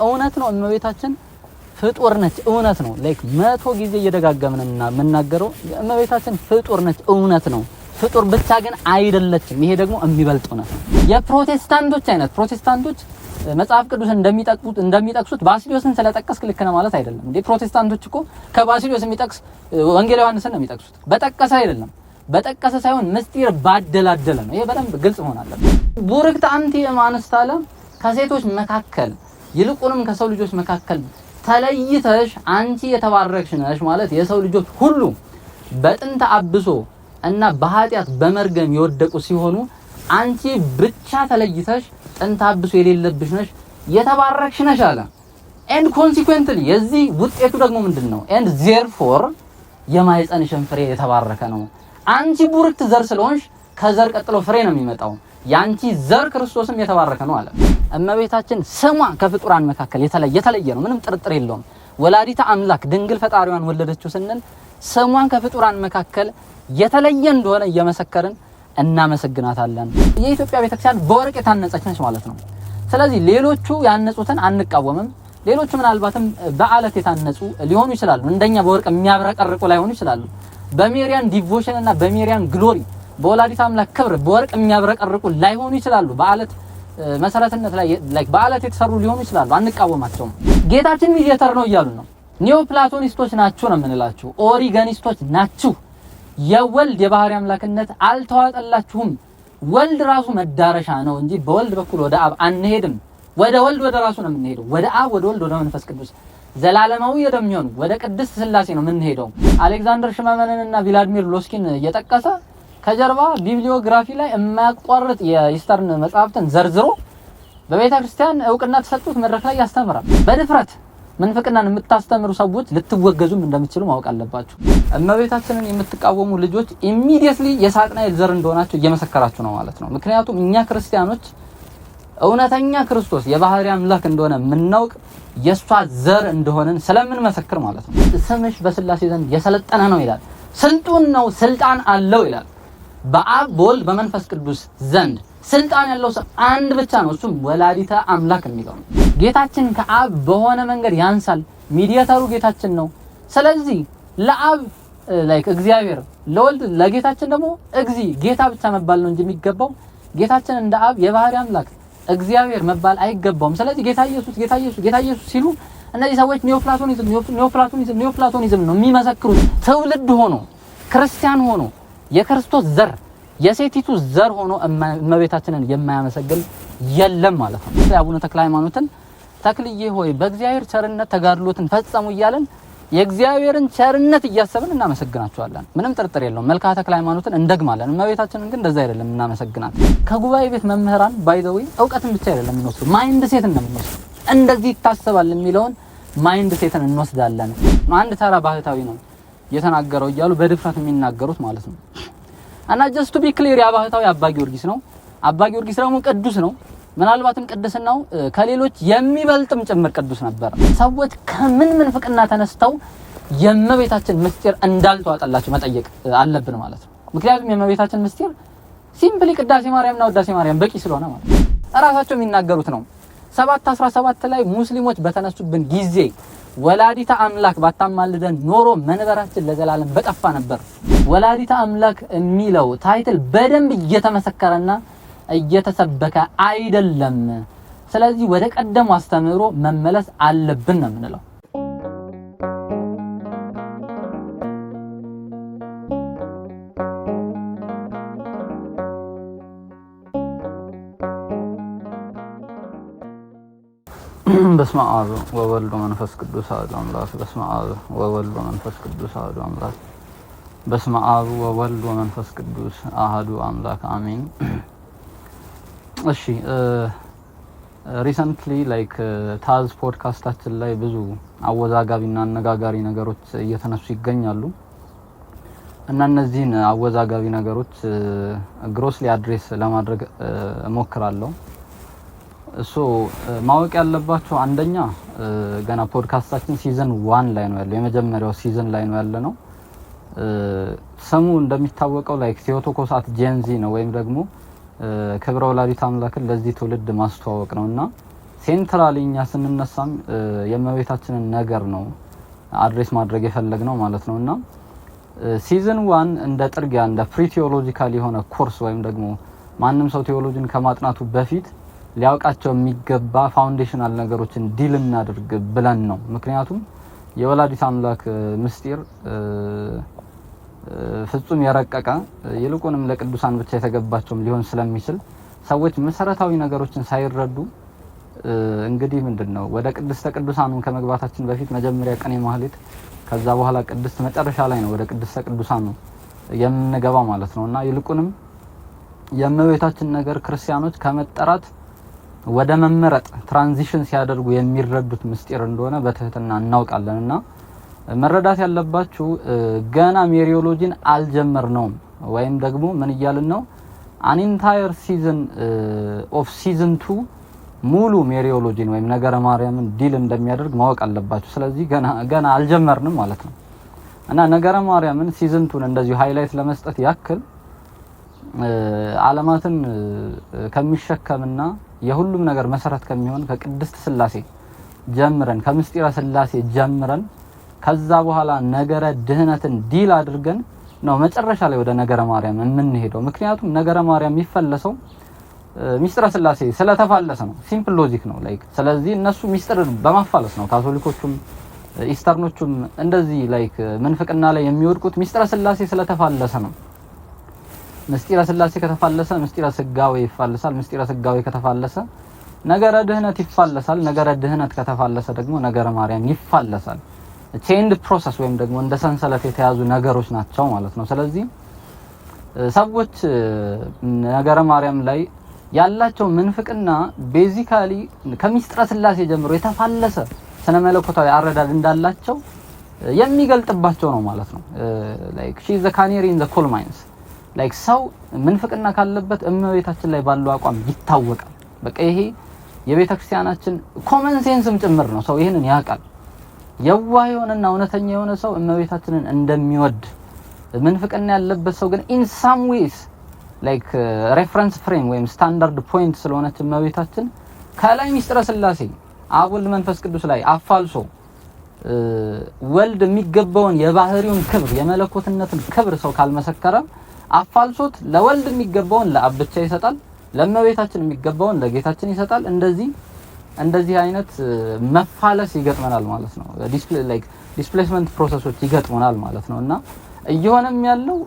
እውነት ነው እመቤታችን ፍጡር ነች እውነት ነው ላይክ 100 ጊዜ እየደጋገምንና የምናገረው እመቤታችን ፍጡር ነች እውነት ነው ፍጡር ብቻ ግን አይደለችም ይሄ ደግሞ የሚበልጥ ነው የፕሮቴስታንቶች አይነት ፕሮቴስታንቶች መጽሐፍ ቅዱስ እንደሚጠቅሱት ባሲሊዮስን ስለጠቀስክ ልክ ነው ማለት አይደለም እንዴ ፕሮቴስታንቶች እኮ ከባሲሊዮስ የሚጠቅስ ወንጌል ዮሐንስን ነው የሚጠቅሱት በጠቀሰ አይደለም በጠቀሰ ሳይሆን ምስጢር ባደላደለ ነው ይሄ በደንብ ግልጽ መሆን አለበት ቡርክት አንቲ እማንስት አለ ከሴቶች መካከል ይልቁንም ከሰው ልጆች መካከል ተለይተሽ አንቺ የተባረክሽ ነሽ ማለት የሰው ልጆች ሁሉ በጥንተ አብሶ እና በኃጢያት በመርገም የወደቁ ሲሆኑ አንቺ ብቻ ተለይተሽ ጥንተ አብሶ የሌለብሽ ነሽ የተባረክሽ ነሽ አለ and consequently የዚህ ውጤቱ ደግሞ ምንድነው and therefore የማይጸንሽን ፍሬ የተባረከ ነው አንቺ ቡርክት ዘር ስለሆንሽ ከዘር ቀጥሎ ፍሬ ነው የሚመጣው ያንቺ ዘር ክርስቶስም የተባረከ ነው አለ እመቤታችን ስሟ ከፍጡራን መካከል የተለየ ነው ምንም ጥርጥር የለውም ወላዲተ አምላክ ድንግል ፈጣሪዋን ወለደችው ስንል ስሟን ከፍጡራን መካከል የተለየ እንደሆነ እየመሰከርን እናመሰግናታለን የኢትዮጵያ ቤተክርስቲያን በወርቅ የታነጸች ነች ማለት ነው ስለዚህ ሌሎቹ ያነጹትን አንቃወምም ሌሎቹ ምናልባትም በአለት የታነጹ ሊሆኑ ይችላሉ እንደኛ በወርቅ የሚያብረቀርቁ ላይሆኑ ይችላሉ በሜሪያን ዲቮሽን እና በሜሪያን ግሎሪ በወላዲተ አምላክ ክብር በወርቅ የሚያብረቀርቁ ላይሆኑ ይችላሉ በአለት መሰረትነት ላይ ላይክ በአለት የተሰሩ ሊሆኑ ይችላሉ አንቃወማቸውም ጌታችን ሚዲያተር ነው ይያሉ ነው ኒዮፕላቶኒስቶች ናችሁ ነው የምንላችሁ ኦሪጋኒስቶች ናችሁ የወልድ የባህሪ አምላክነት አልተዋጠላችሁም ወልድ ራሱ መዳረሻ ነው እንጂ በወልድ በኩል ወደ አብ አንሄድም ወደ ወልድ ወደ ራሱ ነው የምንሄደው ወደ አብ ወደ ወልድ ወደ መንፈስ ቅዱስ ዘላለማዊ ወደሚሆን ወደ ቅድስት ሥላሴ ነው የምንሄደው አሌክሳንደር ሽመመንንና ቪላድሚር ሎስኪን እየጠቀሰ ከጀርባ ቢብሊዮግራፊ ላይ የማያቋርጥ የኢስተርን መጽሐፍትን ዘርዝሮ በቤተ ክርስቲያን ዕውቅና ተሰጥቶት መድረክ ላይ ያስተምራል በድፍረት መንፈቅናን የምታስተምሩ ሰዎች ልትወገዙም እንደምትችሉ ማወቅ አለባችሁ እመቤታችንን የምትቃወሙ ልጆች ኢሚዲየትሊ የሳጥናኤል ዘር እንደሆናችሁ እየመሰከራችሁ ነው ማለት ነው ምክንያቱም እኛ ክርስቲያኖች እውነተኛ ክርስቶስ የባህሪ አምላክ እንደሆነ ምናውቅ የሷ ዘር እንደሆነን ስለምን መሰክር ማለት ነው ስምሽ በስላሴ ዘንድ የሰለጠነ ነው ይላል ስልጡን ነው ስልጣን አለው ይላል በአብ በወልድ በመንፈስ ቅዱስ ዘንድ ስልጣን ያለው ሰው አንድ ብቻ ነው እሱም ወላዲተ አምላክ የሚለው ነው ጌታችን ከአብ በሆነ መንገድ ያንሳል ሚዲያተሩ ጌታችን ነው ስለዚህ ለአብ ላይክ እግዚአብሔር ለወልድ ለጌታችን ደግሞ ጌታ ብቻ መባል ነው እንጂ የሚገባው ጌታችን እንደ አብ የባህሪ አምላክ እግዚአብሔር መባል አይገባውም ስለዚህ ጌታ ኢየሱስ ሲሉ እነዚህ ሰዎች ኒዮፕላቶኒዝም ነው የሚመሰክሩት ትውልድ ሆኖ ክርስቲያን ሆኖ የክርስቶስ ዘር የሴቲቱ ዘር ሆኖ እመቤታችንን የማያመሰግን የለም ማለት ነው አቡነ ተክለ ሃይማኖትን ተክልዬ ሆይ በእግዚአብሔር ቸርነት ተጋድሎትን ፈጸሙ እያለን የእግዚአብሔርን ቸርነት እያሰብን እናመሰግናቸዋለን ምንም ጥርጥር የለውም መልክዓ ተክለ ሃይማኖትን እንደግማለን እመቤታችንን ግን እንደዛ አይደለም እናመሰግናት ከጉባኤ ቤት መምህራን ባይዘው ዕውቀትን ብቻ አይደለም እንወስዱ ማይንድ ሴትን ነው እንወስዱ እንደዚህ ይታሰባል የሚለውን ማይንድ ሴትን እንወስዳለን አንድ ተራ ባህታዊ ነው የተናገረው እያሉ በድፍረት የሚናገሩት ማለት ነው እና just to be clear ያ ባህታዊ አባ ጊዮርጊስ ነው አባ ጊዮርጊስ ደግሞ ቅዱስ ነው ምናልባትም ቅድስናው ከሌሎች የሚበልጥም ጭምር ቅዱስ ነበር ሰዎች ከምን ፍቅና ተነስተው የእመቤታችን ምስጢር እንዳልተዋጠላቸው መጠየቅ አለብን ማለት ነው ምክንያቱም የእመቤታችን ምስጢር ሲምፕሊ ቅዳሴ ማርያምና ውዳሴ ማርያም በቂ ስለሆነ ማለት ነው ራሳቸው የሚናገሩት ነው 7:17 ላይ ሙስሊሞች በተነሱብን ጊዜ ወላዲተ አምላክ ባታማልደን ኖሮ መንበራችን ለዘላለም በጠፋ ነበር ወላዲተ አምላክ የሚለው ታይትል በደንብ እየተመሰከረና እየተሰበከ አይደለም ስለዚህ ወደ ቀደሙ አስተምሮ መመለስ አለብን ነው የምንለው በስመ አብ ወወልድ ወመንፈስ ቅዱስ አሐዱ አምላክ በስመ አብ ወወልድ ወመንፈስ ቅዱስ አሐዱ አምላክ በስመ አብ ወወልድ ወመንፈስ ቅዱስ አሐዱ አምላክ አሜን እሺ ሪሰንትሊ ላይክ ታዝ ፖድካስታችን ላይ ብዙ አወዛጋቢና አነጋጋሪ ነገሮች እየተነሱ ይገኛሉ እና እነዚህን አወዛጋቢ ነገሮች ግሮስሊ አድሬስ ለማድረግ እሞክራለሁ እሱ ማወቅ ያለባችሁ አንደኛ ገና ፖድካስታችን ሲዝን 1 ላይ ነው ያለው የመጀመሪያው ሲዝን ላይ ነው ያለነው ስሙ እንደሚታወቀው ላይክ ቴዎቶኮስ አት ጄንዚ ነው ወይም ደግሞ ክብረ ወላዲተ አምላክን ለዚህ ትውልድ ማስተዋወቅ ነውና ሴንትራሊኛ ስንነሳም የእመቤታችንን ነገር ነው አድሬስ ማድረግ የፈለግነው ማለት ነውና ሲዝን 1 እንደ ጥርጊያ እንደ ፕሪቲዮሎጂካል የሆነ ኮርስ ወይም ደግሞ ማንም ሰው ቴዎሎጂን ከማጥናቱ በፊት ሊያውቃቸው የሚገባ ፋውንዴሽናል ነገሮችን ዲል እናድርግ ብለን ነው። ምክንያቱም የወላዲት አምላክ ምስጢር ፍጹም የረቀቀ ይልቁንም ለቅዱሳን ብቻ የተገባቸውም ሊሆን ስለሚችል ሰዎች መሰረታዊ ነገሮችን ሳይረዱ እንግዲህ ምንድነው ወደ ቅድስተ ቅዱሳን ከመግባታችን በፊት መጀመሪያ ቅኔ ማህሌት ከዛ በኋላ ቅድስት መጨረሻ ላይ ነው ወደ ቅድስተ ቅዱሳን የምንገባው ማለት ነውና ይልቁንም የእመቤታችን ነገር ክርስቲያኖች ከመጠራት ወደ መመረጥ ትራንዚሽን ሲያደርጉ የሚረዱት ምስጢር እንደሆነ በትህትና እናውቃለንና መረዳት ያለባችሁ ገና ሜሪዮሎጂን አልጀመርነውም ወይም ደግሞ ምን ይያልን ነው an entire season of season 2 ሙሉ ሜሪዮሎጂን ወይም ነገረ ማርያምን ዲል እንደሚያደርግ ማወቅ አለባችሁ። ስለዚህ ገና አልጀመርንም ማለት ነው እና ነገረ ማርያምን ሲዝን 2 እንደዚሁ ሃይላይት ለመስጠት ያክል ዓለማትን ከሚሸከምና የሁሉም ነገር መሰረት ከሚሆን ከቅድስት ሥላሴ ጀምረን ከምስጢረ ሥላሴ ጀምረን ከዛ በኋላ ነገረ ድህነትን ዲል አድርገን ነው መጨረሻ ላይ ወደ ነገረ ማርያም የምንሄደው። ምክንያቱም ነገረ ማርያም የሚፈለሰው ምስጢረ ሥላሴ ስለተፋለሰ ነው። ሲምፕል ሎጂክ ነው ላይክ። ስለዚህ እነሱ ምስጢር በማፋለስ ነው ካቶሊኮቹም ኢስተርኖቹም እንደዚህ ላይክ መንፍቅና ላይ የሚወድቁት ምስጢረ ሥላሴ ስለተፋለሰ ነው። ምስጢረ ሥላሴ ከተፋለሰ ምስጢረ ሥጋዌ ይፋለሳል። ምስጢረ ሥጋዌ ከተፋለሰ ነገረ ድህነት ይፋለሳል። ነገረ ድህነት ከተፋለሰ ደግሞ ነገረ ማርያም ይፋለሳል። ቼንድ ፕሮሰስ ወይም ደግሞ እንደ ሰንሰለት የተያዙ ነገሮች ናቸው ማለት ነው። ስለዚህ ሰዎች ነገረ ማርያም ላይ ያላቸው መንፍቅና ቤዚካሊ ከምስጢረ ሥላሴ ጀምሮ የተፋለሰ ስነ መለኮታዊ አረዳድ እንዳላቸው የሚገልጥባቸው ነው ማለት ነው። ላይክ ሺ ኢዝ ዘ ካኔሪ ኢን ዘ ኮል ማይንስ ላይክ ሰው መንፍቅና ካለበት እመቤታችን ላይ ባለው አቋም ይታወቃል። በቃ ይሄ የቤተ ክርስቲያናችን ኮመን ሴንስም ጭምር ነው። ሰው ይሄንን ያውቃል። የዋህ የሆነና እውነተኛ የሆነ ሰው እመቤታችንን እንደሚወድ መንፍቅና ያለበት ሰው ግን ኢን ሳም ዌይስ ላይክ ሬፈረንስ ፍሬም ወይም ስታንዳርድ ፖይንት ስለሆነች እመቤታችን ከላይ ምስጢረ ሥላሴ አብ ወልድ መንፈስ ቅዱስ ላይ አፋልሶ ወልድ የሚገባውን የባህሪውን ክብር የመለኮትነትን ክብር ሰው ካልመሰከረ አፋልሶት ለወልድ የሚገባውን ለአብ ብቻ ይሰጣል፣ ለእመቤታችን የሚገባውን ለጌታችን ይሰጣል። እንደዚህ አይነት መፋለስ ይገጥመናል ማለት ነው። ዲስፕሌስመንት ፕሮሰሶች ይገጥመናል ማለት ነውና እየሆነም ያለው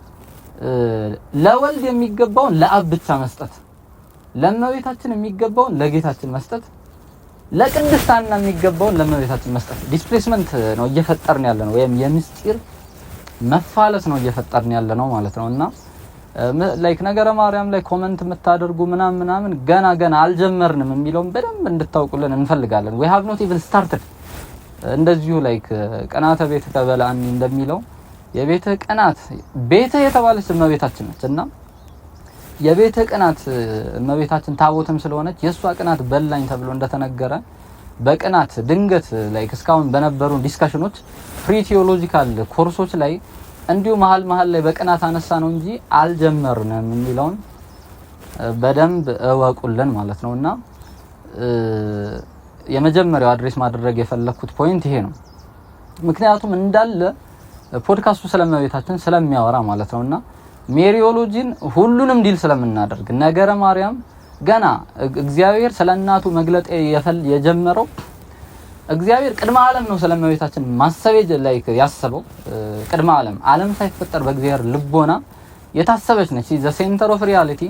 ለወልድ የሚገባውን ለአብ ብቻ መስጠት፣ ለእመቤታችን የሚገባውን ለጌታችን መስጠት፣ ለቅድስታና የሚገባውን ለእመቤታችን መስጠት ዲስፕሌስመንት ነው እየፈጠርን ያለ ነው ወይም የምስጢር መፋለስ ነው እየፈጠርን ያለ ነው ማለት ነውና ላይክ ነገረ ማርያም ላይ ኮሜንት የምታደርጉ ምናምን ገና አልጀመርንም የሚለውን በደንብ እንድታውቁልን እንፈልጋለን። we have not even started እንደዚሁ ላይክ ቀናተ ቤት ከበላን እንደሚለው የቤተ ቀናት ቤተ የተባለች እመቤታችን ነች እና የቤተ ቀናት እመቤታችን ታቦትም ስለሆነች የሷ ቀናት በላኝ ተብሎ እንደተነገረ በቀናት ድንገት ላይክ እስካሁን በነበሩ ዲስካሽኖች ፍሪ ቲዮሎጂካል ኮርሶች ላይ እንዲሁ መሃል ላይ በቀናት አነሳ ነው እንጂ አልጀመርንም የሚለውን በደንብ እወቁልን ማለት ነውና የመጀመሪያው አድሬስ ማድረግ የፈለኩት ፖይንት ይሄ ነው። ምክንያቱም እንዳለ ፖድካስቱ ስለመቤታችን ስለሚያወራ ማለት ነውና ሜሪዮሎጂን ሁሉንም ዲል ስለምናደርግ ነገረ ማርያም ገና እግዚአብሔር ስለናቱ መግለጥ የጀመረው እግዚአብሔር ቅድመ ዓለም ነው ስለመቤታችን ማሰበጅ ላይክ ያሰበው ቅድመ ዓለም ሳይፈጠር በእግዚአብሔር ልቦና የታሰበች ነች። ዘ ሴንተር ኦፍ ሪያሊቲ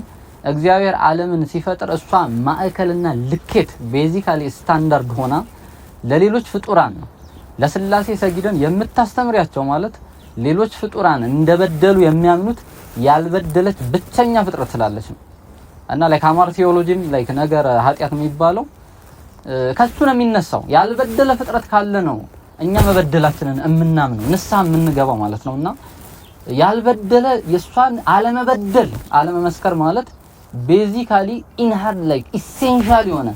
እግዚአብሔር ዓለምን ሲፈጥር እሷ ማዕከልና ልኬት ቤዚካሊ ስታንዳርድ ሆና ለሌሎች ፍጡራን ነው ለሥላሴ ሰግደን የምታስተምሪያቸው ማለት ሌሎች ፍጡራን እንደበደሉ የሚያምኑት ያልበደለች ብቸኛ ፍጥረት ስላለች ነው። እና ላይክ አማር ቴዎሎጂም ላይክ ነገር ኃጢያት የሚባለው ከሱ ነው የሚነሳው። ያልበደለ ፍጥረት ካለ ነው እኛ መበደላችንን እምናምነው ንስሐ የምንገባው ማለት ነውና ያልበደለ የሷን አለመመስከር ማለት ቤዚካሊ ኢንሃርድ ላይክ ኢሴንሻል የሆነ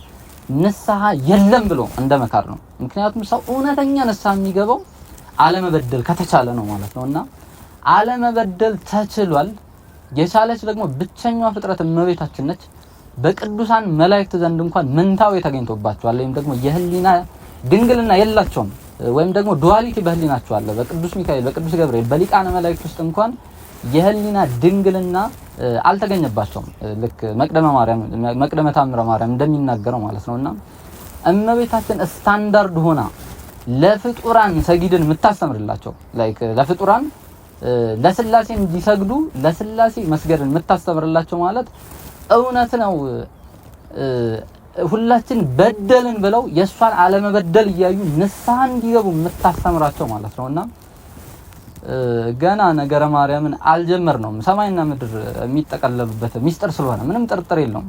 ንስሐ የለም ብሎ እንደመካር ነው። ምክንያቱም ሰው እውነተኛ ንስሐ የሚገባው አለመበደል ከተቻለ ነው ማለት ነውና አለመበደል ተችሏል። የቻለች ደግሞ ብቸኛዋ ፍጥረት እመቤታችን ነች። በቅዱሳን መላእክት ዘንድ እንኳን ምንታው ተገኝቶባቸዋል ወይም ደግሞ የህሊና ድንግልና የላቸውም ወይም ደግሞ ዱዋሊቲ በህሊናቸው አለ። በቅዱስ ሚካኤል በቅዱስ ገብርኤል በሊቃነ መላእክት ውስጥ እንኳን የህሊና ድንግልና አልተገኘባቸውም። ልክ መቅደመ ተአምረ ማርያም እንደሚናገረው ማለት ነውና እመቤታችን ስታንዳርድ ሆና ለፍጡራን ሰጊድን የምታስተምርላቸው ላይክ ለፍጡራን ለስላሴ እንዲሰግዱ ለስላሴ መስገድን የምታስተምርላቸው ማለት እውነት ነው። ሁላችን በደልን ብለው የሷን አለመበደል እያዩ ንስሐ እንዲገቡ የምታስተምራቸው ማለት ነውና ገና ነገረ ማርያምን አልጀመርነውም። ሰማይና ምድር የሚጠቀለሉበት ሚስጥር ስለሆነ ምንም ጥርጥር የለውም።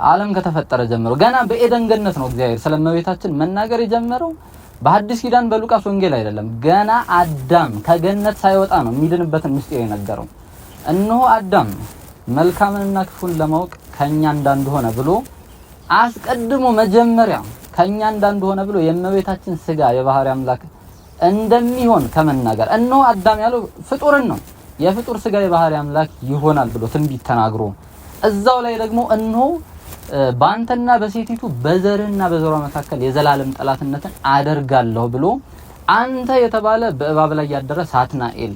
ዓለም ከተፈጠረ ጀምሮ ገና በኤደን ገነት ነው እግዚአብሔር ስለመቤታችን መናገር የጀመረው። በሐዲስ ኪዳን በሉቃስ ወንጌል አይደለም። ገና አዳም ከገነት ሳይወጣ ነው የሚድንበትን ምስጢር የነገረው። እነሆ አዳም መልካምንና ክፉን ለማወቅ ከኛ እንዳንዱ ሆነ ብሎ አስቀድሞ መጀመሪያ ከኛ እንዳንዱ ሆነ ብሎ የእመቤታችን ስጋ የባህሪ አምላክ እንደሚሆን ከመናገር እነሆ አዳም ያለው ፍጡርን ነው። የፍጡር ስጋ የባህሪ አምላክ ይሆናል ብሎ ትንቢት ተናግሮ እዛው ላይ ደግሞ እነሆ ባንተና በሴቲቱ በዘርህና በዘሯ መካከል የዘላለም ጠላትነትን አደርጋለሁ ብሎ አንተ የተባለ በእባብ ላይ ያደረ ሳትናኤል፣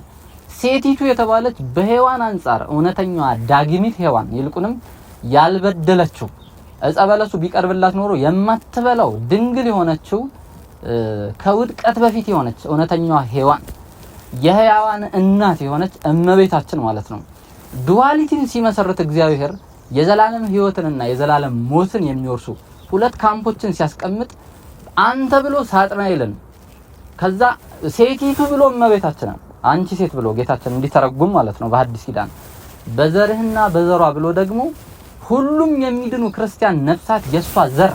ሴቲቱ የተባለች በሔዋን አንጻር እውነተኛዋ ዳግሚት ሔዋን ይልቁንም ያልበደለችው ዕፀ በለሱ ቢቀርብላት ኖሮ የማትበላው ድንግል የሆነችው ከውድቀት በፊት የሆነች እውነተኛዋ ሔዋን የሕያዋን እናት የሆነች እመቤታችን ማለት ነው። ዱዋሊቲን ሲመሰርት እግዚአብሔር የዘላለም ሕይወትንና የዘላለም ሞትን የሚወርሱ ሁለት ካምፖችን ሲያስቀምጥ አንተ ብሎ ሳጥናኤልን ከዛ ሴቲቱ ብሎ እመቤታችንን አንቺ ሴት ብሎ ጌታችን እንዲተረጉም ማለት ነው በሐዲስ ኪዳን በዘርህና በዘሯ ብሎ ደግሞ ሁሉም የሚድኑ ክርስቲያን ነፍሳት የሷ ዘር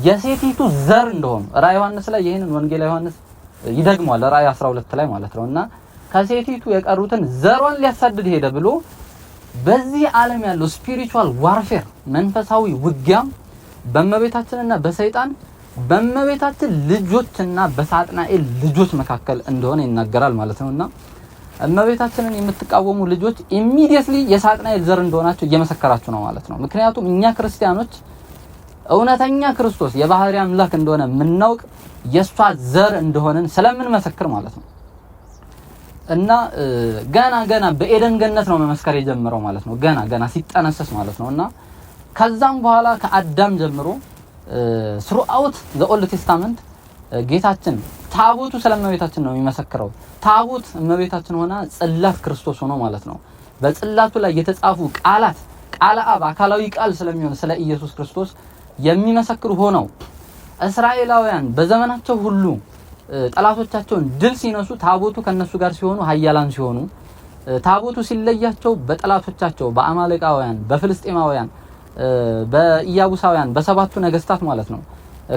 የሴቲቱ ዘር እንደሆኑ ራዕይ ዮሐንስ ላይ ይሄንን ወንጌል ዮሐንስ ይደግማል ራዕይ 12 ላይ ማለት ነውና ከሴቲቱ የቀሩትን ዘሯን ሊያሳድድ ሄደ ብሎ በዚህ ዓለም ያለው ስፒሪቹዋል ዋርፌር መንፈሳዊ ውጊያ በእመቤታችንና በሰይጣን በእመቤታችን ልጆችና በሳጥናኤል ልጆች መካከል እንደሆነ ይናገራል ማለት ነውና እመቤታችንን የምትቃወሙ ልጆች ኢሚዲየትሊ የሳጥናኤል ዘር እንደሆናችሁ እየመሰከራችሁ ነው ማለት ነው። ምክንያቱም እኛ ክርስቲያኖች እውነተኛ ክርስቶስ የባህሪ አምላክ እንደሆነ የምናውቅ የሷ ዘር እንደሆነን ስለምንመሰክር ማለት ነው። እና ገና በኤደን ገነት ነው መመስከር የጀመረው ማለት ነው። ገና ሲጠነሰስ ማለት ነውና ከዛም በኋላ ከአዳም ጀምሮ throughout the Old Testament ጌታችን ታቦቱ ስለእመቤታችን ነው የሚመሰክረው። ታቦት እመቤታችን ሆና ጽላት ክርስቶስ ሆኖ ማለት ነው። በጽላቱ ላይ የተጻፉ ቃላት ቃለ አብ አካላዊ ቃል ስለሚሆን ስለ ኢየሱስ ክርስቶስ የሚመሰክሩ ሆነው እስራኤላውያን በዘመናቸው ሁሉ ጠላቶቻቸውን ድል ሲነሱ ታቦቱ ከነሱ ጋር ሲሆኑ ኃያላን ሲሆኑ ታቦቱ ሲለያቸው በጠላቶቻቸው በአማሌቃውያን በፍልስጤማውያን በኢያቡሳውያን በሰባቱ ነገስታት ማለት ነው።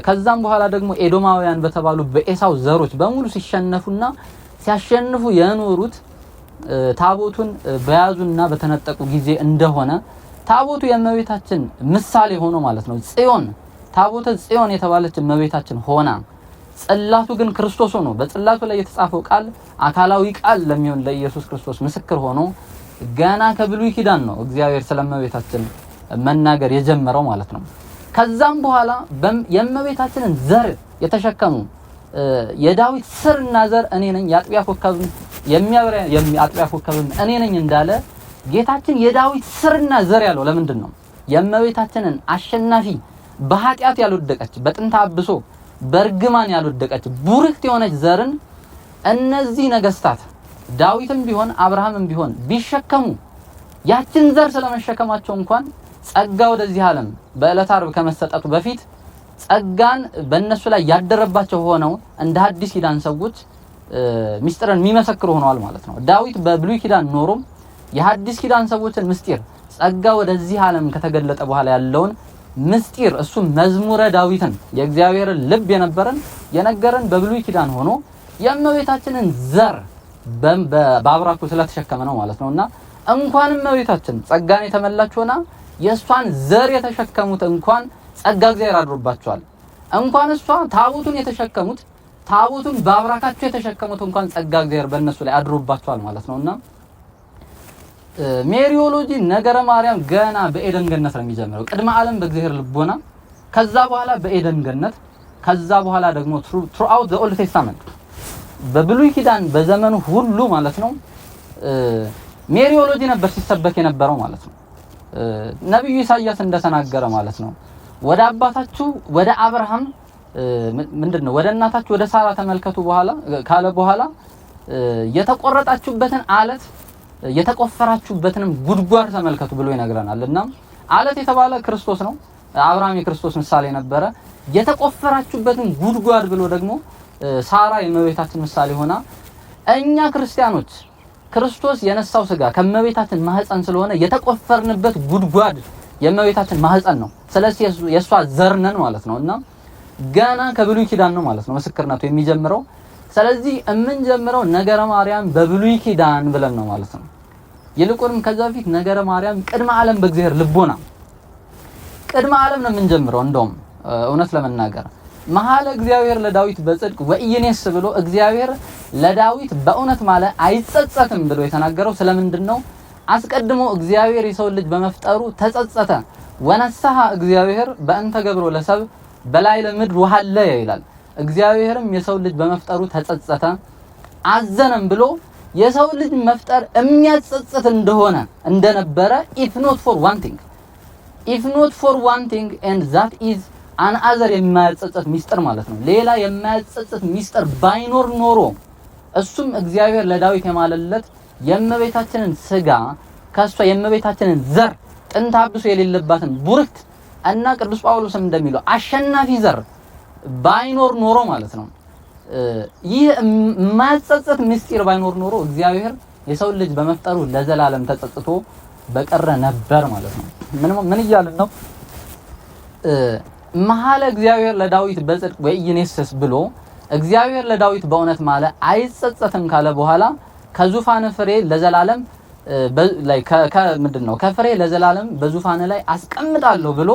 ከዛም በኋላ ደግሞ ኤዶማውያን በተባሉ በኤሳው ዘሮች በሙሉ ሲሸነፉና ሲያሸንፉ የኖሩት ታቦቱን በያዙና በተነጠቁ ጊዜ እንደሆነ ታቦቱ የእመቤታችን ምሳሌ ሆኖ ማለት ነው። ጽዮን ታቦተ ጽዮን የተባለች እመቤታችን ሆና ጽላቱ ግን ክርስቶስ ሆኖ በጽላቱ ላይ የተጻፈው ቃል አካላዊ ቃል ለሚሆን ለኢየሱስ ክርስቶስ ምስክር ሆኖ ገና ከብሉይ ኪዳን ነው እግዚአብሔር ስለእመቤታችን መናገር የጀመረው ማለት ነው። ከዛም በኋላ የእመቤታችንን ዘር የተሸከሙ የዳዊት ስርና ዘር እኔ ነኝ የአጥቢያ ኮከብም የሚያበራ የአጥቢያ ኮከብም እኔ ነኝ እንዳለ ጌታችን የዳዊት ስርና ዘር ያለው ለምንድን ነው? የእመቤታችንን አሸናፊ በኃጢአት ያልወደቀች በጥንተ አብሶ በርግማን ያልወደቀች ቡርክት የሆነች ዘርን እነዚህ ነገስታት ዳዊትም ቢሆን አብርሃምም ቢሆን ቢሸከሙ ያችን ዘር ስለመሸከማቸው እንኳን ጸጋ ወደዚህ ዓለም በዕለተ ዓርብ ከመሰጠቱ በፊት ጸጋን በእነሱ ላይ ያደረባቸው ሆነው እንደ ሐዲስ ኪዳን ሰዎች ሚስጥርን የሚመሰክሩ ሆነዋል ማለት ነው። ዳዊት በብሉይ ኪዳን ኖሮም የሐዲስ ኪዳን ሰዎችን ምስጢር ጸጋ ወደዚህ ዓለም ከተገለጠ በኋላ ያለውን ምስጢር እሱ መዝሙረ ዳዊትን የእግዚአብሔርን ልብ የነገረን በብሉይ ኪዳን ሆኖ የእመቤታችንን ዘር በአብራኩ ስለተሸከመ ነው ማለት ነውና እንኳንም እመቤታችን ጸጋን የተመላች ሆና የሷን ዘር የተሸከሙት እንኳን ጸጋ እግዚአብሔር አድሮባቸዋል። እንኳን እሷ ታቦቱን የተሸከሙት ታቦቱን በአብራካቸው የተሸከሙት እንኳን ጸጋ እግዚአብሔር በእነሱ ላይ አድሮባቸዋል ማለት ነውና ሜሪዮሎጂ ነገረ ማርያም ገና በኤደን ገነት ነው የሚጀምረው። ቅድመ ዓለም በእግዚአብሔር ልቦና፣ ከዛ በኋላ በኤደን ገነት፣ ከዛ በኋላ ደግሞ throughout the old testament በብሉይ ኪዳን በዘመኑ ሁሉ ማለት ነው ሜሪዮሎጂ ነበር ሲሰበክ የነበረው ማለት ነው። ነብዩ ኢሳይያስ እንደተናገረ ማለት ነው ወደ አባታችሁ ወደ አብርሃም ምንድነው ወደ እናታችሁ ወደ ሳራ ተመልከቱ በኋላ ካለ በኋላ የተቆረጣችሁበትን አለት የተቆፈራችሁበትንም ጉድጓድ ተመልከቱ ብሎ ይነግረናል። እና አለት የተባለ ክርስቶስ ነው። አብርሃም የክርስቶስ ምሳሌ ነበረ። የተቆፈራችሁበትን ጉድጓድ ብሎ ደግሞ ሳራ የእመቤታችን ምሳሌ ሆና እኛ ክርስቲያኖች ክርስቶስ የነሳው ስጋ ከእመቤታችን ማህፀን ስለሆነ የተቆፈርንበት ጉድጓድ የእመቤታችን ማህፀን ነው። ስለዚህ የሷ ዘር ነን ማለት ነው። እና ገና ከብሉይ ኪዳን ነው ማለት ነው ምስክርነቱ የሚጀምረው። ስለዚህ የምንጀምረው ነገረ ማርያም በብሉይ ኪዳን ብለን ነው ማለት ነው። ይልቁንም ከዛ በፊት ነገረ ማርያም ቅድመ ዓለም በእግዚአብሔር ልቦና ቅድመ ዓለም ነው የምንጀምረው። እንደውም እውነት ለመናገር መሐለ እግዚአብሔር ለዳዊት በጽድቅ ወኢይኔስ ብሎ እግዚአብሔር ለዳዊት በእውነት ማለት አይጸጸትም ብሎ የተናገረው ስለምንድነው? አስቀድሞ እግዚአብሔር የሰው ልጅ በመፍጠሩ ተጸጸተ። ወነሰሐ እግዚአብሔር በእንተ ገብሮ ለሰብ በላይ ለምድር ወሐለ ይላል። እግዚአብሔርም የሰው ልጅ በመፍጠሩ ተጸጸተ አዘነም ብሎ የሰው ልጅ መፍጠር የሚያጸጽት እንደሆነ እንደነበረ if not for one thing and that is another የማያጸጽት ሚስጥር ማለት ነው። ሌላ የማያጸጽት ሚስጥር ባይኖር ኖሮ እሱም እግዚአብሔር ለዳዊት የማለለት የእመቤታችንን ስጋ ከሷ የእመቤታችንን ዘር ጥንተ አብሶ የሌለባትን ቡርክት እና ቅዱስ ጳውሎስም እንደሚለው አሸናፊ ዘር ባይኖር ኖሮ ማለት ነው ይህ የማያጸጽት ሚስጥር ባይኖር ኖሮ እግዚአብሔር የሰው ልጅ በመፍጠሩ ለዘላለም ተጸጽቶ በቀረ ነበር ማለት ነው። ምን እያልን ነው? መሐለ እግዚአብሔር ለዳዊት በጽድቅ ወኢይኔስ ብሎ እግዚአብሔር ለዳዊት በእውነት ማለ አይጸጸትም ካለ በኋላ ከዙፋን ፍሬ ለዘላለም ላይ ምንድነው ከፍሬ ለዘላለም በዙፋን ላይ አስቀምጣለሁ ብሎ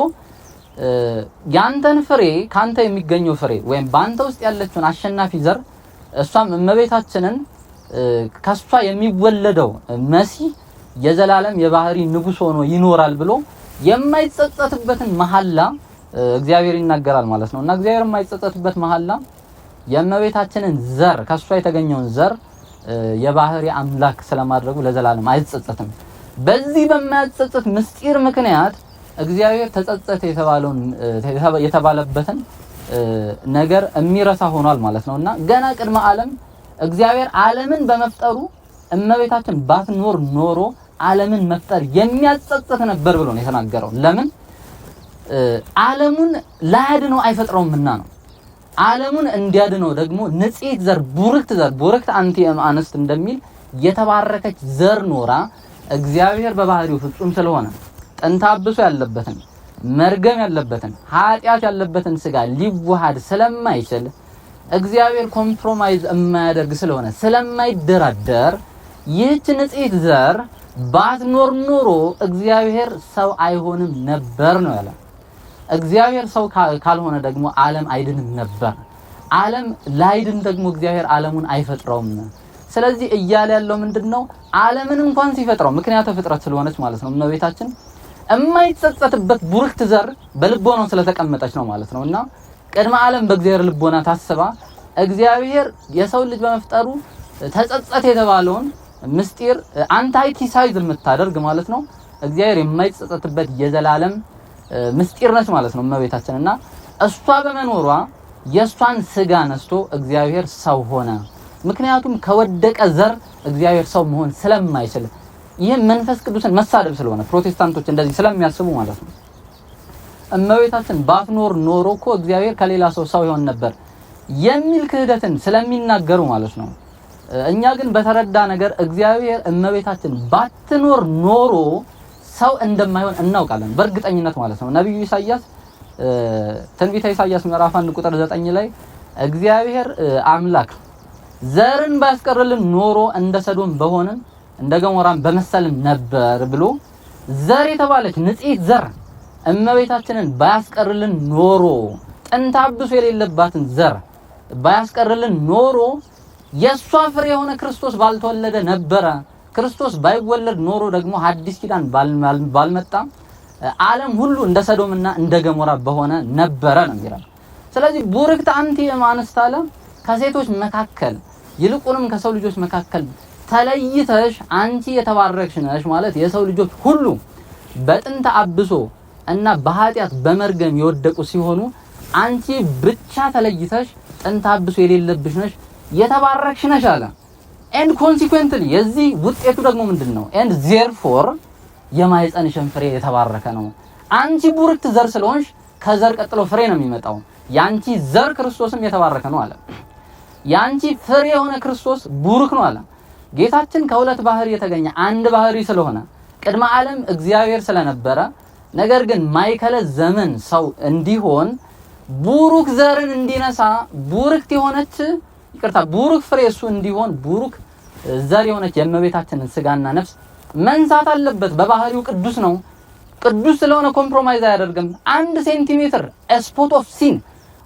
ያንተን ፍሬ ካንተ የሚገኘው ፍሬ ወይም ባንተ ውስጥ ያለችውን አሸናፊ ዘር እሷም እመቤታችንን ከሷ የሚወለደው መሲህ የዘላለም የባህሪ ንጉስ ሆኖ ይኖራል ብሎ የማይጸጸትበትን መሐላ እግዚአብሔር ይናገራል ማለት ነው። እና እግዚአብሔር የማይጸጸትበት መሐላ የእመቤታችንን ዘር ከሷ የተገኘውን ዘር የባህሪ አምላክ ስለማድረጉ ለዘላለም አይጸጸትም። በዚህ በማያጸጸት ምስጢር ምክንያት እግዚአብሔር ተጸጸተ የተባለበትን ነገር የሚረሳ ሆኗል ማለት ነውና ገና ቅድመ ዓለም እግዚአብሔር ዓለምን በመፍጠሩ እመቤታችን ባትኖር ኖሮ ዓለምን መፍጠር የሚያጸጽት ነበር ብሎ ነው የተናገረው። ለምን? ዓለሙን ላያድነው አይፈጥረውምና ነው። ዓለሙን እንዲያድነው ደግሞ ንጽሕት ዘር ቡርክት አንቲ እምአንስት እንደሚል የተባረከች ዘር ኖራ እግዚአብሔር በባህሪው ፍጹም ስለሆነ ጥንተ አብሶ ያለበትን መርገም ያለበትን ኃጢአት ያለበትን ስጋ ሊዋሃድ ስለማይችል እግዚአብሔር ኮምፕሮማይዝ የማያደርግ ስለሆነ ስለማይደራደር ይህች ንጽሕት ዘር ባትኖር ኖሮ እግዚአብሔር ሰው አይሆንም ነበር ነው ያለው። እግዚአብሔር ሰው ካልሆነ ደግሞ ዓለም አይድንም ነበር። ዓለም ላይድን ደግሞ እግዚአብሔር ዓለሙን አይፈጥረውም። ስለዚህ እያለ ያለው ምንድነው? ዓለምን እንኳን ሲፈጥረው ምክንያቱ ፍጥረት ስለሆነች ማለት ነው እመቤታችን የማይጸጸትበት ቡርክት ዘር በልቦናው ስለተቀመጠች ነው ማለት ነውና ቅድመ ዓለም በእግዚአብሔር ልቦና ታስባ እግዚአብሔር የሰው ልጅ በመፍጠሩ ተጸጸተ የተባለውን ምስጢር አንታይቲሳይዝ የምታደርግ ማለት ነው እግዚአብሔር የማይጸጸትበት የዘላለም ምስጢር ነች ማለት ነው እመቤታችንና እሷ በመኖሯ የሷን ስጋ ነስቶ እግዚአብሔር ሰው ሆነ። ምክንያቱም ከወደቀ ዘር እግዚአብሔር ሰው መሆን ስለማይችል ይህ መንፈስ ቅዱስን መሳደብ ስለሆነ ፕሮቴስታንቶች እንደዚህ ስለሚያስቡ ማለት ነው እመቤታችን ባትኖር ኖሮ እኮ እግዚአብሔር ከሌላ ሰው ይሆን ነበር የሚል ክህደትን ስለሚናገሩ ማለት ነው። እኛ ግን በተረዳ ነገር እግዚአብሔር እመቤታችን ባትኖር ኖሮ ሰው እንደማይሆን እናውቃለን በእርግጠኝነት ማለት ነው። ነብዩ ኢሳይያስ ትንቢተ ኢሳይያስ ምዕራፍ 1 ቁጥር 9 ላይ እግዚአብሔር አምላክ ዘርን ባያስቀርልን ኖሮ እንደ ሰዶም በሆንን እንደ ገሞራም በመሰልን ነበር ብሎ ዘር የተባለች ንጽሕት ዘር እመቤታችንን ባያስቀርልን ኖሮ ጥንተ አብሶ የሌለባትን ዘር ባያስቀርልን ኖሮ የሷ ፍሬ የሆነ ክርስቶስ ባልተወለደ ነበረ ክርስቶስ ባይወለድ ኖሮ ደግሞ ሐዲስ ኪዳን ባልመጣ ዓለም ሁሉ እንደ ሰዶምና እንደ ገሞራ በሆነ ነበረ ነው የሚለው። ስለዚህ ቡርክት አንቲ እምአንስተ ዓለም ከሴቶች መካከል ይልቁንም ከሰው ልጆች መካከል ተለይተሽ አንቺ የተባረክሽ ነሽ ማለት የሰው ልጆች ሁሉ በጥንተ አብሶ እና በኃጢአት በመርገም የወደቁ ሲሆኑ አንቺ ብቻ ተለይተሽ ጥንተ አብሶ የሌለብሽ ነሽ የተባረክሽ ነሽ አለ። and consequently የዚህ ውጤቱ ደግሞ ምንድነው? and therefore የማይጸንሽን ፍሬ የተባረከ ነው። አንቺ ቡርክት ዘር ስለሆንሽ ከዘር ቀጥሎ ፍሬ ነው የሚመጣው። ያንቺ ዘር ክርስቶስም የተባረከ ነው አለ። ያንቺ ፍሬ የሆነ ክርስቶስ ቡሩክ ነው አለ። ጌታችን ከሁለት ባህሪ የተገኘ አንድ ባህሪ ስለሆነ ቅድመ ዓለም እግዚአብሔር ስለነበረ ነገር ግን ማይከለ ዘመን ሰው እንዲሆን ቡሩክ ዘርን እንዲነሳ ቡርክት የሆነች ቡሩክ ፍሬ እሱ እንዲሆን ቡሩክ ዘር የሆነች የእመቤታችንን ስጋና ነፍስ መንሳት አለበት። በባህሪው ቅዱስ ነው። ቅዱስ ስለሆነ ኮምፕሮማይዝ አያደርግም። 1 ሴንቲሜትር ስፖት ኦፍ ሲን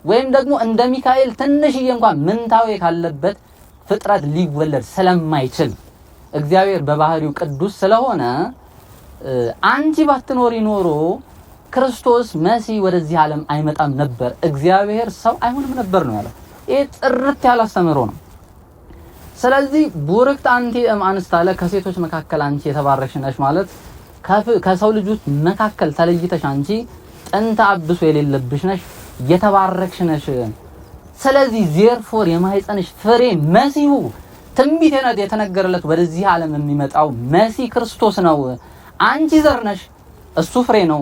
ወይም ደግሞ እንደ ሚካኤል ትንሽዬ እንኳን ምንታዌ ካለበት ፍጥረት ሊወለድ ስለማይችል እግዚአብሔር በባህሪው ቅዱስ ስለሆነ አንቺ ባትኖሪ ኖሮ ክርስቶስ መሲህ ወደዚህ ዓለም አይመጣም ነበር፣ እግዚአብሔር ሰው አይሆንም ነበር ነው ያለው። ይሄ ጥርት ያለ አስተምሮ ነው። ስለዚህ ቡርክት አንቲ እምአንስተ ዓለም ከሴቶች መካከል አንቺ የተባረክሽ ነሽ ማለት ከሰው ልጆች መካከል ተለይተሽ አንቺ ጥንተ አብሶ የሌለብሽ ነሽ የተባረክሽ ነሽ። ስለዚህ therefore የማይጸንሽ ፍሬ መሲሁ ትንቢት የተነገረለት ወደዚህ ዓለም የሚመጣው መሲህ ክርስቶስ ነው። አንቺ ዘር ነሽ፣ እሱ ፍሬ ነው።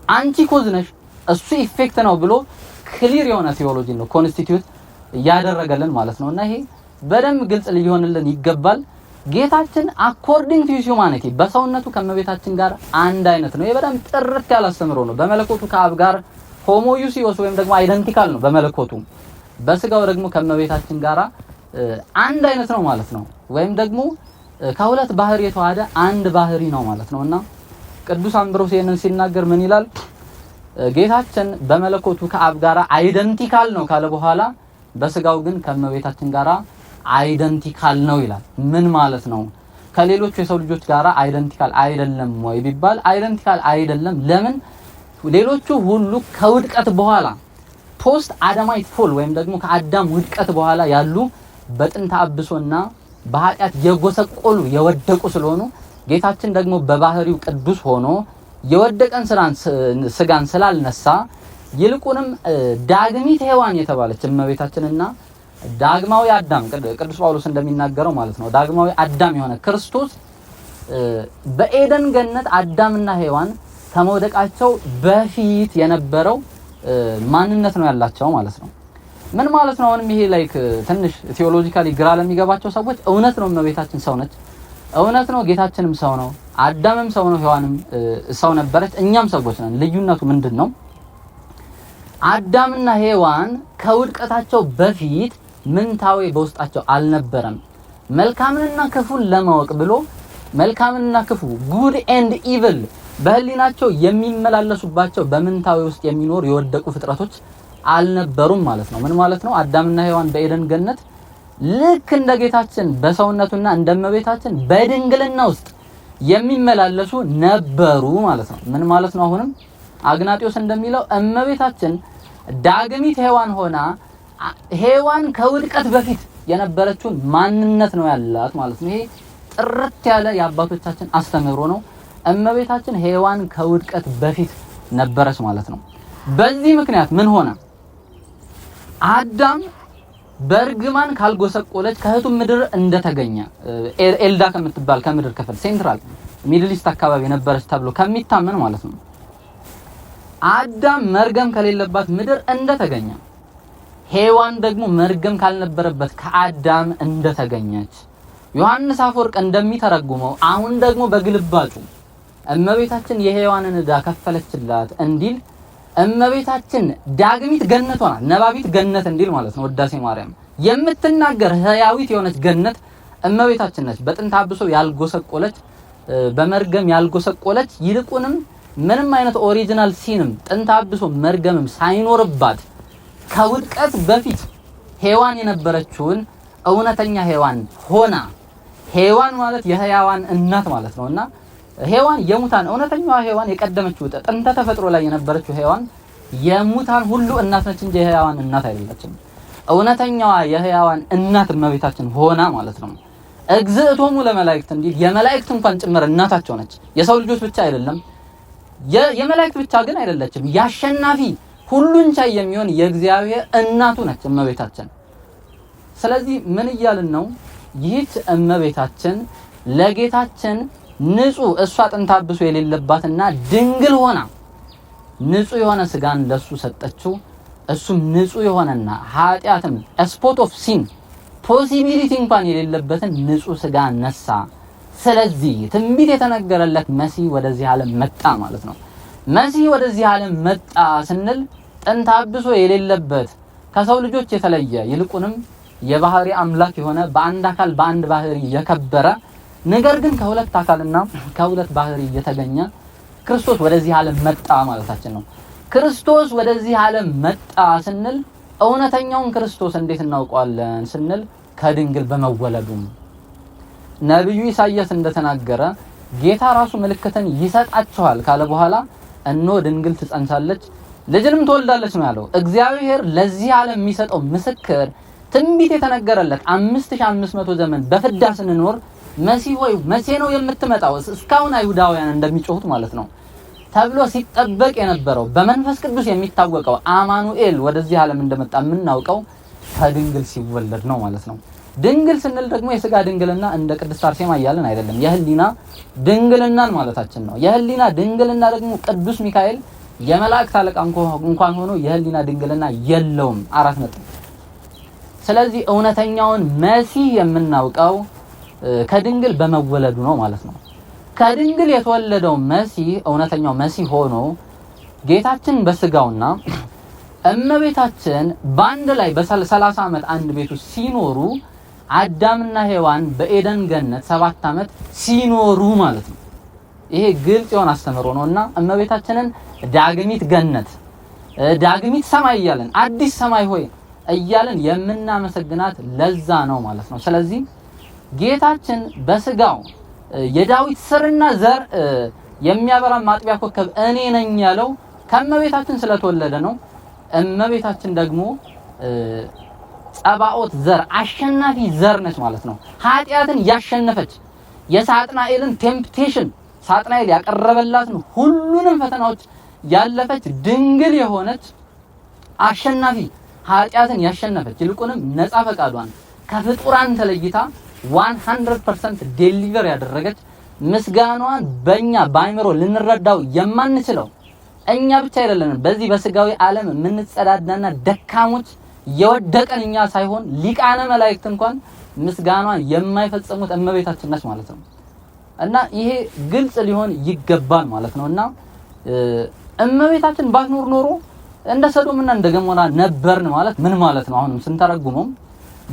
አንቺ ኮዝ ነሽ፣ እሱ ኢፌክት ነው ብሎ ክሊር የሆነ ቲዮሎጂ ነው ኮንስቲቲዩት ያደረገልን ማለት ነው። እና ይሄ በደንብ ግልጽ ሊሆንልን ይገባል። ጌታችን አኮርዲንግ ቱ ሂዩማኒቲ በሰውነቱ ከመቤታችን ጋር አንድ አይነት ነው። ይሄ በደንብ ጥርት ያለ አስተምሮ ነው። በመለኮቱ ከአብ ጋር ሆሞዩሲዮስ ወይም ደግሞ አይደንቲካል ነው በመለኮቱ። በስጋው ደግሞ ከመቤታችን ጋር አንድ አይነት ነው ማለት ነው። ወይም ደግሞ ከሁለት ባህሪ የተዋሃደ አንድ ባህሪ ነው ማለት ነውና ቅዱስ አምብሮስ ይሄንን ሲናገር ምን ይላል? ጌታችን በመለኮቱ ከአብ ጋር አይደንቲካል ነው ካለ በኋላ በስጋው ግን ከመቤታችን ጋር አይደንቲካል ነው ይላል። ምን ማለት ነው? ከሌሎች የሰው ልጆች ጋር አይደንቲካል አይደለም ወይ ቢባል አይደንቲካል አይደለም። ለምን? ሌሎቹ ሁሉ ከውድቀት በኋላ ፖስት አዳማይት ፎል ወይም ደግሞ ከአዳም ውድቀት በኋላ ያሉ በጥንተ አብሶና በኃጢአት የጎሰቆሉ የወደቁ ስለሆኑ ጌታችን ደግሞ በባህሪው ቅዱስ ሆኖ የወደቀን ስጋን ስላልነሳ ይልቁንም ዳግሚት ሔዋን የተባለች እመቤታችንና ዳግማዊ አዳም ቅዱስ ጳውሎስ እንደሚናገረው ማለት ነው ዳግማዊ አዳም የሆነ ክርስቶስ በኤደን ገነት አዳምና ሔዋን ከመውደቃቸው በፊት የነበረው ማንነት ነው ያላቸው ማለት ነው። ምን ማለት ነው? አሁንም ይሄ ላይክ ትንሽ ቲዮሎጂካሊ ግራ ለሚገባቸው ሰዎች እውነት ነው እመቤታችን ሰው ነች፣ እውነት ነው ጌታችንም ሰው ነው፣ አዳምም ሰው ነው፣ ሔዋንም ሰው ነበረች፣ እኛም ሰዎች ነን። ልዩነቱ ምንድነው? አዳምና ሔዋን ከውድቀታቸው በፊት ምንታዌ በውስጣቸው አልነበረም። መልካምንና ክፉን ለማወቅ ብሎ መልካምንና ክፉ ጉድ ኤንድ ኢቭል በህሊናቸው የሚመላለሱባቸው በምንታዌ ውስጥ የሚኖር የወደቁ ፍጥረቶች አልነበሩም ማለት ነው። ምን ማለት ነው? አዳምና ሔዋን በኤደን ገነት ልክ እንደ ጌታችን በሰውነቱና እንደመቤታችን በድንግልና ውስጥ የሚመላለሱ ነበሩ ማለት ነው። ምን ማለት ነው? አሁንም አግናጢዮስ እንደሚለው እመቤታችን ዳግሚት ሔዋን ሆና ሔዋን ከውድቀት በፊት የነበረችውን ማንነት ነው ያላት ማለት ነው። ይሄ ጥርት ያለ የአባቶቻችን አስተምህሮ ነው። እመቤታችን ሔዋን ከውድቀት በፊት ነበረች ማለት ነው። በዚህ ምክንያት ምን ሆነ? አዳም በርግማን ካልጎሰቆለች ከእህቱ ምድር እንደተገኘ ኤልዳ ከምትባል ከምድር ክፍል ሴንትራል ሚድል ኢስት አካባቢ ነበረች ተብሎ ከሚታመን ማለት ነው። አዳም መርገም ከሌለባት ምድር እንደተገኘ ሔዋን ደግሞ መርገም ካልነበረበት ከአዳም እንደተገኘች ዮሐንስ አፈወርቅ እንደሚተረጉመው አሁን ደግሞ በግልባጩ እመቤታችን የሔዋንን ዕዳ ከፈለችላት እንዲል እመቤታችን ዳግሚት ገነት ሆና ነባቢት ገነት እንዲል ማለት ነው። ውዳሴ ማርያም የምትናገር ህያዊት የሆነች ገነት እመቤታችን ነች። በጥንተ አብሶ ያልጎሰቆለች በመርገም ያልጎሰቆለች ይልቁንም ምንም አይነት ኦሪጂናል ሲንም ጥንተ አብሶ መርገምም ሳይኖርባት ከውድቀት በፊት ሔዋን የነበረችውን እውነተኛ ሔዋን ሆና ሔዋን ማለት የሕያዋን እናት ማለት ነውና ሔዋን የሙታን እውነተኛዋ ሔዋን የቀደመችው ጥንተ ተፈጥሮ ላይ የነበረችው ሔዋን የሙታን ሁሉ እናት ነች እንጂ የሕያዋን እናት አይደለችም። እውነተኛዋ የሕያዋን እናት እመቤታችን ሆና ማለት ነው። እግዝእቶሙ ለመላእክት እንዲል የመላእክት እንኳን ጭምር እናታቸው ነች። የሰው ልጆች ብቻ አይደለም፣ የመላእክት ብቻ ግን አይደለችም። ያሸናፊ ሁሉን ቻይ የሚሆን የእግዚአብሔር እናቱ ነች እመቤታችን። ስለዚህ ምን እያልን ነው? ይህች እመቤታችን ለጌታችን ንጹህ እሷ ጥንተ አብሶ የሌለባትና ድንግል ሆና ንጹህ የሆነ ስጋን ለሱ ሰጠችው። እሱም ንጹህ የሆነና ኃጢአትም ስፖት ኦፍ ሲን ፖሲቢሊቲ እንኳን የሌለበትን ንጹህ ስጋ ነሳ። ስለዚህ ትንቢት የተነገረለት መሲህ ወደዚህ ዓለም መጣ ማለት ነው። መሲህ ወደዚህ ዓለም መጣ ስንል ጥንተ አብሶ የሌለበት ከሰው ልጆች የተለየ ይልቁንም የባህሪ አምላክ የሆነ በአንድ አካል በአንድ ባህሪ የከበረ ነገር ግን ከሁለት አካልና ከሁለት ባህሪ የተገኘ ክርስቶስ ወደዚህ ዓለም መጣ ማለታችን ነው። ክርስቶስ ወደዚህ ዓለም መጣ ስንል እውነተኛውን ክርስቶስ እንዴት እናውቀዋለን ስንል ከድንግል በመወለዱ ነብዩ ኢሳይያስ እንደተናገረ ጌታ ራሱ ምልክትን ይሰጣቸዋል ካለ በኋላ እነሆ ድንግል ትጸንሳለች ልጅንም ትወልዳለች ነው ያለው። እግዚአብሔር ለዚህ ዓለም የሚሰጠው ምስክር ትንቢት የተነገረለት 5500 ዘመን በፍዳ ስንኖር መሲህ ሆይ መቼ ነው የምትመጣው እስካሁን አይሁዳውያን እንደሚጮሁት ማለት ነው ተብሎ ሲጠበቅ የነበረው በመንፈስ ቅዱስ የሚታወቀው አማኑኤል ወደዚህ ዓለም እንደመጣ የምናውቀው ከድንግል ሲወለድ ነው ማለት ነው። ድንግል ስንል ደግሞ የሥጋ ድንግልና እንደ ቅድስት አርሴማ እያልን አይደለም፣ የህሊና ድንግልናን ማለታችን ነው። የህሊና ድንግልና ደግሞ ቅዱስ ሚካኤል የመላእክት አለቃ እንኳን ሆኖ የህሊና ድንግልና የለውም። 4 ነጥብ። ስለዚህ እውነተኛውን መሲህ የምናውቀው ከድንግል በመወለዱ ነው ማለት ነው። ከድንግል የተወለደው መሲህ እውነተኛው መሲህ ሆኖ ጌታችን በስጋውና እመቤታችን በአንድ ላይ በ30 ዓመት አንድ ቤት ውስጥ ሲኖሩ አዳምና ሔዋን በኤደን ገነት 7 ዓመት ሲኖሩ ማለት ነው። ይሄ ግልጽ የሆነ አስተምሮ ነውና እመቤታችንን ዳግሚት ገነት ዳግሚት ሰማይ እያለን አዲስ ሰማይ ሆይ እያለን የምናመሰግናት ለዛ ነው ማለት ነው። ስለዚህ ጌታችን በስጋው የዳዊት ስርና ዘር የሚያበራ ማጥቢያ ኮከብ እኔ ነኝ ያለው ከእመቤታችን ስለተወለደ ነው። እመቤታችን ደግሞ ጸባኦት ዘር አሸናፊ ዘር ነች ማለት ነው። ኃጢአትን ያሸነፈች የሳጥናኤልን ቴምፕቴሽን ሳጥናኤል ያቀረበላትን ሁሉንም ፈተናዎች ያለፈች ድንግል የሆነች አሸናፊ ኃጢአትን ያሸነፈች ይልቁንም ነፃ ፈቃዷን ከፍጡራን ተለይታ 100% ዴሊቨር ያደረገች ምስጋናዋን በእኛ በአይምሮ ልንረዳው የማንችለው እኛ ብቻ አይደለንም። በዚህ በስጋዊ ዓለም የምንጸዳዳና ደካሞች የወደቀን እኛ ሳይሆን ሊቃነ መላእክት እንኳን ምስጋናዋን የማይፈጽሙት እመቤታችን ነች ማለት ነው። እና ይሄ ግልጽ ሊሆን ይገባል ማለት ነውና እመቤታችን ባትኖር ኖሮ እንደ ሰዶምና እንደ ገሞራ ነበርን ማለት ምን ማለት ነው? አሁንም ስንተረጉመው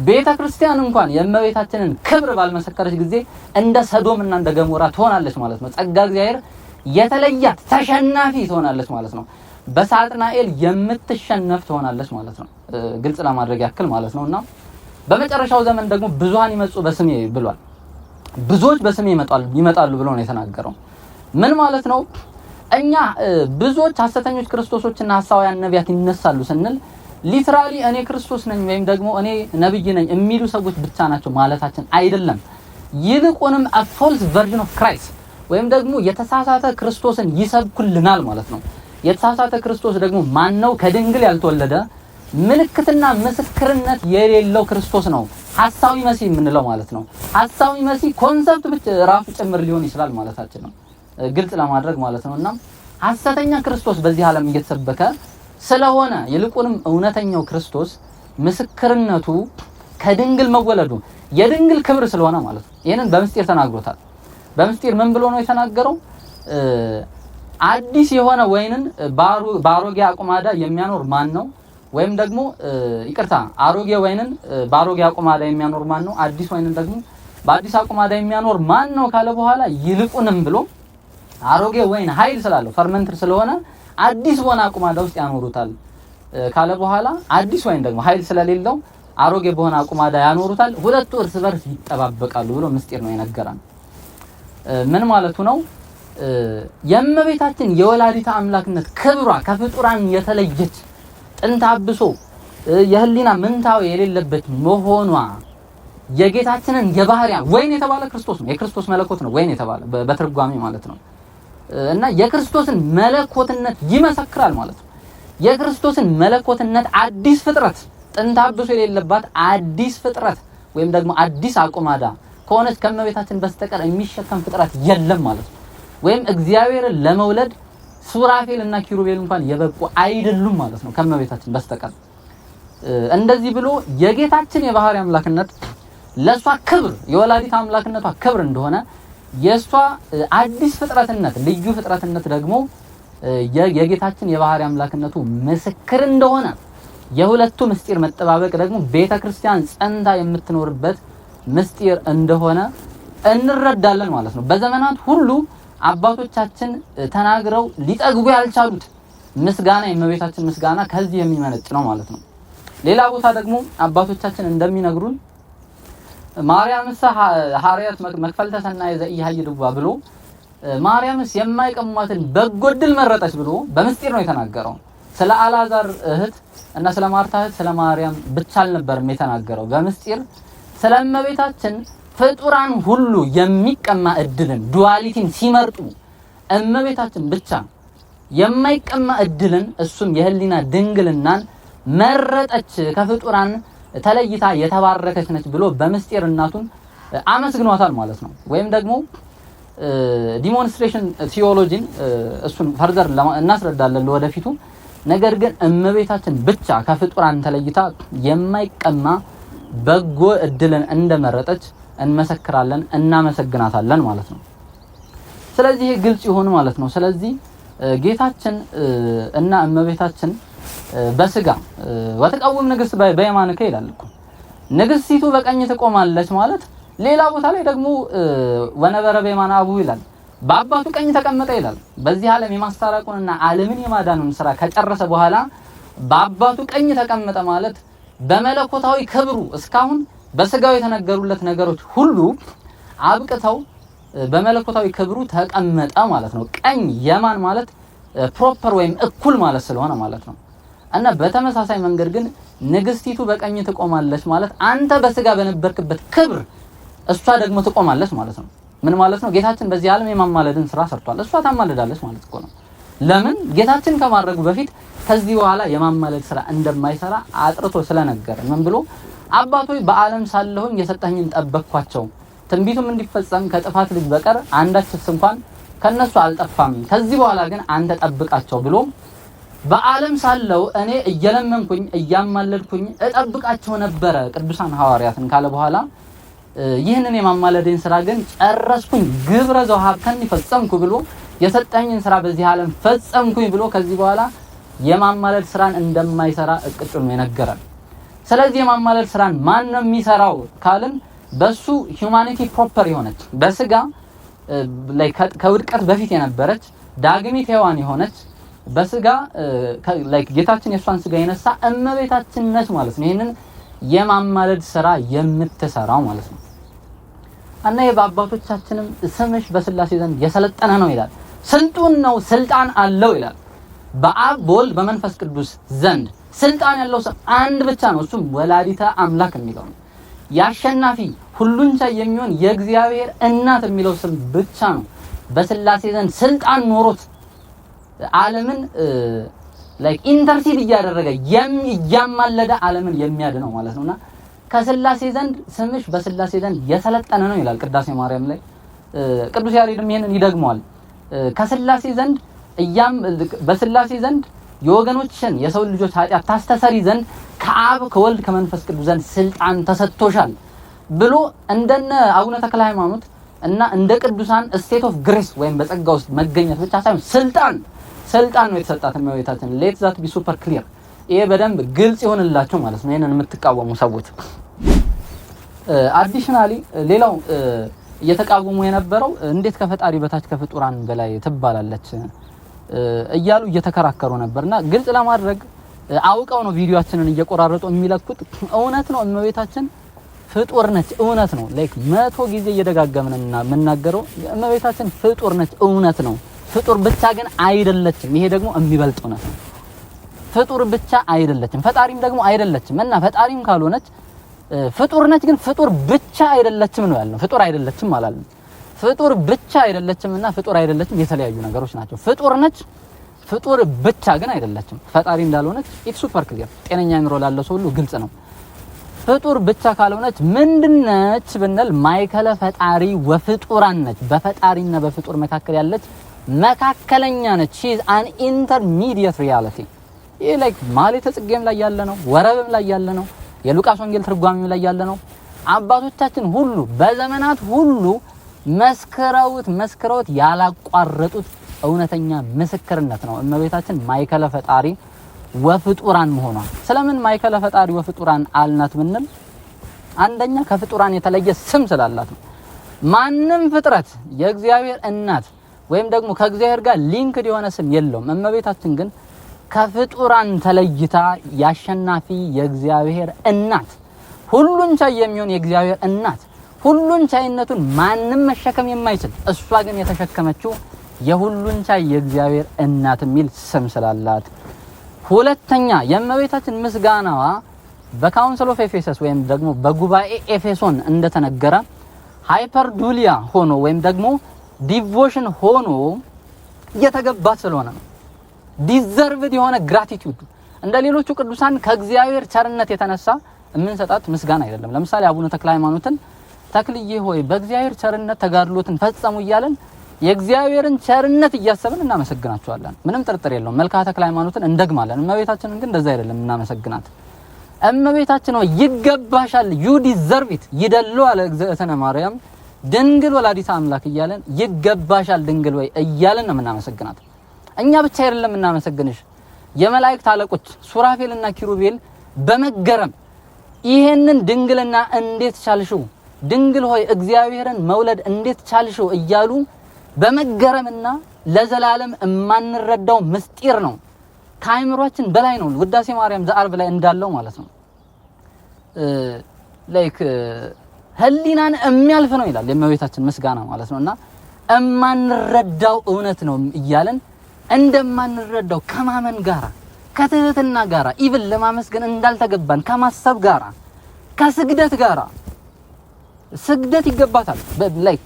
ቤተክርስቲያን እንኳን የእመቤታችንን ክብር ባልመሰከረች ጊዜ እንደ ሰዶምና እንደ ገሞራ ትሆናለች ማለት ነው። ጸጋ እግዚአብሔር የተለያት ተሸናፊ ትሆናለች ማለት ነው። በሳጥናኤል የምትሸነፍ ትሆናለች ማለት ነው። ግልጽ ለማድረግ ያክል ማለት ነውና በመጨረሻው ዘመን ደግሞ ብዙሃን ይመጹ በስሜ ብሏል። ብዙዎች በስሜ ይመጣሉ ብሎ ነው የተናገረው። ምን ማለት ነው? እኛ ብዙዎች ሐሰተኞች ክርስቶሶችና ሐሳውያን ነቢያት ይነሳሉ ስንል ሊትራሊ እኔ ክርስቶስ ነኝ ወይም ደግሞ እኔ ነብይ ነኝ የሚሉ ሰዎች ብቻ ናቸው ማለታችን አይደለም። ይልቁንም a false version of Christ ወይም ደግሞ የተሳሳተ ክርስቶስን ይሰብኩልናል ማለት ነው። የተሳሳተ ክርስቶስ ደግሞ ማን ነው? ከድንግል ያልተወለደ ምልክትና ምስክርነት የሌለው ክርስቶስ ነው ሐሳዊ መሲህ የምንለው ማለት ነው። ሐሳዊ መሲህ ኮንሰፕት ብቻ ራሱ ጭምር ሊሆን ይችላል ማለታችን ነው። ግልጽ ለማድረግ ማለት ነውና ሐሰተኛ ክርስቶስ በዚህ ዓለም እየተሰበከ ስለሆነ ይልቁንም እውነተኛው ክርስቶስ ምስክርነቱ ከድንግል መወለዱ የድንግል ክብር ስለሆነ ማለት ነው። ይሄንን በምስጢር ተናግሮታል። በምስጢር ምን ብሎ ነው የተናገረው? አዲስ የሆነ ወይንን ባሮጌ አቁማዳ የሚያኖር ማን ነው? ወይም ደግሞ ይቅርታ አሮጌ ወይንን ባሮጌ አቁማዳ የሚያኖር ማን ነው? አዲስ ወይንን ደግሞ በአዲስ አቁማዳ የሚያኖር ማን ነው ካለ በኋላ ይልቁንም ብሎ አሮጌ ወይን ኃይል ስላለው ፈርመንትር ስለሆነ አዲስ ወና አቁማዳ ውስጥ ያኖሩታል ካለ በኋላ አዲስ ወይን ደግሞ ኃይል ስለሌለው አሮጌ በሆነ አቁማዳ ያኖሩታል ሁለቱ እርስ በርስ ይጠባበቃሉ ብሎ ምስጢር ነው የነገረን ምን ማለቱ ነው የእመቤታችን የወላዲተ አምላክነት ክብሯ ከፍጡራን የተለየች ጥንተ አብሶ የህሊና ምንታው የሌለበት መሆኗ የጌታችንን የባህሪያ ወይን የተባለ ክርስቶስ ነው የክርስቶስ መለኮት ነው ወይን የተባለ በትርጓሜ ማለት ነው እና የክርስቶስን መለኮትነት ይመሰክራል ማለት ነው የክርስቶስን መለኮትነት አዲስ ፍጥረት ጥንተ አብሶ የሌለባት አዲስ ፍጥረት ወይም ደግሞ አዲስ አቁማዳ ከሆነች ከእመቤታችን በስተቀር የሚሸከም ፍጥረት የለም ማለት ነው ወይም እግዚአብሔርን ለመውለድ ሱራፌልና ኪሩቤል እንኳን የበቁ አይደሉም ማለት ነው ከእመቤታችን በስተቀር እንደዚህ ብሎ የጌታችን የባህሪ አምላክነት ለሷ ክብር የወላዲተ አምላክነቷ ክብር እንደሆነ የሷ አዲስ ፍጥረትነት ልዩ ፍጥረትነት ደግሞ የጌታችን የባህሪ አምላክነቱ ምስክር እንደሆነ የሁለቱ ምስጢር መጠባበቅ ደግሞ ቤተክርስቲያን ጸንታ የምትኖርበት ምስጢር እንደሆነ እንረዳለን ማለት ነው በዘመናት ሁሉ አባቶቻችን ተናግረው ሊጠግቡ ያልቻሉት ምስጋና የእመቤታችን ምስጋና ከዚህ የሚመነጭ ነው ማለት ነው ሌላ ቦታ ደግሞ አባቶቻችን እንደሚነግሩን ማርያምስ ሐዋርያት መክፈልተ ሰናየ ዘኢያይድዋ ብሎ ማርያምስ የማይቀሟትን በጎድል መረጠች ብሎ በምስጢር ነው የተናገረው ስለ አልዓዛር እህት እና ስለ ማርታ እህት ስለ ማርያም ብቻ አልነበረም የተናገረው በምስጢር ስለ እመቤታችን ፍጡራን ሁሉ የሚቀማ እድልን ዱዋሊቲን ሲመርጡ እመቤታችን ብቻ የማይቀማ እድልን እሱም የህሊና ድንግልናን መረጠች ከፍጡራን ተለይታ የተባረከች ነች ብሎ በምስጢር እናቱን አመስግኗታል ማለት ነው ወይም ደግሞ ዲሞንስትሬሽን ቲዮሎጂን እሱን ፈርዘር እናስረዳለን ለወደፊቱ ነገር ግን እመቤታችን ብቻ ከፍጡራን ተለይታ የማይቀማ በጎ እድልን እንደመረጠች እንመሰክራለን እናመሰግናታለን ማለት ነው ስለዚህ ግልጽ ይሆን ማለት ነው ስለዚህ ጌታችን እና እመቤታችን በስጋ ወተቀውም ንግስት በየማንከ ይላል እኮ ንግስቲቱ በቀኝ ትቆማለች ማለት ሌላ ቦታ ላይ ደግሞ ወነበረ በየማን አቡ ይላል በአባቱ ቀኝ ተቀመጠ ይላል በዚህ ዓለም የማስታረቁንና ዓለምን የማዳኑን ስራ ከጨረሰ በኋላ በአባቱ ቀኝ ተቀመጠ ማለት በመለኮታዊ ክብሩ እስካሁን በስጋው የተነገሩለት ነገሮች ሁሉ አብቅተው በመለኮታዊ ክብሩ ተቀመጠ ማለት ነው ቀኝ የማን ማለት ፕሮፐር ወይም እኩል ማለት ስለሆነ ማለት ነው እና በተመሳሳይ መንገድ ግን ንግስቲቱ በቀኝ ትቆማለች ማለት አንተ በስጋ በነበርክበት ክብር እሷ ደግሞ ትቆማለች ማለት ነው ምን ማለት ነው ጌታችን በዚህ ዓለም የማማለድን ስራ ሰርቷል እሷ ታማልዳለች ማለት ነው ለምን ጌታችን ከማድረጉ በፊት ከዚህ በኋላ የማማለድ ስራ እንደማይሰራ አጥርቶ ስለነገረ ምን ብሎ አባቶይ በዓለም ሳለሁኝ የሰጠኝን ጠበቅኳቸው ትንቢቱም እንዲፈጸም ከጥፋት ልጅ በቀር አንዳችስ እንኳን ከነሱ አልጠፋም ከዚህ በኋላ ግን አንተ ጠብቃቸው ብሎ በዓለም ሳለው እኔ እየለመንኩኝ እያማለድኩኝ እጠብቃቸው ነበር ቅዱሳን ሐዋርያትን ካለ በኋላ ይህንን የማማለድን ስራ ግን ጨረስኩኝ ግብረ ዘወሀብከኒ ፈጸምኩ ብሎ የሰጠኝን ስራ በዚህ ዓለም ፈጸምኩኝ ብሎ ከዚህ በኋላ የማማለድ ስራን እንደማይሰራ እቅጩን ነው የነገረን ስለዚህ የማማለድ ስራን ማን ነው የሚሰራው ካልን በሱ ሂዩማኒቲ ፕሮፐር የሆነች በስጋ ላይ ከውድቀት በፊት የነበረች ዳግሚት ሔዋን የሆነች በስጋ ላይ ጌታችን የሷን ስጋ የነሳ እመቤታችን ነች ማለት ነው ይሄንን የማማለድ ስራ የምትሰራው ማለት ነው እና የአባቶቻችንም ስምሽ በስላሴ ዘንድ የሰለጠነ ነው ይላል ስልጡን ነው ስልጣን አለው ይላል በአብ በወልድ በመንፈስ ቅዱስ ዘንድ ስልጣን ያለው ሰው አንድ ብቻ ነው እሱም ወላዲተ አምላክ የሚለው ያሸናፊ ሁሉን ቻይ የሚሆን የእግዚአብሔር እናት የሚለው ስም ብቻ ነው በስላሴ ዘንድ ስልጣን ኖሮት ዓለምን ላይክ ኢንተርሲድ እያደረገ ያማለደ ዓለምን የሚያድነው ማለት ነውና ከስላሴ ዘንድ ስምሽ በስላሴ ዘንድ የሰለጠነ ነው ይላል ቅዳሴ ማርያም ላይ ቅዱስ ያሬድም ይሄንን ይደግመዋል ከስላሴ ዘንድ በስላሴ ዘንድ የወገኖችን የሰው ልጆች ኃጢአት ታስተሰሪ ዘንድ ከአብ ከወልድ ከመንፈስ ቅዱስ ዘንድ ስልጣን ተሰጥቶሻል ብሎ እንደነ አቡነ ተክለ ሃይማኖት እና እንደ ቅዱሳን ስቴት ኦፍ ግሬስ ወይም በጸጋ ውስጥ መገኘት ብቻ ሳይሆን ስልጣን ነው የተሰጣት እመቤታችን ሌት ዛት ቢ ሱፐር ክሊር ይሄ በደንብ ግልጽ ይሆንላችሁ ማለት ነው ይሄንን የምትቃወሙ ሰዎች አዲሽናሊ ሌላው እየተቃወሙ የነበረው እንዴት ከፈጣሪ በታች ከፍጡራን በላይ ትባላለች እያሉ እየተከራከሩ ነበርና ግልጽ ለማድረግ አውቀው ነው ቪዲዮአችንን እየቆራረጡ የሚለኩት። እውነት ነው እመቤታችን ፍጡር ነች፣ እውነት ነው። ላይክ 100 ጊዜ እየደጋገምንና የምናገረው እመቤታችን ፍጡር ነች፣ እውነት ነው። ፍጡር ብቻ ግን አይደለችም። ይሄ ደግሞ የሚበልጥ እውነት ነው። ፍጡር ብቻ አይደለችም፣ ፈጣሪም ደግሞ አይደለችም። እና ፈጣሪም ካልሆነች ፍጡር ነች፣ ግን ፍጡር ብቻ አይደለችም ነው ያልነው። ፍጡር አይደለችም አላለም። ፍጡር ብቻ አይደለችምና ፍጡር አይደለችም የተለያዩ ነገሮች ናቸው። ፍጡር ነች፣ ፍጡር ብቻ ግን አይደለችም። ፈጣሪ እንዳልሆነች ኢት ሱፐር ክሊር፣ ጤነኛ አእምሮ ላለው ሰው ሁሉ ግልጽ ነው። ፍጡር ብቻ ካልሆነች ምንድነች ብንል ማይከለ ፈጣሪ ወፍጡራን ነች። በፈጣሪና በፍጡር መካከል ያለች መካከለኛ ነች። ሺ ኢዝ አን ኢንተርሚዲየት ሪያሊቲ። ይሄ ላይክ ማኅሌተ ጽጌም ላይ ያለ ነው፣ ወረብም ላይ ያለ ነው፣ የሉቃስ ወንጌል ትርጓሜም ላይ ያለ ነው። አባቶቻችን ሁሉ በዘመናት ሁሉ መስክረውት ያላቋረጡት እውነተኛ ምስክርነት ነው እመቤታችን ማይከለ ፈጣሪ ወፍጡራን መሆኗ። ስለምን ማይከለ ፈጣሪ ወፍጡራን አልናት ብንል አንደኛ ከፍጡራን የተለየ ስም ስላላት ነው። ማንም ፍጥረት የእግዚአብሔር እናት ወይም ደግሞ ከእግዚአብሔር ጋር ሊንክድ የሆነ ስም የለውም። እመቤታችን ግን ከፍጡራን ተለይታ ያሸናፊ የእግዚአብሔር እናት፣ ሁሉን ቻይ የሚሆን የእግዚአብሔር እናት፣ ሁሉን ቻይነቱን ማንም መሸከም የማይችል እሷ ግን የተሸከመችው የሁሉን ቻይ የእግዚአብሔር እናት የሚል ስም ስላላት። ሁለተኛ የእመቤታችን ምስጋናዋ በካውንስል ኦፍ ኤፌሰስ ወይም ደግሞ በጉባኤ ኤፌሶን እንደተነገረ ሃይፐርዱሊያ ሆኖ ወይም ደግሞ ዲቮሽን ሆኖ የተገባት ስለሆነ ነው። ዲዘርቭድ የሆነ ግራቲቲዩድ እንደ ሌሎቹ ቅዱሳን ከእግዚአብሔር ቸርነት የተነሳ የምንሰጣት ምስጋና አይደለም። ለምሳሌ አቡነ ተክለ ሃይማኖትን ተክልዬ ሆይ በእግዚአብሔር ቸርነት ተጋድሎትን ፈጸሙ እያለን የእግዚአብሔርን ቸርነት እያሰብን እናመሰግናቸዋለን። ምንም ጥርጥር የለውም። መልክዓ ተክለ ሃይማኖትን እንደግማለን። እመቤታችንን ግን እንደዛ አይደለም እናመሰግናት። እመቤታችን ሆይ ይገባሻል፣ ዩ ዲዘርቭ ኢት ይደሉ አለ እግዝእትነ ማርያም ድንግል ወላዲተ አምላክ እያለን ይገባሻል ድንግል ወይ እያለን ነው የምናመሰግናት። እኛ ብቻ አይደለም እናመሰግንሽ፣ የመላእክት አለቆች ሱራፌልና ኪሩቤል በመገረም ይሄንን ድንግልና እንዴት ቻልሽው፣ ድንግል ሆይ እግዚአብሔርን መውለድ እንዴት ቻልሽው እያሉ በመገረምና ለዘላለም የማንረዳው ምስጢር ነው። ከአይምሮአችን በላይ ነው። ውዳሴ ማርያም ዘአርብ ላይ እንዳለው ማለት ነው። ላይክ ህሊናን የሚያልፍ ነው ይላል የእመቤታችን ምስጋና ማለት ነውና እማንረዳው እውነት ነው እያለን እንደማንረዳው ከማመን ጋራ ከትህትና ጋራ ኢቭን ለማመስገን እንዳልተገባን ከማሰብ ጋራ ከስግደት ጋራ ስግደት ይገባታል። ላይክ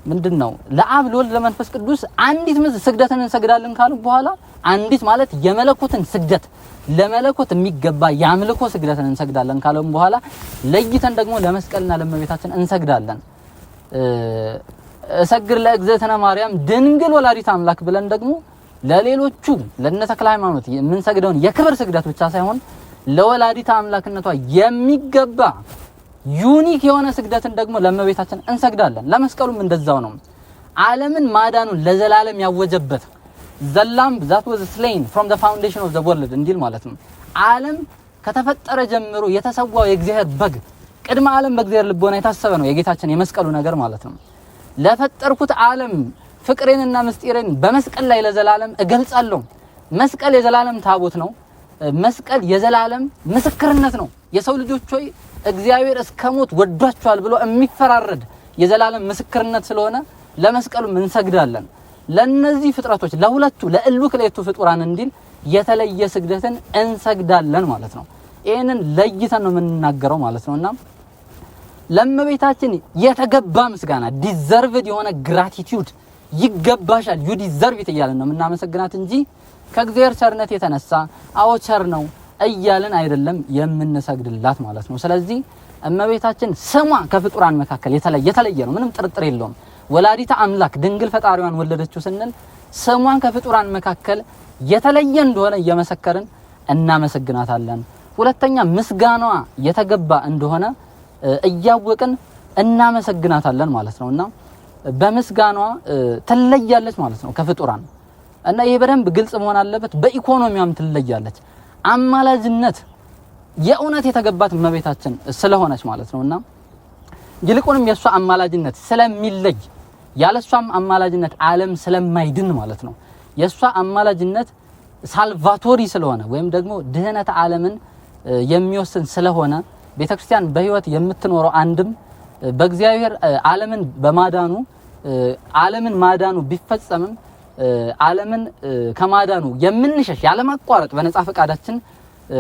ምንድነው ለአብ ለወልድ ለመንፈስ ቅዱስ አንዲት ስግደትን እንሰግዳለን ካሉ በኋላ አንዲት ማለት የመለኮትን ስግደት ለመለኮት የሚገባ ያምልኮ ስግደትን እንሰግዳለን ካለም በኋላ ለይተን ደግሞ ለመስቀልና ለእመቤታችን እንሰግዳለን። እሰግድ ለእግዝእትነ ማርያም ድንግል ወላዲተ አምላክ ብለን ደግሞ ለሌሎቹ ለነ ተክለ ሃይማኖት የምንሰግደውን የክብር ስግደት ብቻ ሳይሆን ለወላዲተ አምላክነቷ የሚገባ ዩኒክ የሆነ ስግደትን ደግሞ ለእመቤታችን እንሰግዳለን። ለመስቀሉም እንደዛው ነው። ዓለምን ማዳኑን ለዘላለም ያወጀበት the lamb that was slain from the foundation of the world እንዲል ማለት ነው። ዓለም ከተፈጠረ ጀምሮ የተሰዋው የእግዚአብሔር በግ ቅድመ ዓለም በእግዚአብሔር ልቦና የታሰበ ነው የጌታችን የመስቀሉ ነገር ማለት ነው። ለፈጠርኩት ዓለም ፍቅሬንና ምስጢሬን በመስቀል ላይ ለዘላለም እገልጻለሁ። መስቀል የዘላለም ታቦት ነው። መስቀል የዘላለም ምስክርነት ነው። የሰው ልጆች ሆይ እግዚአብሔር እስከሞት ወዷቸዋል ብሎ የሚፈራረድ የዘላለም ምስክርነት ስለሆነ ለመስቀሉ እንሰግዳለን። ለነዚህ ፍጥረቶች ለሁለቱ ለእሉ ክለቱ ፍጡራን እንዲል የተለየ ስግደትን እንሰግዳለን ማለት ነው። ይሄንን ለይተን ነው የምንናገረው ማለት ነውና ለእመቤታችን የተገባ ምስጋና ዲዘርቭድ የሆነ ግራቲቲዩድ ይገባሻል ዩ ዲዘርቭ ኢት እያለን ነው የምናመሰግናት እንጂ ከእግዚአብሔር ቸርነት የተነሳ አዎ ቸር ነው እያለን አይደለም የምንሰግድላት ማለት ነው። ስለዚህ እመቤታችን ስሟ ከፍጡራን መካከል የተለየ ነው፣ ምንም ጥርጥር የለውም። ወላዲተ አምላክ ድንግል ፈጣሪዋን ወለደችው ስንል ስሟን ከፍጡራን መካከል የተለየ እንደሆነ እየመሰከርን እናመሰግናታለን። ሁለተኛ ምስጋናዋ የተገባ እንደሆነ እያወቅን እናመሰግናታለን ማለት ነውና በምስጋናዋ ትለያለች ማለት ነው ከፍጡራን እና ይሄ በደንብ ግልጽ መሆን አለበት። በኢኮኖሚያም ትለያለች። አማላጅነት የእውነት የተገባት እመቤታችን ስለሆነች ማለት ነውና ይልቁንም የሷ አማላጅነት ስለሚለይ ያለሷም አማላጅነት ዓለም ስለማይድን ማለት ነው። የሷ አማላጅነት ሳልቫቶሪ ስለሆነ ወይም ደግሞ ድህነት ዓለምን የሚወስን ስለሆነ ቤተክርስቲያን በህይወት የምትኖረው አንድም በእግዚአብሔር ዓለምን በማዳኑ ዓለምን ማዳኑ ቢፈጸምም ዓለምን ከማዳኑ የምንሸሽ ያለማቋረጥ በነጻ ፈቃዳችን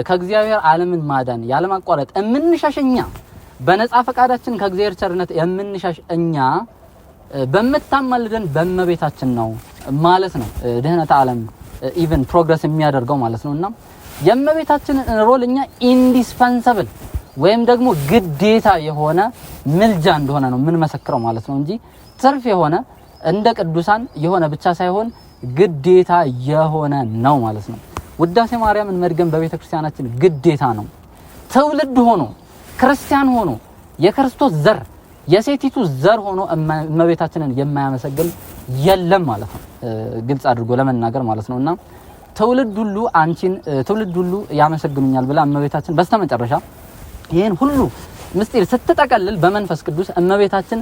ከእግዚአብሔር ዓለምን ማዳን ያለማቋረጥ የምንሸሽኛ በነጻ ፈቃዳችን ከእግዚአብሔር ቸርነት የምንሸሽ እኛ በመታማልደን በእመቤታችን ነው ማለት ነው። ድህነት ዓለም ኢቭን ፕሮግረስ የሚያደርገው ማለት ነውና የእመቤታችን ሮል እኛ ኢንዲስፐንሰብል ወይም ደግሞ ግዴታ የሆነ ምልጃ እንደሆነ ነው ምን መሰክረው ማለት ነው እንጂ ትርፍ የሆነ እንደ ቅዱሳን የሆነ ብቻ ሳይሆን ግዴታ የሆነ ነው ማለት ነው። ውዳሴ ማርያምን መድገም በቤተክርስቲያናችን ግዴታ ነው። ትውልድ ሆኖ ክርስቲያን ሆኖ የክርስቶስ ዘር የሴቲቱ ዘር ሆኖ እመቤታችንን የማያመሰግን የለም ማለት ነው። ግልጽ አድርጎ ለመናገር ማለት ነውና ትውልድ ሁሉ አንቺን ትውልድ ሁሉ ያመሰግኑኛል ብላ እመቤታችን በስተመጨረሻ ይሄን ሁሉ ምስጢር ስትጠቀልል በመንፈስ ቅዱስ እመቤታችን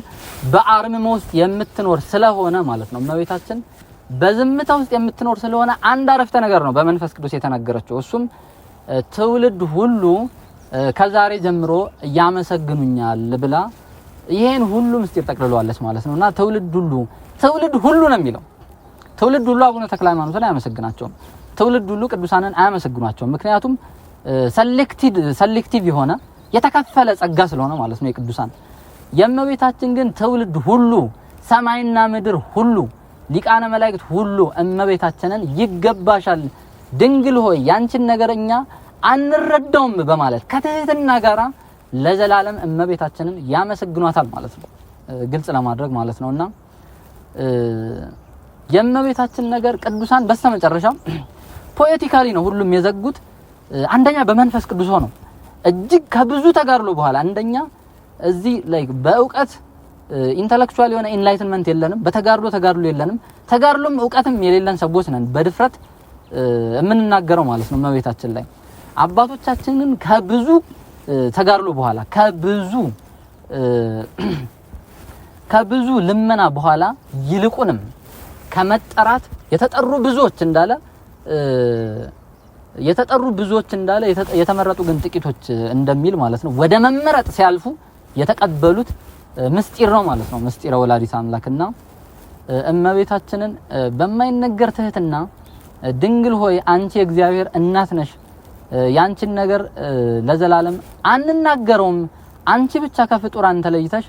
በአርምሞ ውስጥ የምትኖር ስለሆነ ማለት ነው። እመቤታችን በዝምታ ውስጥ የምትኖር ስለሆነ አንድ አረፍተ ነገር ነው በመንፈስ ቅዱስ የተነገረችው። እሱም ትውልድ ሁሉ ከዛሬ ጀምሮ ያመሰግኑኛል ብላ ይሄን ሁሉ ምስጢር ጠቅልሏለች ማለት ነውና ትውልድ ሁሉ ነው የሚለው። ትውልድ ሁሉ አቡነ ተክለ ሃይማኖትን አያመሰግናቸውም። ትውልድ ሁሉ ቅዱሳንን አያመሰግኗቸውም። ምክንያቱም ሰሌክቲቭ የሆነ የተከፈለ ጸጋ ስለሆነ ማለት ነው የቅዱሳን። የእመቤታችን ግን ትውልድ ሁሉ ሰማይና ምድር ሁሉ ሊቃነ መላእክት ሁሉ እመቤታችንን ይገባሻል ድንግል ሆይ ያንቺን ነገርኛ አንረዳውም በማለት ከትህትና ጋራ ለዘላለም እመቤታችንን ያመሰግኗታል ማለት ነው። ግልጽ ለማድረግ ማለት ነውና የእመቤታችን ነገር ቅዱሳን በስተመጨረሻ ፖኤቲካሊ ነው ሁሉም የዘጉት። አንደኛ በመንፈስ ቅዱስ ሆኖ እጅግ ከብዙ ተጋድሎ በኋላ አንደኛ እዚህ ላይክ በእውቀት ኢንተሌክቹዋል የሆነ ኢንላይትመንት የለንም፣ በተጋድሎ የለንም። ተጋድሎም እውቀትም የሌለን ሰዎች ነን በድፍረት የምንናገረው ማለት ነው እመቤታችን ላይ። አባቶቻችንን ከብዙ ተጋድሎ በኋላ ከብዙ ልመና በኋላ ይልቁንም ከመጠራት የተጠሩ ብዙዎች እንዳለ የተመረጡ ግን ጥቂቶች እንደሚል ማለት ነው ወደ መመረጥ ሲያልፉ የተቀበሉት ምስጢር ነው ማለት ነው። ምስጢረ ወላዲተ አምላክና እመቤታችንን በማይነገር ትህትና ድንግል ሆይ አንቺ የእግዚአብሔር እናት ነሽ፣ ያንቺን ነገር ለዘላለም አንናገረውም፣ አንቺ ብቻ ከፍጡራን ተለይተሽ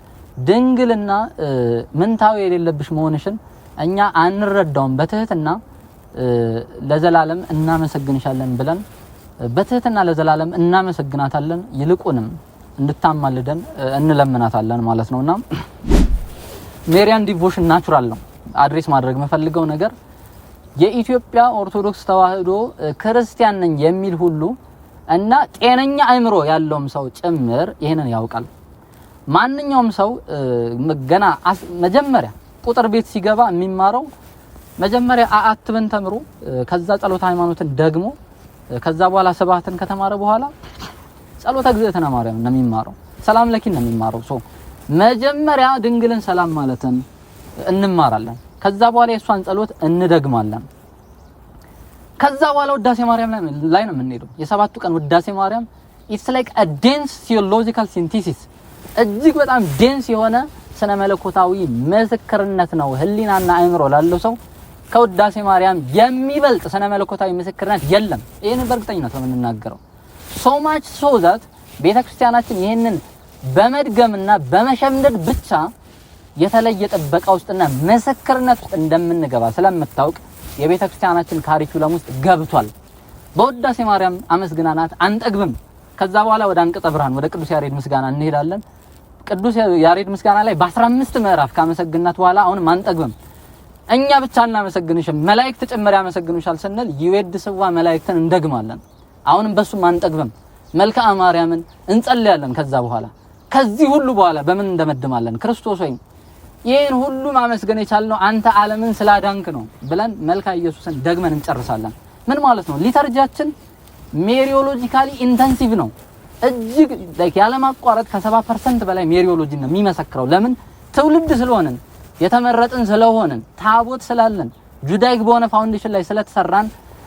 ድንግልና ምንታው የሌለብሽ መሆንሽን እኛ አንረዳውም፣ በትህትና ለዘላለም እናመሰግንሻለን ብለን በትህትና ለዘላለም እናመሰግናታለን፣ ይልቁንም እንድታማልደን እንለምናታለን ማለት ነውና ሜሪያን ዲቮሽን ናቹራል ነው። አድሬስ ማድረግ መፈልገው ነገር የኢትዮጵያ ኦርቶዶክስ ተዋህዶ ክርስቲያን ነኝ የሚል ሁሉ እና ጤነኛ አእምሮ ያለውም ሰው ጭምር ይሄንን ያውቃል። ማንኛውም ሰው ገና መጀመሪያ ቁጥር ቤት ሲገባ የሚማረው መጀመሪያ አአትብን ተምሮ ከዛ ጸሎተ ሃይማኖትን ደግሞ ከዛ በኋላ ሰባትን ከተማረ በኋላ ጸሎተ እግዝእትነ ማርያም ነው የሚማረው፣ ሰላም ለኪ ነው የሚማረው። መጀመሪያ ድንግልን ሰላም ማለትን እንማራለን። ከዛ በኋላ የሷን ጸሎት እንደግማለን። ከዛ በኋላ ውዳሴ ማርያም ላይ ነው የምንሄደው። የሰባቱ ቀን ውዳሴ ማርያም ኢትስ ላይክ አ ዴንስ ቲዮሎጂካል ሲንቴሲስ፣ እጅግ በጣም ዴንስ የሆነ ስነ መለኮታዊ ምስክርነት ነው። ህሊናና አእምሮ ላለው ሰው ከውዳሴ ማርያም የሚበልጥ ስነ መለኮታዊ ምስክርነት የለም። ይሄንን በእርግጠኝነት ነው የምንናገረው። so much so that ቤተክርስቲያናችን ይሄንን በመድገምና በመሸምደድ ብቻ የተለየ ጥበቃ ውስጥና ምስክርነት ውስጥ እንደምንገባ ስለምታውቅ የቤተክርስቲያናችን ካሪኩለም ውስጥ ገብቷል። በውዳሴ ማርያም አመስግናናት አንጠግብም። ከዛ በኋላ ወደ አንቀጸ ብርሃን ወደ ቅዱስ ያሬድ ምስጋና እንሄዳለን። ቅዱስ ያሬድ ምስጋና ላይ በ15 ምዕራፍ ካመሰግናት በኋላ አሁንም አንጠግብም። እኛ ብቻ እናመሰግንሽም መላእክት ጭምር ያመሰግኑሻል ስንል ይወድስዋ መላእክትን እንደግማለን። አሁንም በሱም አንጠግብም። መልክአ ማርያምን እንጸልያለን። ከዛ በኋላ ከዚህ ሁሉ በኋላ በምን እንደመድማለን? ክርስቶስ ሆይ ይሄን ሁሉ ማመስገን የቻልነው አንተ ዓለምን ስላዳንክ ነው ብለን መልክአ ኢየሱስን ደግመን እንጨርሳለን። ምን ማለት ነው? ሊተርጂያችን ሜሪዮሎጂካሊ ኢንተንሲቭ ነው። እጅግ ያለማቋረጥ ከ70% በላይ ሜሪዮሎጂ ነው የሚመሰክረው። ለምን? ትውልድ ስለሆነን፣ የተመረጥን ስለሆነን፣ ታቦት ስላለን፣ ጁዳይክ በሆነ ፋውንዴሽን ላይ ስለተሰራን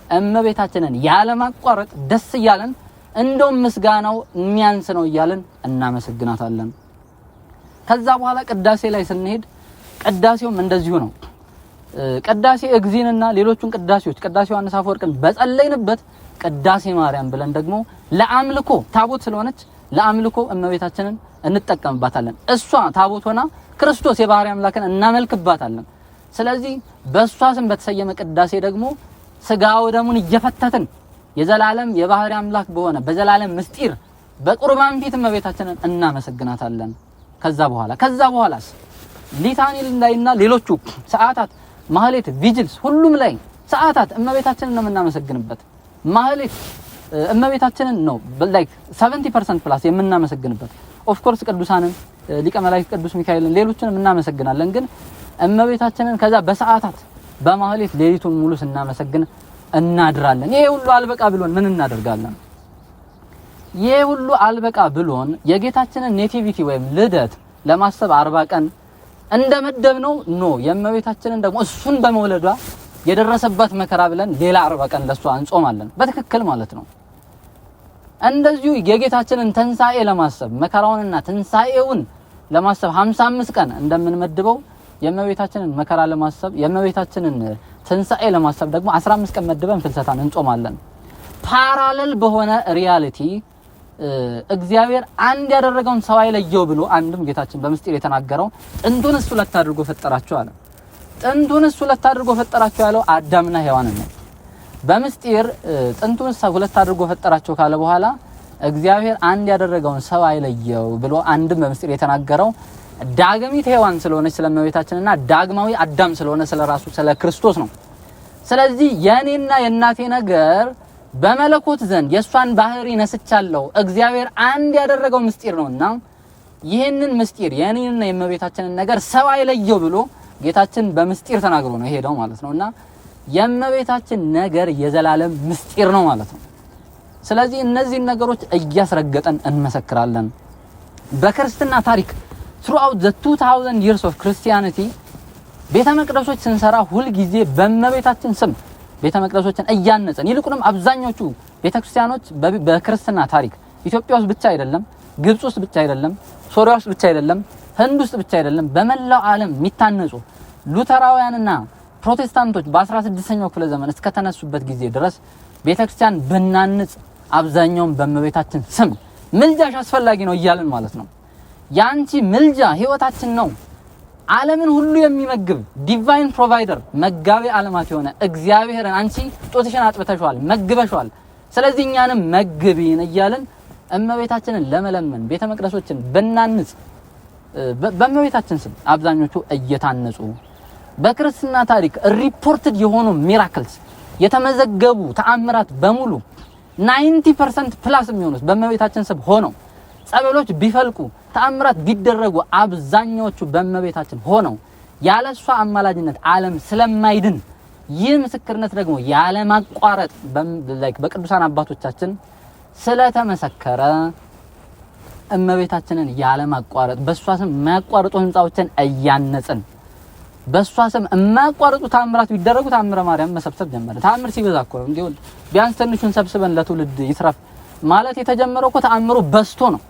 እመቤታችንን ያለማቋረጥ ደስ እያለን እንደውም ምስጋናው የሚያንስ ነው እያለን እናመሰግናታለን። ከዛ በኋላ ቅዳሴ ላይ ስንሄድ ቅዳሴውም እንደዚሁ ነው። ቅዳሴ እግዚእንና ሌሎቹን ቅዳሴዎች ቅዳሴ ዮሐንስ አፈወርቅን በጸለይንበት ቅዳሴ ማርያም ብለን ደግሞ ለአምልኮ ታቦት ስለሆነች ለአምልኮ እመቤታችንን እንጠቀምባታለን። እሷ ታቦት ሆና ክርስቶስ የባህሪ አምላክን እናመልክባታለን። ስለዚህ በእሷ ስም በተሰየመ ቅዳሴ ደግሞ ስጋው ደሙን እየፈተትን የዘላለም የባህሪ አምላክ በሆነ በዘላለም ምስጢር በቁርባን ፊት እመቤታችንን እናመሰግናታለን። ከዛ በኋላስ ሊታኒ ላይና ሌሎቹ ሰዓታት ማህሌት ቪጅልስ ሁሉም ላይ ሰዓታት እመቤታችንን ነው የምናመሰግንበት። ማህሌት እመቤታችንን ነው ላይክ 70% ፕላስ የምናመሰግንበት። ኦፍ ኮርስ ቅዱሳንን ሊቀ መላእክት ቅዱስ ሚካኤልን ሌሎችንም እናመሰግናለን። ግን እመቤታችንን ከዛ በሰዓታት በማህሌት ሌሊቱን ሙሉ ስናመሰግን እናድራለን። ይሄ ሁሉ አልበቃ ብሎን ምን እናደርጋለን? ይሄ ሁሉ አልበቃ ብሎን የጌታችንን ኔቲቪቲ ወይም ልደት ለማሰብ 40 ቀን እንደመደብነው ነው የእመቤታችንን ደግሞ እሱን በመውለዷ የደረሰባት መከራ ብለን ሌላ 40 ቀን ለሷ እንጾማለን። በትክክል ማለት ነው። እንደዚሁ የጌታችንን ትንሳኤ ለማሰብ መከራውንና ትንሳኤውን ለማሰብ 55 ቀን እንደምንመድበው የእመቤታችንን መከራ ለማሰብ የእመቤታችንን ትንሳኤ ለማሰብ ደግሞ 15 ቀን መድበን ፍልሰታን እንጾማለን። ፓራሌል በሆነ ሪያሊቲ እግዚአብሔር አንድ ያደረገውን ሰው አይለየው ብሎ አንድም ጌታችን በምስጢር የተናገረው ጥንቱንስ ሁለት አድርጎ ፈጠራቸው አለ። ጥንቱንስ ሁለት አድርጎ ፈጠራቸው ያለው አዳምና ሔዋንን ነው። በምስጢር ጥንቱንስ ሁለት አድርጎ ፈጠራቸው ካለ በኋላ እግዚአብሔር አንድ ያደረገውን ሰው አይለየው ብሎ አንድም በምስጢር የተናገረው ዳግሚት ሔዋን ስለሆነች ስለእመቤታችንና ዳግማዊ አዳም ስለሆነ ስለራሱ ስለ ክርስቶስ ነው። ስለዚህ የኔና የናቴ ነገር በመለኮት ዘንድ የሷን ባህሪ ነስቻለሁ እግዚአብሔር አንድ ያደረገው ምስጢር ነውና ይሄንን ምስጢር የኔንና የእመቤታችንን ነገር ሰው አይለየው ብሎ ጌታችን በምስጢር ተናግሮ ነው ሄደው ማለት ነውና የእመቤታችን ነገር የዘላለም ምስጢር ነው ማለት ነው። ስለዚህ እነዚህ ነገሮች እያስረገጠን እንመሰክራለን። በክርስትና ታሪክ throughout the 2000 years of Christianity ቤተ መቅደሶች ስንሰራ ሁሉ ጊዜ በእመቤታችን ስም ቤተ መቅደሶችን እያነጸን ይልቁንም አብዛኞቹ ቤተክርስቲያኖች በክርስትና ታሪክ ኢትዮጵያ ውስጥ ብቻ አይደለም፣ ግብጽ ውስጥ ብቻ አይደለም፣ ሶሪያ ውስጥ ብቻ አይደለም፣ ህንድ ውስጥ ብቻ አይደለም፣ በመላው ዓለም የሚታነጹ ሉተራውያንና ፕሮቴስታንቶች በ16ኛው ክፍለ ዘመን እስከ ተነሱበት ጊዜ ድረስ ቤተክርስቲያን በናንጽ አብዛኛውን በእመቤታችን ስም ምልጃሽ አስፈላጊ ነው እያልን ማለት ነው። ያንቺ ምልጃ ህይወታችን ነው። ዓለምን ሁሉ የሚመግብ ዲቫይን ፕሮቫይደር መጋቢ ዓለማት የሆነ እግዚአብሔርን አንቺ ጦትሽን አጥብተሽዋል፣ መግበሽዋል፣ ስለዚህ እኛንም መግቢን እያልን እመቤታችንን ለመለመን ቤተ መቅደሶችን በናንጽ በእመቤታችን ስም አብዛኞቹ እየታነጹ በክርስትና ታሪክ ሪፖርትድ የሆኑ ሚራክልስ የተመዘገቡ ተአምራት በሙሉ 90% ፕላስ የሚሆኑት በእመቤታችን ስም ሆነው ጸበሎች ቢፈልቁ ተአምራት ቢደረጉ አብዛኛዎቹ በእመቤታችን ሆነው ያለሷ አማላጅነት ዓለም ስለማይድን ይህ ምስክርነት ደግሞ ያለ ማቋረጥ በቅዱሳን አባቶቻችን ስለተመሰከረ እመቤታችንን ያለ ማቋረጥ በሷ ስም የማያቋርጡ ህንጻዎችን እያነጽን በሷ ስም የማያቋርጡ ተአምራት ቢደረጉ ተአምረ ማርያም መሰብሰብ ጀመረ። ተአምር ሲበዛ እኮ እንዴ ቢያንስ ትንሹን ሰብስበን ለትውልድ ይትረፍ ማለት የተጀመረው እኮ ተአምሩ በስቶ ነው።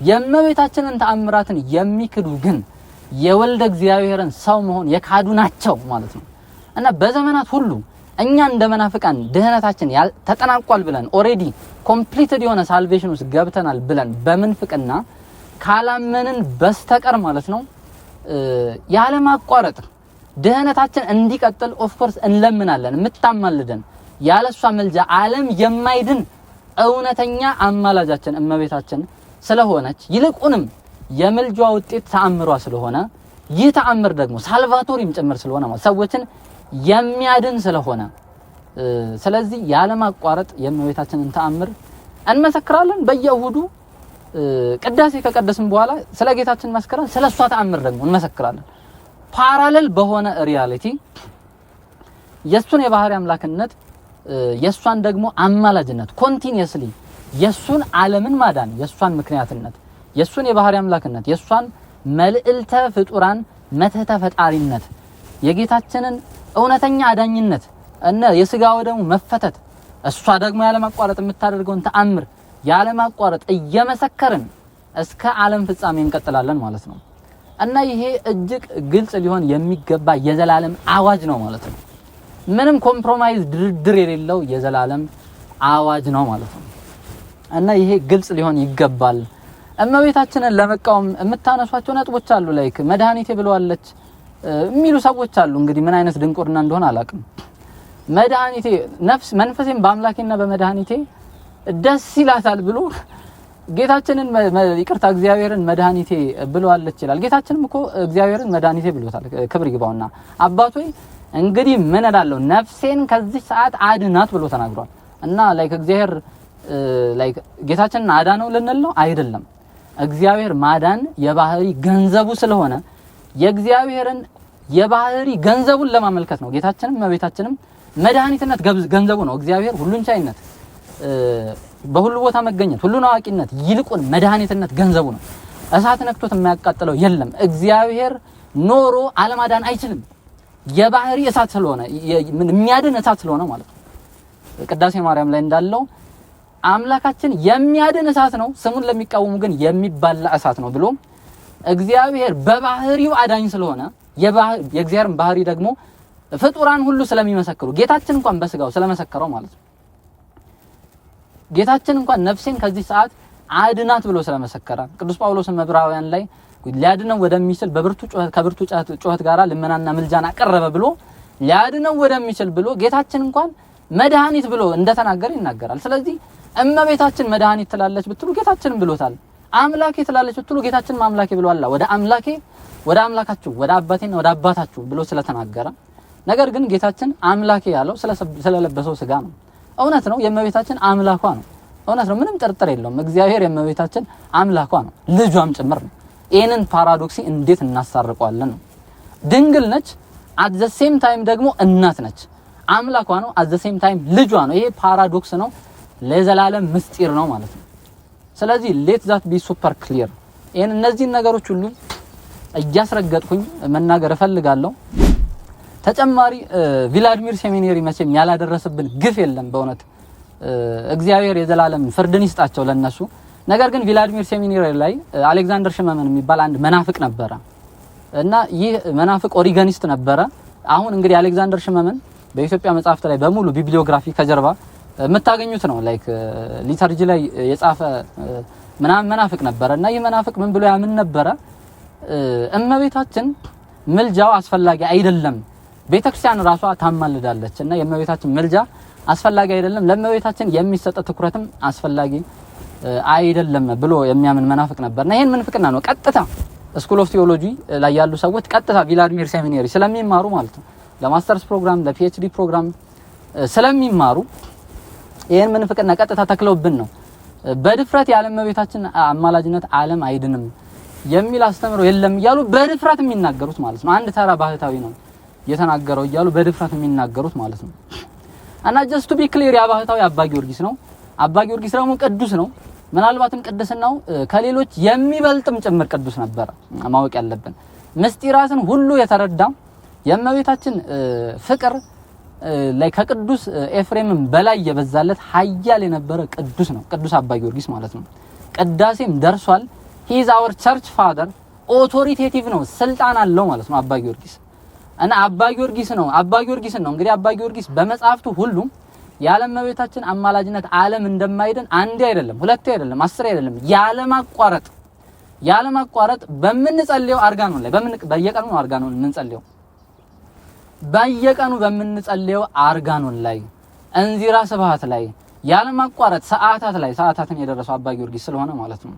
የእመቤታችንን ተአምራትን የሚክዱ ግን የወልደ እግዚአብሔርን ሰው መሆን የካዱ ናቸው ማለት ነው። እና በዘመናት ሁሉ እኛ እንደ መናፍቃን ድህነታችን ተጠናቋል ብለን ኦሬዲ ኮምፕሊትድ የሆነ ሳልቬሽን ውስጥ ገብተናል ብለን በመንፍቅና ካላመንን በስተቀር ማለት ነው ያለ ማቋረጥ ድህነታችን እንዲቀጥል ኦፍ ኮርስ እንለምናለን። የምታማልደን ያለሷ መልጃ ዓለም የማይድን እውነተኛ አማላጃችን እመቤታችን ስለሆነች ይልቁንም የመልጇ ውጤት ተአምሯ ስለሆነ ይህ ተአምር ደግሞ ሳልቫቶሪም ጭምር ስለሆነ ማለት ሰዎችን የሚያድን ስለሆነ ስለዚህ ያለ ማቋረጥ የእመቤታችንን ተአምር እንመሰክራለን። በየእሁዱ ቅዳሴ ከቀደስን በኋላ ስለ ጌታችን መስከረን ስለሷ ተአምር ደግሞ እንመሰክራለን። ፓራሌል በሆነ ሪያሊቲ የሱን የባህሪ አምላክነት የሷን ደግሞ አማላጅነት ኮንቲኒየስሊ የሱን ዓለምን ማዳን የሷን ምክንያትነት የሱን የባህሪ አምላክነት የሷን መልዕልተ ፍጡራን መተተ ፈጣሪነት የጌታችንን እውነተኛ አዳኝነት እና የስጋው ደግሞ መፈተት እሷ ደግሞ ያለማቋረጥ የምታደርገውን ተአምር ያለማቋረጥ እየመሰከርን እስከ ዓለም ፍጻሜ እንቀጥላለን ማለት ነው። እና ይሄ እጅግ ግልጽ ሊሆን የሚገባ የዘላለም አዋጅ ነው ማለት ነው። ምንም ኮምፕሮማይዝ ድርድር የሌለው የዘላለም አዋጅ ነው ማለት ነው። እና ይሄ ግልጽ ሊሆን ይገባል። እመቤታችንን ለመቃወም የምታነሷቸው ነጥቦች አሉ። ላይክ መድኃኒቴ ብለዋለች የሚሉ ሰዎች አሉ። እንግዲህ ምን አይነት ድንቁርና እንደሆነ አላውቅም። መድኃኒቴ ነፍስ መንፈሴም በአምላኬና በመድኃኒቴ ደስ ይላታል ብሎ ጌታችንን ይቅርታ እግዚአብሔርን መድኃኒቴ ብለዋለች ይላል። ጌታችንም እኮ እግዚአብሔርን መድኃኒቴ ብሎታል። ክብር ይግባውና አባቶይ እንግዲህ ምን እላለሁ ነፍሴን ከዚህ ሰዓት አድናት ብሎ ተናግሯል። እና ላይክ እግዚአብሔር ላይክ ጌታችንን አዳነው ልንል ነው አይደለም። እግዚአብሔር ማዳን የባህሪ ገንዘቡ ስለሆነ የእግዚአብሔርን የባህሪ ገንዘቡን ለማመልከት ነው። ጌታችንም እመቤታችንም መድኃኒትነት ገንዘቡ ነው። እግዚአብሔር ሁሉን ቻይነት፣ በሁሉ ቦታ መገኘት፣ ሁሉን አዋቂነት ይልቁን መድኃኒትነት ገንዘቡ ነው። እሳት ነክቶት የማያቃጥለው የለም። እግዚአብሔር ኖሮ አለማዳን አይችልም። የባህሪ እሳት ስለሆነ የሚያድን እሳት ስለሆነ ማለት ነው። ቅዳሴ ማርያም ላይ እንዳለው አምላካችን የሚያድን እሳት ነው፣ ስሙን ለሚቃወሙ ግን የሚባላ እሳት ነው ብሎ እግዚአብሔር በባህሪው አዳኝ ስለሆነ የእግዚአብሔርን ባህሪ ደግሞ ፍጡራን ሁሉ ስለሚመሰክሩ ጌታችን እንኳን በስጋው ስለመሰከረው ማለት ነው። ጌታችን እንኳን ነፍሴን ከዚህ ሰዓት አድናት ብሎ ስለመሰከረ ቅዱስ ጳውሎስን ዕብራውያን ላይ ሊያድነው ወደሚችል ከብርቱ ጩኸት ጋራ ልመናና ምልጃን አቀረበ ብሎ ሊያድነው ወደሚችል ብሎ ጌታችን እንኳን መድኃኒት ብሎ እንደተናገረ ይናገራል። ስለዚህ እመቤታችን መድኃኒት ትላለች ብትሉ ጌታችንን ብሎታል። አምላኬ ትላለች ብትሉ ጌታችን አምላኬ ብሏል። ወደ አምላኬ ወደ አምላካችሁ ወደ አባቴና ወደ አባታችሁ ብሎ ስለተናገረ ነገር ግን ጌታችን አምላኬ ያለው ስለለበሰው ስጋ ነው። እውነት ነው፣ የእመቤታችን አምላኳ ነው። እውነት ነው፣ ምንም ጥርጥር የለውም። እግዚአብሔር የእመቤታችን አምላኳ ነው፣ ልጇም ጭምር ነው። ይሄንን ፓራዶክሲ እንዴት እናሳርቀዋለን ነው? ድንግል ነች፣ አት ዘ ሴም ታይም ደግሞ እናት ነች። አምላኳ ነው፣ አት ዘ ሴም ታይም ልጇ ነው። ይሄ ፓራዶክስ ነው፣ ለዘላለም ምስጢር ነው ማለት ነው። ስለዚህ ሌት ዛት ቢ ሱፐር ክሊር። ይሄን እነዚህ ነገሮች ሁሉ እያስረገጥኩኝ መናገር እፈልጋለሁ። ተጨማሪ ቪላድሚር ሴሚኔሪ መቼም ያላደረሰብን ግፍ የለም በእውነት እግዚአብሔር የዘላለም ፍርድን ይስጣቸው ለነሱ። ነገር ግን ቪላድሚር ሴሚኔሪ ላይ አሌክዛንደር ሽመመን የሚባል አንድ መናፍቅ ነበረ እና ይህ መናፍቅ ኦሪጋኒስት ነበረ። አሁን እንግዲህ አሌክዛንደር ሽመመን በኢትዮጵያ መጽሐፍት ላይ በሙሉ ቢብሊዮግራፊ ከጀርባ የምታገኙት ነው። ላይክ ሊተርጂ ላይ የጻፈ ምናምን መናፍቅ ነበረ እና ይህ መናፍቅ ምን ብሎ ያምን ነበረ? እመቤታችን ምልጃው አስፈላጊ አይደለም፣ ቤተክርስቲያን ራሷ ታማልዳለች እና የእመቤታችን ምልጃ አስፈላጊ አይደለም፣ ለእመቤታችን የሚሰጥ ትኩረትም አስፈላጊ አይደለም ብሎ የሚያምን መናፍቅ ነበር። እና ይሄን ምንፍቅና ነው ቀጥታ ስኩል ኦፍ ቲዮሎጂ ላይ ያሉ ሰዎች ቀጥታ ቪላድሚር ሴሚኔሪ ስለሚማሩ ማለት ነው ለማስተርስ ፕሮግራም ለፒኤችዲ ፕሮግራም ስለሚማሩ ይሄን ምንፍቅና ቀጥታ ተክለውብን ነው በድፍረት ያለ እመቤታችን አማላጅነት ዓለም አይድንም የሚል አስተምሮ የለም እያሉ በድፍረት የሚናገሩት ማለት ነው። አንድ ተራ ባህታዊ ነው የተናገረው እያሉ በድፍረት የሚናገሩት ማለት ነው። እና ጀስት ቱ ቢ ክሊር ያ ባህታዊ አባ ጊዮርጊስ ነው። አባ ጊዮርጊስ ደግሞ ቅዱስ ነው። ምናልባትም ቅድስናው ከሌሎች የሚበልጥም ጭምር ቅዱስ ነበር። ማወቅ ያለብን ምስጢራትን ሁሉ የተረዳ የእመቤታችን ፍቅር ላይ ከቅዱስ ኤፍሬምም በላይ የበዛለት ኃያል የነበረ ቅዱስ ነው። ቅዱስ አባ ጊዮርጊስ ማለት ነው። ቅዳሴም ደርሷል። he is our church father ኦቶሪቴቲቭ ነው፣ ስልጣን አለው ማለት ነው አባ ጊዮርጊስ። እና አባ ጊዮርጊስ ነው እንግዲህ አባ ጊዮርጊስ በመጽሐፍቱ ሁሉ ያለ እመቤታችን አማላጅነት ዓለም እንደማይድን አንዴ አይደለም ሁለቴ አይደለም 10 አይደለም ያለማቋረጥ በመንጸልየው አርጋኖን ላይ በየቀኑ ነው አርጋኖን የምንጸልየው በየቀኑ በመንጸልየው አርጋኖን ላይ እንዚራ ስብሐት ላይ ያለማቋረጥ ሰዓታትን የደረሰው አባ ጊዮርጊስ ስለሆነ ማለት ነው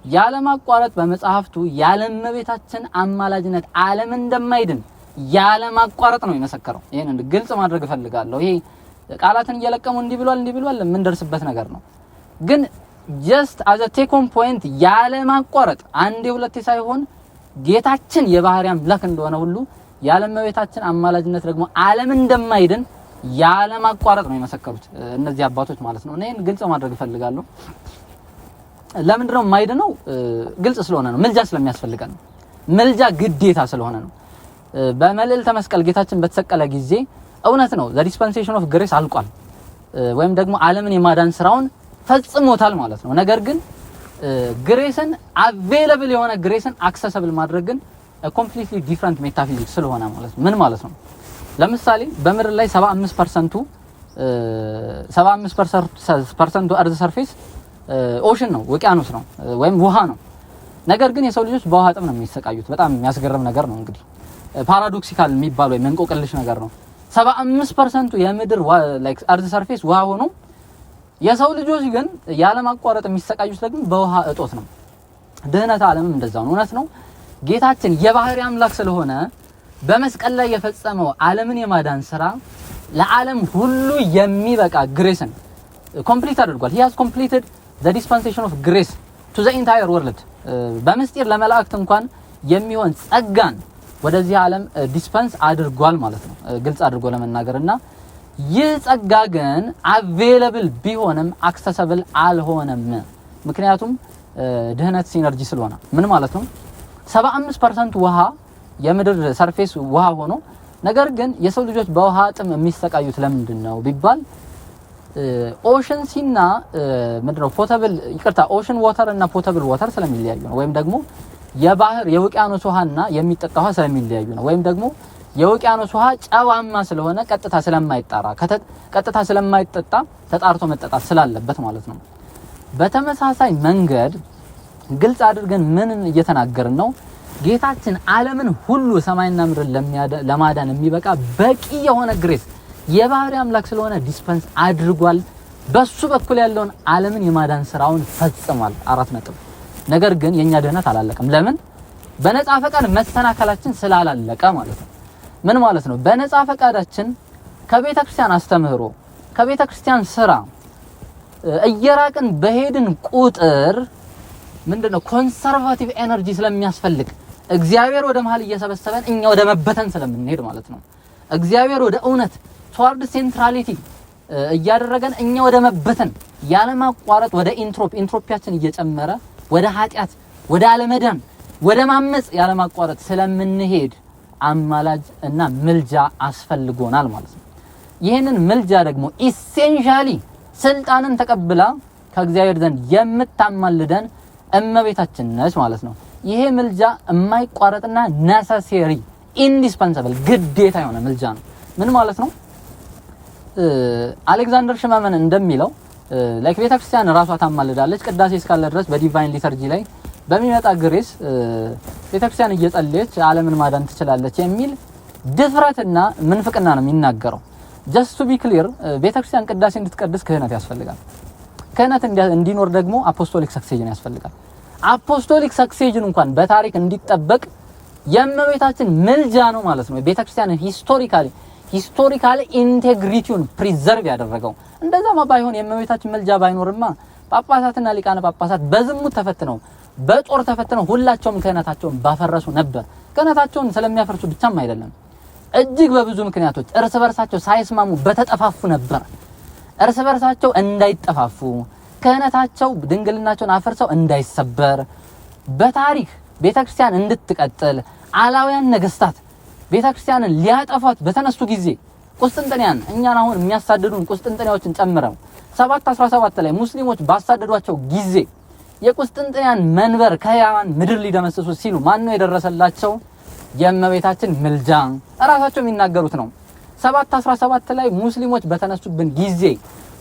ያለማቋረጥ በመጽሐፍቱ ያለ እመቤታችን አማላጅነት ዓለም እንደማይድን ያለማቋረጥ ነው የመሰከረው። ይሄንን ግልጽ ማድረግ እፈልጋለሁ። ይሄ ቃላትን እየለቀሙ እንዲህ ብሏል ምን ደርስበት ነገር ነው። ግን just as a take home point ያለማቋረጥ አንዴ ሁለቴ ሳይሆን ጌታችን የባህሪ አምላክ እንደሆነ ሁሉ ያለ እመቤታችን አማላጅነት ደግሞ ዓለም እንደማይድን ያለማቋረጥ ነው የመሰከሩት እነዚህ አባቶች ማለት ነው። እኔን ግልጽ ማድረግ እፈልጋለሁ። ለምንድን ነው የማይድነው? ግልጽ ስለሆነ ነው። ምልጃ ስለሚያስፈልገን ነው። ምልጃ ግዴታ ስለሆነ ነው። በመልዕልተ መስቀል ጌታችን በተሰቀለ ጊዜ እውነት ነው the dispensation of grace አልቋል ወይም ደግሞ ዓለምን የማዳን ስራውን ፈጽሞታል ማለት ነው። ነገር ግን ግሬስን available የሆነ ግሬስን accessible ማድረግ ግን completely different metaphysics ስለሆነ ማለት ነው። ምን ማለት ነው? ለምሳሌ በምድር ላይ 75% እርዝ ሰርፌስ ኦሽን ነው፣ ውቅያኖስ ነው ወይም ውሃ ነው። ነገር ግን የሰው ልጆች በውሃ ጥም ነው የሚሰቃዩት። በጣም የሚያስገርም ነገር ነው። እንግዲህ ፓራዶክሲካል የሚባል ወይ መንቆቅልሽ ነገር ነው። 75% የምድር ላይክ እርዝ ሰርፌስ ውሃ ሆኖ የሰው ልጆች ግን ያለ ማቋረጥ የሚሰቃዩት ደግሞ በውሃ እጦት ነው። ድህነት ዓለምም እንደዛው ነው። እውነት ነው ጌታችን የባህሪ አምላክ ስለሆነ በመስቀል ላይ የፈጸመው ዓለምን የማዳን ስራ ለዓለም ሁሉ የሚበቃ ግሬስን ኮምፕሊት አድርጓል። he has completed the dispensation of grace to the entire world በምስጢር ለመላእክት እንኳን የሚሆን ጸጋን ወደዚህ ዓለም ዲስፐንስ አድርጓል ማለት ነው፣ ግልጽ አድርጎ ለመናገርና ይህ ጸጋ ግን available ቢሆንም accessible አልሆነም። ምክንያቱም ድህነት ሲነርጂ ስለሆነ ምን ማለት ነው 75% ውሃ የምድር ሰርፌስ ውሃ ሆኖ ነገር ግን የሰው ልጆች በውሃ ጥም የሚሰቃዩት ለምንድን ነው ቢባል ኦሽን ሲና ምንድነው ፖታብል ይቅርታ ኦሽን ዋተር እና ፖታብል ዋተር ስለሚለያዩ ነው። ወይም ደግሞ የባህር የውቅያኖስ ውሃና የሚጠጣ ውሃ ስለሚለያዩ ነው። ወይም ደግሞ የውቅያኖስ ውሃ ጨዋማ ስለሆነ ቀጥታ ስለማይጠጣ ተጣርቶ መጠጣት ስላለበት ማለት ነው። በተመሳሳይ መንገድ ግልጽ አድርገን ምን እየተናገርን ነው? ጌታችን ዓለምን ሁሉ ሰማይና ምድር ለማዳን የሚበቃ በቂ የሆነ ግሬስ የባህሪ አምላክ ስለሆነ ዲስፐንስ አድርጓል። በሱ በኩል ያለውን ዓለምን የማዳን ስራውን ፈጽሟል። 4 ነጥብ። ነገር ግን የኛ ድህነት አላለቀም። ለምን? በነፃ ፈቃድ መሰናከላችን ስላላለቀ ማለት ነው። ምን ማለት ነው? በነፃ ፈቃዳችን ከቤተ ክርስቲያን አስተምህሮ ከቤተ ክርስቲያን ስራ እየራቅን በሄድን ቁጥር ምንድነው ኮንሰርቫቲቭ ኤነርጂ ስለሚያስፈልግ እግዚአብሔር ወደ መሃል እየሰበሰበን እኛ ወደ መበተን ስለምንሄድ ማለት ነው። እግዚአብሔር ወደ እውነት toward centrality እያደረገን እኛ ወደ መበተን ያለ ማቋረጥ ወደ ኢንትሮፒያችን እየጨመረ ወደ ኃጢያት ወደ አለመዳን ወደ ማመጽ ያለ ማቋረጥ ስለምንሄድ አማላጅ እና ምልጃ አስፈልጎናል ማለት ነው። ይሄንን ምልጃ ደግሞ ኢሴንሻሊ ስልጣንን ተቀብላ ከእግዚአብሔር ዘንድ የምታማልደን እመቤታችን ነች ማለት ነው። ይሄ ምልጃ የማይቋረጥና necessary indispensable ግዴታ የሆነ ምልጃ ነው። ምን ማለት ነው? አሌክዛንደር ሽመመን እንደሚለው ላይክ ቤተክርስቲያን ራሷ ታማልዳለች። ቅዳሴ እስካለ ድረስ በዲቫይን ሊተርጂ ላይ በሚመጣ ግሬስ ቤተክርስቲያን እየጸለየች ዓለምን ማዳን ትችላለች የሚል ድፍረትና ምንፍቅና ነው የሚናገረው። just to be clear ቤተክርስቲያን ቅዳሴ እንድትቀድስ ክህነት ያስፈልጋል። ክህነት እንዲኖር ደግሞ አፖስቶሊክ ሰክሴሽን ያስፈልጋል። አፖስቶሊክ ሰክሴሽን እንኳን በታሪክ እንዲጠበቅ የእመቤታችን ምልጃ ነው ማለት ነው ቤተክርስቲያን ሂስቶሪካሊ ኢንቴግሪቲውን ፕሪዘርቭ ያደረገው። እንደዛማ ባይሆን የእመቤታችን ምልጃ ባይኖርማ ጳጳሳትና ሊቃነ ጳጳሳት በዝሙት ተፈትነው በጦር ተፈትነው ሁላቸውም ክህነታቸውን ባፈረሱ ነበር። ክህነታቸውን ስለሚያፈርሱ ብቻም አይደለም እጅግ በብዙ ምክንያቶች እርስ በርሳቸው ሳይስማሙ በተጠፋፉ ነበር። እርስ በርሳቸው እንዳይጠፋፉ ክህነታቸው ድንግልናቸውን አፈርሰው እንዳይሰበር በታሪክ ቤተክርስቲያን እንድትቀጥል አላውያን ነገስታት ቤተክርስቲያንን ሊያጠፋት በተነሱ ጊዜ ቁስጥንጥንያን እኛን አሁን የሚያሳድዱን ቁስጥንጥንያዎችን ጨምረው 717 ላይ ሙስሊሞች ባሳደዷቸው ጊዜ የቁስጥንጥንያን መንበር ከያዋን ምድር ሊደመስሱ ሲሉ ማን ነው የደረሰላቸው? የእመቤታችን ምልጃ። ራሳቸው የሚናገሩት ነው። 717 ላይ ሙስሊሞች በተነሱብን ጊዜ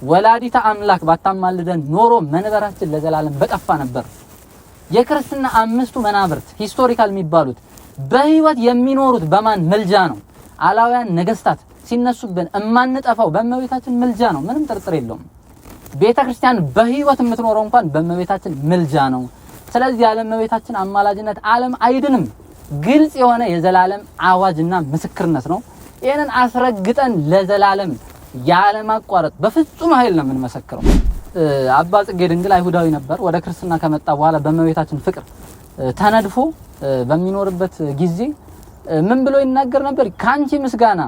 ወላዲታ አምላክ ባታማልደን ኖሮ መንበራችን ለዘላለም በጠፋ ነበር። የክርስትና 5ቱ መናብርት ሂስቶሪካል የሚባሉት በህይወት የሚኖሩት በማን ምልጃ ነው? አላውያን ነገስታት ሲነሱብን እማንጠፋው በእመቤታችን ምልጃ ነው። ምንም ጥርጥር የለውም። ቤተክርስቲያን በህይወት የምትኖረው እንኳን በእመቤታችን ምልጃ ነው። ስለዚህ ያለ እመቤታችን አማላጅነት ዓለም አይድንም። ግልጽ የሆነ የዘላለም አዋጅና ምስክርነት ነው። ይሄንን አስረግጠን ለዘላለም ያለ ማቋረጥ በፍጹም ኃይል ነው የምንመሰክረው። አባ ጽጌ ድንግል አይሁዳዊ ነበር። ወደ ክርስትና ከመጣ በኋላ በእመቤታችን ፍቅር ተነድፎ በሚኖርበት ጊዜ ምን ብሎ ይናገር ነበር? ካንቺ ምስጋና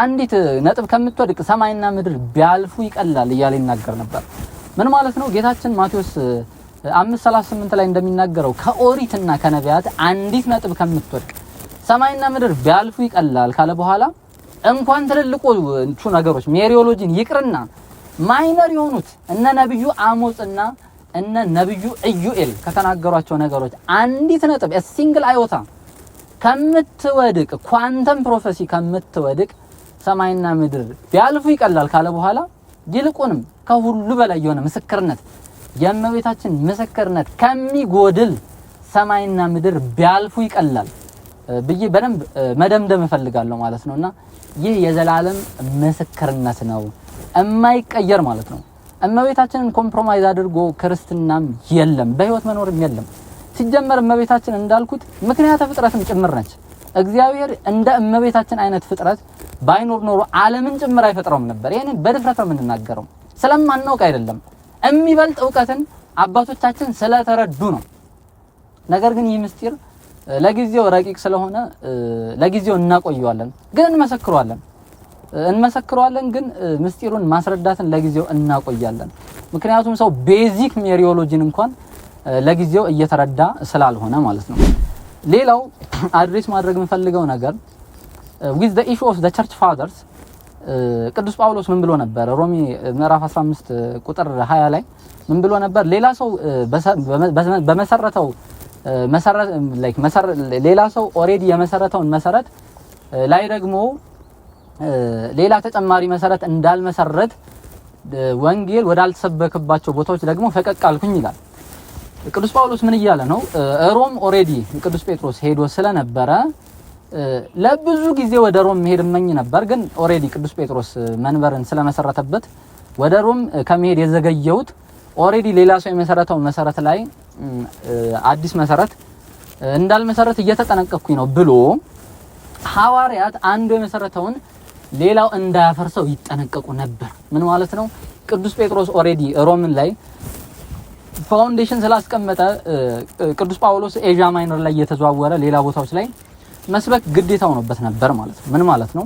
አንዲት ነጥብ ከምትወድቅ ሰማይና ምድር ቢያልፉ ይቀላል እያለ ይናገር ነበር። ምን ማለት ነው? ጌታችን ማቴዎስ 5:38 ላይ እንደሚናገረው ከኦሪትና ከነቢያት አንዲት ነጥብ ከምትወድቅ ሰማይና ምድር ቢያልፉ ይቀላል ካለ በኋላ እንኳን ትልልቆቹ ነገሮች ሜሪዮሎጂን ይቅርና ማይነር የሆኑት እነ ነብዩ አሞጽና እነ ነብዩ ኢዩኤል ከተናገሯቸው ነገሮች አንዲት ነጥብ ሲንግል አዮታ ከምትወድቅ ኳንተም ፕሮፌሲ ከምትወድቅ ሰማይና ምድር ቢያልፉ ይቀላል ካለ በኋላ ይልቁንም ከሁሉ በላይ የሆነ ምስክርነት የእመቤታችን ምስክርነት ከሚጎድል ሰማይና ምድር ቢያልፉ ይቀላል ብዬ በደንብ መደምደም እፈልጋለሁ ማለት ነውና ይህ የዘላለም ምስክርነት ነው የማይቀየር ማለት ነው። እመቤታችንን ኮምፕሮማይዝ አድርጎ ክርስትናም የለም በህይወት መኖርም የለም። ሲጀመር እመቤታችን እንዳልኩት ምክንያተ ፍጥረትም ጭምር ነች። እግዚአብሔር እንደ እመቤታችን አይነት ፍጥረት ባይኖር ኖሮ ዓለምን ጭምር አይፈጥረውም ነበር። ይሄንን በድፍረት ነው የምንናገረው፣ ስለማናውቅ አይደለም። የሚበልጥ ዕውቀትን አባቶቻችን ስለተረዱ ነው። ነገር ግን ይህ ምስጢር ለጊዜው ረቂቅ ስለሆነ ለጊዜው እናቆየዋለን፣ ግን እንመሰክረዋለን ግን ምስጢሩን ማስረዳትን ለጊዜው እናቆያለን። ምክንያቱም ሰው ቤዚክ ሜሪዮሎጂን እንኳን ለጊዜው እየተረዳ ስላልሆነ ማለት ነው። ሌላው አድሬስ ማድረግ የምፈልገው ነገር with the issue of the church fathers ቅዱስ ጳውሎስ ምን ብሎ ነበር? ሮሜ ምዕራፍ 15 ቁጥር 20 ላይ ምን ብሎ ነበር? ሌላ ሰው በመሰረተው መሰረት ሌላ ሰው ኦሬዲ የመሰረተውን መሰረት ላይ ደግሞ ሌላ ተጨማሪ መሰረት እንዳልመሰረት ወንጌል ወዳልተሰበከባቸው ቦታዎች ደግሞ ፈቀቅ አልኩኝ ይላል። ቅዱስ ጳውሎስ ምን እያለ ነው? ሮም ኦሬዲ ቅዱስ ጴጥሮስ ሄዶ ስለነበረ ለብዙ ጊዜ ወደ ሮም መሄድ መኝ ነበር፣ ግን ኦሬዲ ቅዱስ ጴጥሮስ መንበርን ስለመሰረተበት ወደ ሮም ከመሄድ የዘገየሁት ኦሬዲ ሌላ ሰው የመሰረተው መሰረት ላይ አዲስ መሰረት እንዳልመሰረት እየተጠነቀቅኩኝ ነው ብሎ ሐዋርያት አንዱ የመሰረተውን ሌላው እንዳያፈርሰው ይጠነቀቁ ነበር። ምን ማለት ነው? ቅዱስ ጴጥሮስ ኦሬዲ ሮምን ላይ ፋውንዴሽን ስላስቀመጠ ቅዱስ ጳውሎስ ኤዥያ ማይነር ላይ እየተዘዋወረ ሌላ ቦታዎች ላይ መስበክ ግዴታው ሆኖበት ነበር ማለት ነው። ምን ማለት ነው?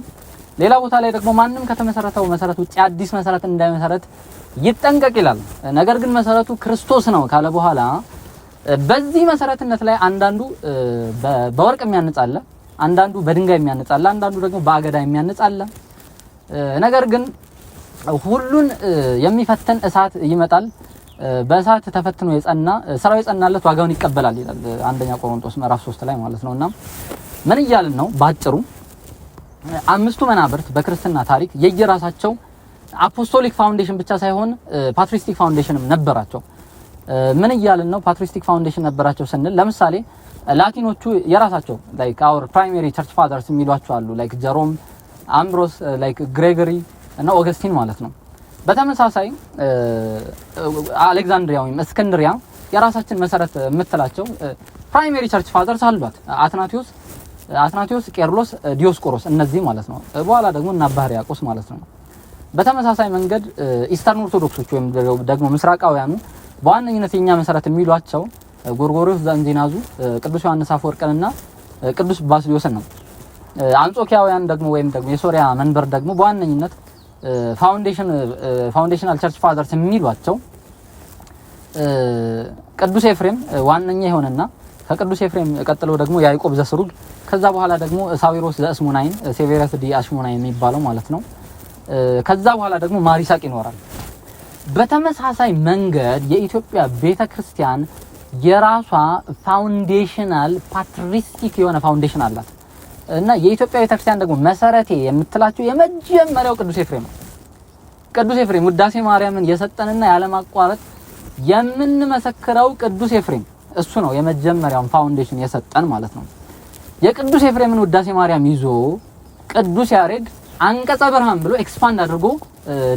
ሌላ ቦታ ላይ ደግሞ ማንም ከተመሰረተው መሰረት ውጪ አዲስ መሰረት እንዳይመሰረት ይጠንቀቅ ይላል። ነገር ግን መሰረቱ ክርስቶስ ነው ካለ በኋላ በዚህ መሰረትነት ላይ አንዳንዱ በወርቅ የሚያንጻለ፣ አንዳንዱ በድንጋይ የሚያንጻለ፣ አንዳንዱ ደግሞ በአገዳ የሚያንጻለ፣ ነገር ግን ሁሉን የሚፈተን እሳት ይመጣል። በእሳት ተፈትኖ የጸና ስራው የጸናለት ዋጋውን ይቀበላል ይላል አንደኛ ቆሮንቶስ ምዕራፍ 3 ላይ ማለት ነውና ምን እያልን ነው? ባጭሩ አምስቱ መናብርት በክርስትና ታሪክ የየራሳቸው አፖስቶሊክ ፋውንዴሽን ብቻ ሳይሆን ፓትሪስቲክ ፋውንዴሽንም ነበራቸው። ምን እያልን ነው? ፓትሪስቲክ ፋውንዴሽን ነበራቸው ስንል ለምሳሌ ላቲኖቹ የራሳቸው ላይክ አወር ፕራይመሪ ቸርች ፋዘርስ የሚሏቸው አሉ። ላይክ ጀሮም፣ አምብሮስ፣ ላይክ ግሬጎሪ እና ኦገስቲን ማለት ነው። በተመሳሳይ አሌክዛንድሪያ ወይም እስክንድሪያ የራሳችን መሰረት የምትላቸው ፕራይመሪ ቸርች ፋዘርስ አሏት። አትናቴዎስ፣ ቄርሎስ፣ ዲዮስቆሮስ እነዚህ ማለት ነው። በኋላ ደግሞ እና አባ ሕርያቆስ ማለት ነው። በተመሳሳይ መንገድ ኢስተርን ኦርቶዶክሶች ወይም ደግሞ ምስራቃውያኑ በዋነኝነት የኛ መሰረት የሚሏቸው ጎርጎርዮስ ዘእንዚናዙ፣ ቅዱስ ዮሐንስ አፈወርቅንና ቅዱስ ባስልዮስን ነው። አንጾኪያውያን ደግሞ ወይም ደግሞ የሶሪያ መንበር ደግሞ በዋነኝነት ፋውንዴሽናል ቸርች ፋዘርስ የሚሏቸው ቅዱስ ኤፍሬም ዋነኛ የሆነና ከቅዱስ ኤፍሬም ቀጥሎ ደግሞ ያዕቆብ ዘስሩግ፣ ከዛ በኋላ ደግሞ ሳዊሮስ ዘእስሙናይን፣ ሴቬረስ ዲ አሽሙናይን የሚባለው ማለት ነው። ከዛ በኋላ ደግሞ ማሪሳቅ ይኖራል። በተመሳሳይ መንገድ የኢትዮጵያ ቤተክርስቲያን የራሷ ፋውንዴሽናል ፓትሪስቲክ የሆነ ፋውንዴሽን አላት እና የኢትዮጵያ ቤተክርስቲያን ደግሞ መሰረቴ የምትላቸው የመጀመሪያው ቅዱስ ኤፍሬም ነው። ቅዱስ ኤፍሬም ውዳሴ ማርያምን የሰጠንና ያለማቋረጥ የምንመሰክረው ቅዱስ ኤፍሬም እሱ ነው የመጀመሪያውን ፋውንዴሽን የሰጠን ማለት ነው። የቅዱስ ኤፍሬምን ውዳሴ ማርያም ይዞ ቅዱስ ያሬድ አንቀጸ ብርሃን ብሎ ኤክስፓንድ አድርጎ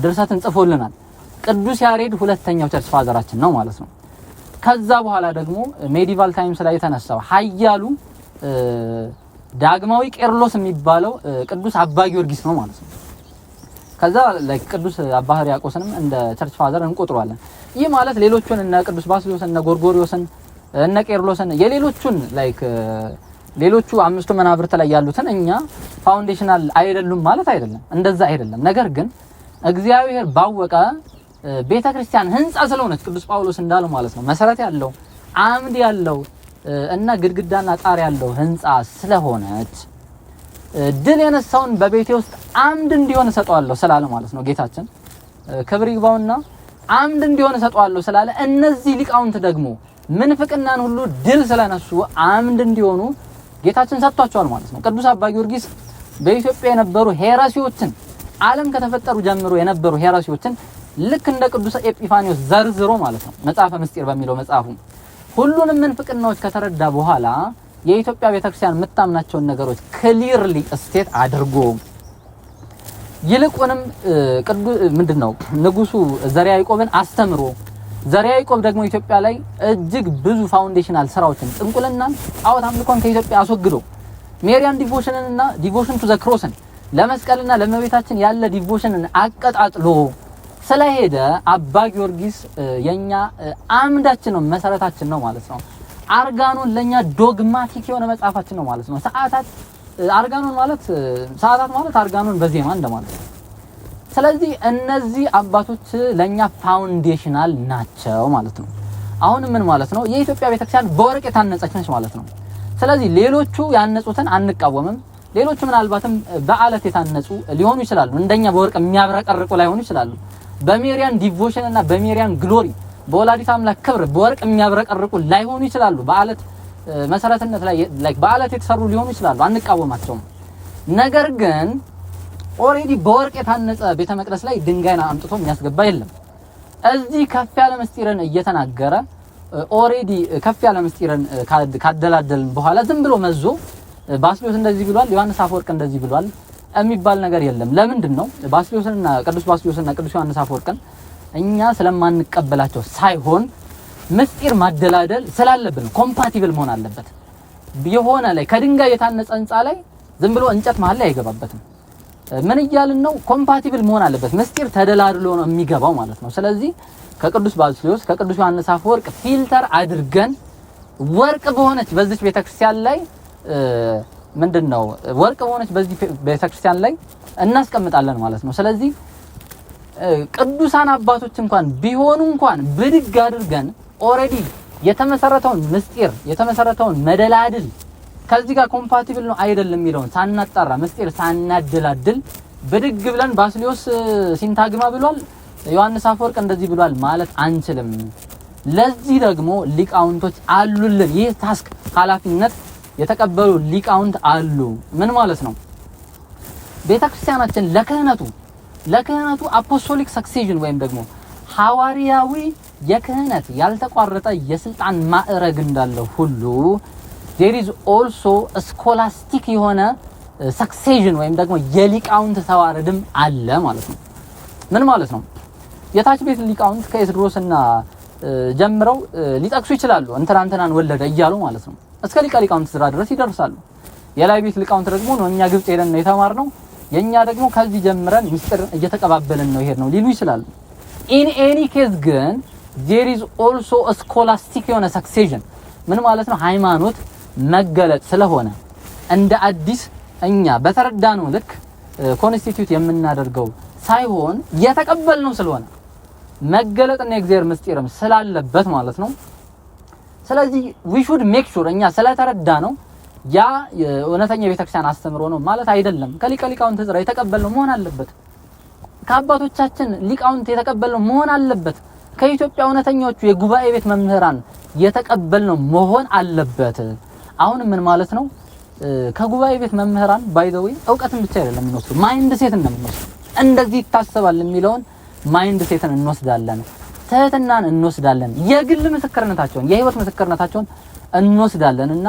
ድርሰትን ጽፎልናል። ቅዱስ ያሬድ ሁለተኛው ቸርች ፋዘራችን ነው ማለት ነው። ከዛ በኋላ ደግሞ ሜዲቫል ታይምስ ላይ የተነሳው ኃያሉ ዳግማዊ ቄርሎስ የሚባለው ቅዱስ አባ ጊዮርጊስ ነው ማለት ነው። ከዛ ቅዱስ አባ ሕርያቆስንም እንደ ቸርች ፋዘር እንቆጥሯለን። ይህ ማለት ሌሎቹን እነ ቅዱስ ባስልዮስን እነ ጎርጎርዮስን እነ ቄርሎስን የሌሎቹን ሌሎቹ አምስቱ መናብርት ላይ ያሉትን እኛ ፋውንዴሽናል አይደሉም ማለት አይደለም፣ እንደዛ አይደለም። ነገር ግን እግዚአብሔር ባወቀ ቤተክርስቲያን ህንጻ ስለሆነች ቅዱስ ጳውሎስ እንዳለው ማለት ነው መሰረት ያለው አምድ ያለው እና ግድግዳና ጣሪያ ያለው ህንጻ ስለሆነች ድል የነሳውን በቤቴ ውስጥ አምድ እንዲሆን ሰጠዋለሁ ስላለ ማለት ነው ጌታችን ክብር ይግባውና አምድ እንዲሆን ሰጠዋለሁ ስላለ እነዚህ ሊቃውንት ደግሞ ምንፍቅናን ሁሉ ድል ስለነሱ አምድ እንዲሆኑ ጌታችን ሰጥቷቸዋል ማለት ነው። ቅዱስ አባ ጊዮርጊስ በኢትዮጵያ የነበሩ ሄራሲዎችን ዓለም ከተፈጠሩ ጀምሮ የነበሩ ሄራሲዎችን ልክ እንደ ቅዱስ ኤጲፋኒዮስ ዘርዝሮ ማለት ነው መጽሐፈ ምስጢር በሚለው መጽሐፉ ሁሉንም ምንፍቅናዎች ከተረዳ በኋላ የኢትዮጵያ ቤተክርስቲያን የምታምናቸውን ነገሮች ክሊርሊ ስቴት አድርጎ ይልቁንም ምንድነው ንጉሱ ዘርዓ ያዕቆብን አስተምሮ ዘርዓ ያዕቆብ ደግሞ ኢትዮጵያ ላይ እጅግ ብዙ ፋውንዴሽናል ስራዎችን ጥንቁልናን ጣዖት አምልኮን ከኢትዮጵያ አስወግዶ ሜሪያን ዲቮሽንና ዲቮሽን ቱ ዘ ክሮስን ለመስቀልና ለእመቤታችን ያለ ዲቮሽንን አቀጣጥሎ ስለሄደ አባ ጊዮርጊስ የኛ አምዳችን ነው መሰረታችን ነው ማለት ነው። አርጋኖን ለኛ ዶግማቲክ የሆነ መጽሐፋችን ነው ማለት ነው። ሰዓታት አርጋኖን ማለት ሰዓታት ማለት አርጋኖን በዜማ እንደማለት ነው። ስለዚህ እነዚህ አባቶች ለኛ ፋውንዴሽናል ናቸው ማለት ነው። አሁን ምን ማለት ነው? የኢትዮጵያ ቤተክርስቲያን በወርቅ የታነጸች ነች ማለት ነው። ስለዚህ ሌሎቹ ያነጹትን አንቃወምም። ሌሎቹ ምናልባትም በአለት የታነጹ ሊሆኑ ይችላሉ። እንደኛ በወርቅ የሚያብረቀርቁ ላይሆኑ ይችላሉ። በሜሪያን ዲቮሽን እና በሜሪያን ግሎሪ በወላዲተ አምላክ ክብር በወርቅ የሚያብረቀርቁ ላይሆኑ ይችላሉ። በአለት መሰረትነት ላይ በአለት የተሰሩ ሊሆኑ ይችላሉ። አንቃወማቸውም። ነገር ግን ኦሬዲ በወርቅ የታነጸ ቤተ መቅደስ ላይ ድንጋይና አምጥቶ የሚያስገባ የለም። እዚህ ከፍ ያለ ምስጢርን እየተናገረ ኦሬዲ ከፍ ያለ ምስጢርን ካደላደልን በኋላ ዝም ብሎ መዞ ባስልዮስ እንደዚህ ብሏል፣ ዮሐንስ አፈወርቅ እንደዚህ ብሏል የሚባል ነገር የለም። ለምንድን ነው ባስልዮስና ቅዱስ ዮሐንስ አፈወርቅን እኛ ስለማንቀበላቸው ሳይሆን ምስጢር ማደላደል ስላለብን ኮምፓቲብል መሆን አለበት። የሆነ ላይ ከድንጋይ የታነጸ ህንጻ ላይ ዝም ብሎ እንጨት መሃል ላይ አይገባበትም። ምን ይያልን ነው? ኮምፓቲብል መሆን አለበት። ምስጢር ተደላድሎ ነው የሚገባው ማለት ነው። ስለዚህ ከቅዱስ ባስልዮስ ከቅዱስ ዮሐንስ አፈወርቅ ፊልተር አድርገን ወርቅ በሆነች በዚህ ቤተክርስቲያን ላይ ምንድነው ወርቅ በሆነች በዚህ ቤተክርስቲያን ላይ እናስቀምጣለን ማለት ነው። ስለዚህ ቅዱሳን አባቶች እንኳን ቢሆኑ እንኳን ብድግ አድርገን ኦሬዲ የተመሰረተውን ምስጢር የተመሰረተውን መደላድል ከዚህ ጋር ኮምፓቲብል ነው አይደለም የሚለውን ሳናጣራ ምስጢር ሳናደላድል ብድግ ብለን ባስልዮስ ሲንታግማ ብሏል፣ ዮሐንስ አፈወርቅ እንደዚህ ብሏል ማለት አንችልም። ለዚህ ደግሞ ሊቃውንቶች አሉልን። ይህ ታስክ ኃላፊነት የተቀበሉ ሊቃውንት አሉ። ምን ማለት ነው? ቤተክርስቲያናችን ለክህነቱ አፖስቶሊክ ሰክሴሽን ወይም ደግሞ ሐዋርያዊ የክህነት ያልተቋረጠ የስልጣን ማዕረግ እንዳለው ሁሉ there is also a scholastic የሆነ ሰክሴሽን ወይም ደግሞ የሊቃውንት ተዋረድም አለ ማለት ነው። ምን ማለት ነው? የታች ቤት ሊቃውንት ከኤስድሮስና ጀምረው ሊጠቅሱ ይችላሉ እንትናን ወለደ እያሉ ማለት ነው። እስከ ሊቀ ሊቃውንት ዝራ ድረስ ይደርሳሉ። የላይ ቤት ሊቃውንት ደግሞ ነው እኛ ግብጽ ሄደን ነው የተማርነው፣ የኛ ደግሞ ከዚህ ጀምረን ምስጢር እየተቀባበልን ነው ይሄድ ነው ሊሉ ይችላሉ። in any case ግን there is also a scholastic የሆነ ሰክሴሽን ምን ማለት ነው? ሃይማኖት መገለጥ ስለሆነ እንደ አዲስ እኛ በተረዳነው ልክ ኮንስቲቲዩት የምናደርገው ሳይሆን የተቀበልነው ስለሆነ መገለጥና የእግዚአብሔር ምስጢርም ስላለበት ማለት ነው። ስለዚህ we should make sure እኛ ስለተረዳነው ያ እውነተኛ የቤተክርስቲያን አስተምሮ ነው ማለት አይደለም። ከሊቃውንት ዝራ የተቀበልነው መሆን አለበት። ከአባቶቻችን ሊቃውንት የተቀበልነው መሆን አለበት። ከኢትዮጵያ እውነተኞቹ የጉባኤ ቤት መምህራን የተቀበልነው መሆን አለበት። አሁን ምን ማለት ነው? ከጉባኤ ቤት መምህራን ባይ ዘ ዌይ ዕውቀትን ብቻ አይደለም እንወስዱ፣ ማይንድ ሴትን ነው የምንወስዱ። እንደዚህ ይታሰባል የሚለውን ማይንድ ሴትን እንወስዳለን፣ ትህትናን እንወስዳለን፣ የግል ምስክርነታቸውን የህይወት ምስክርነታቸውን እንወስዳለንና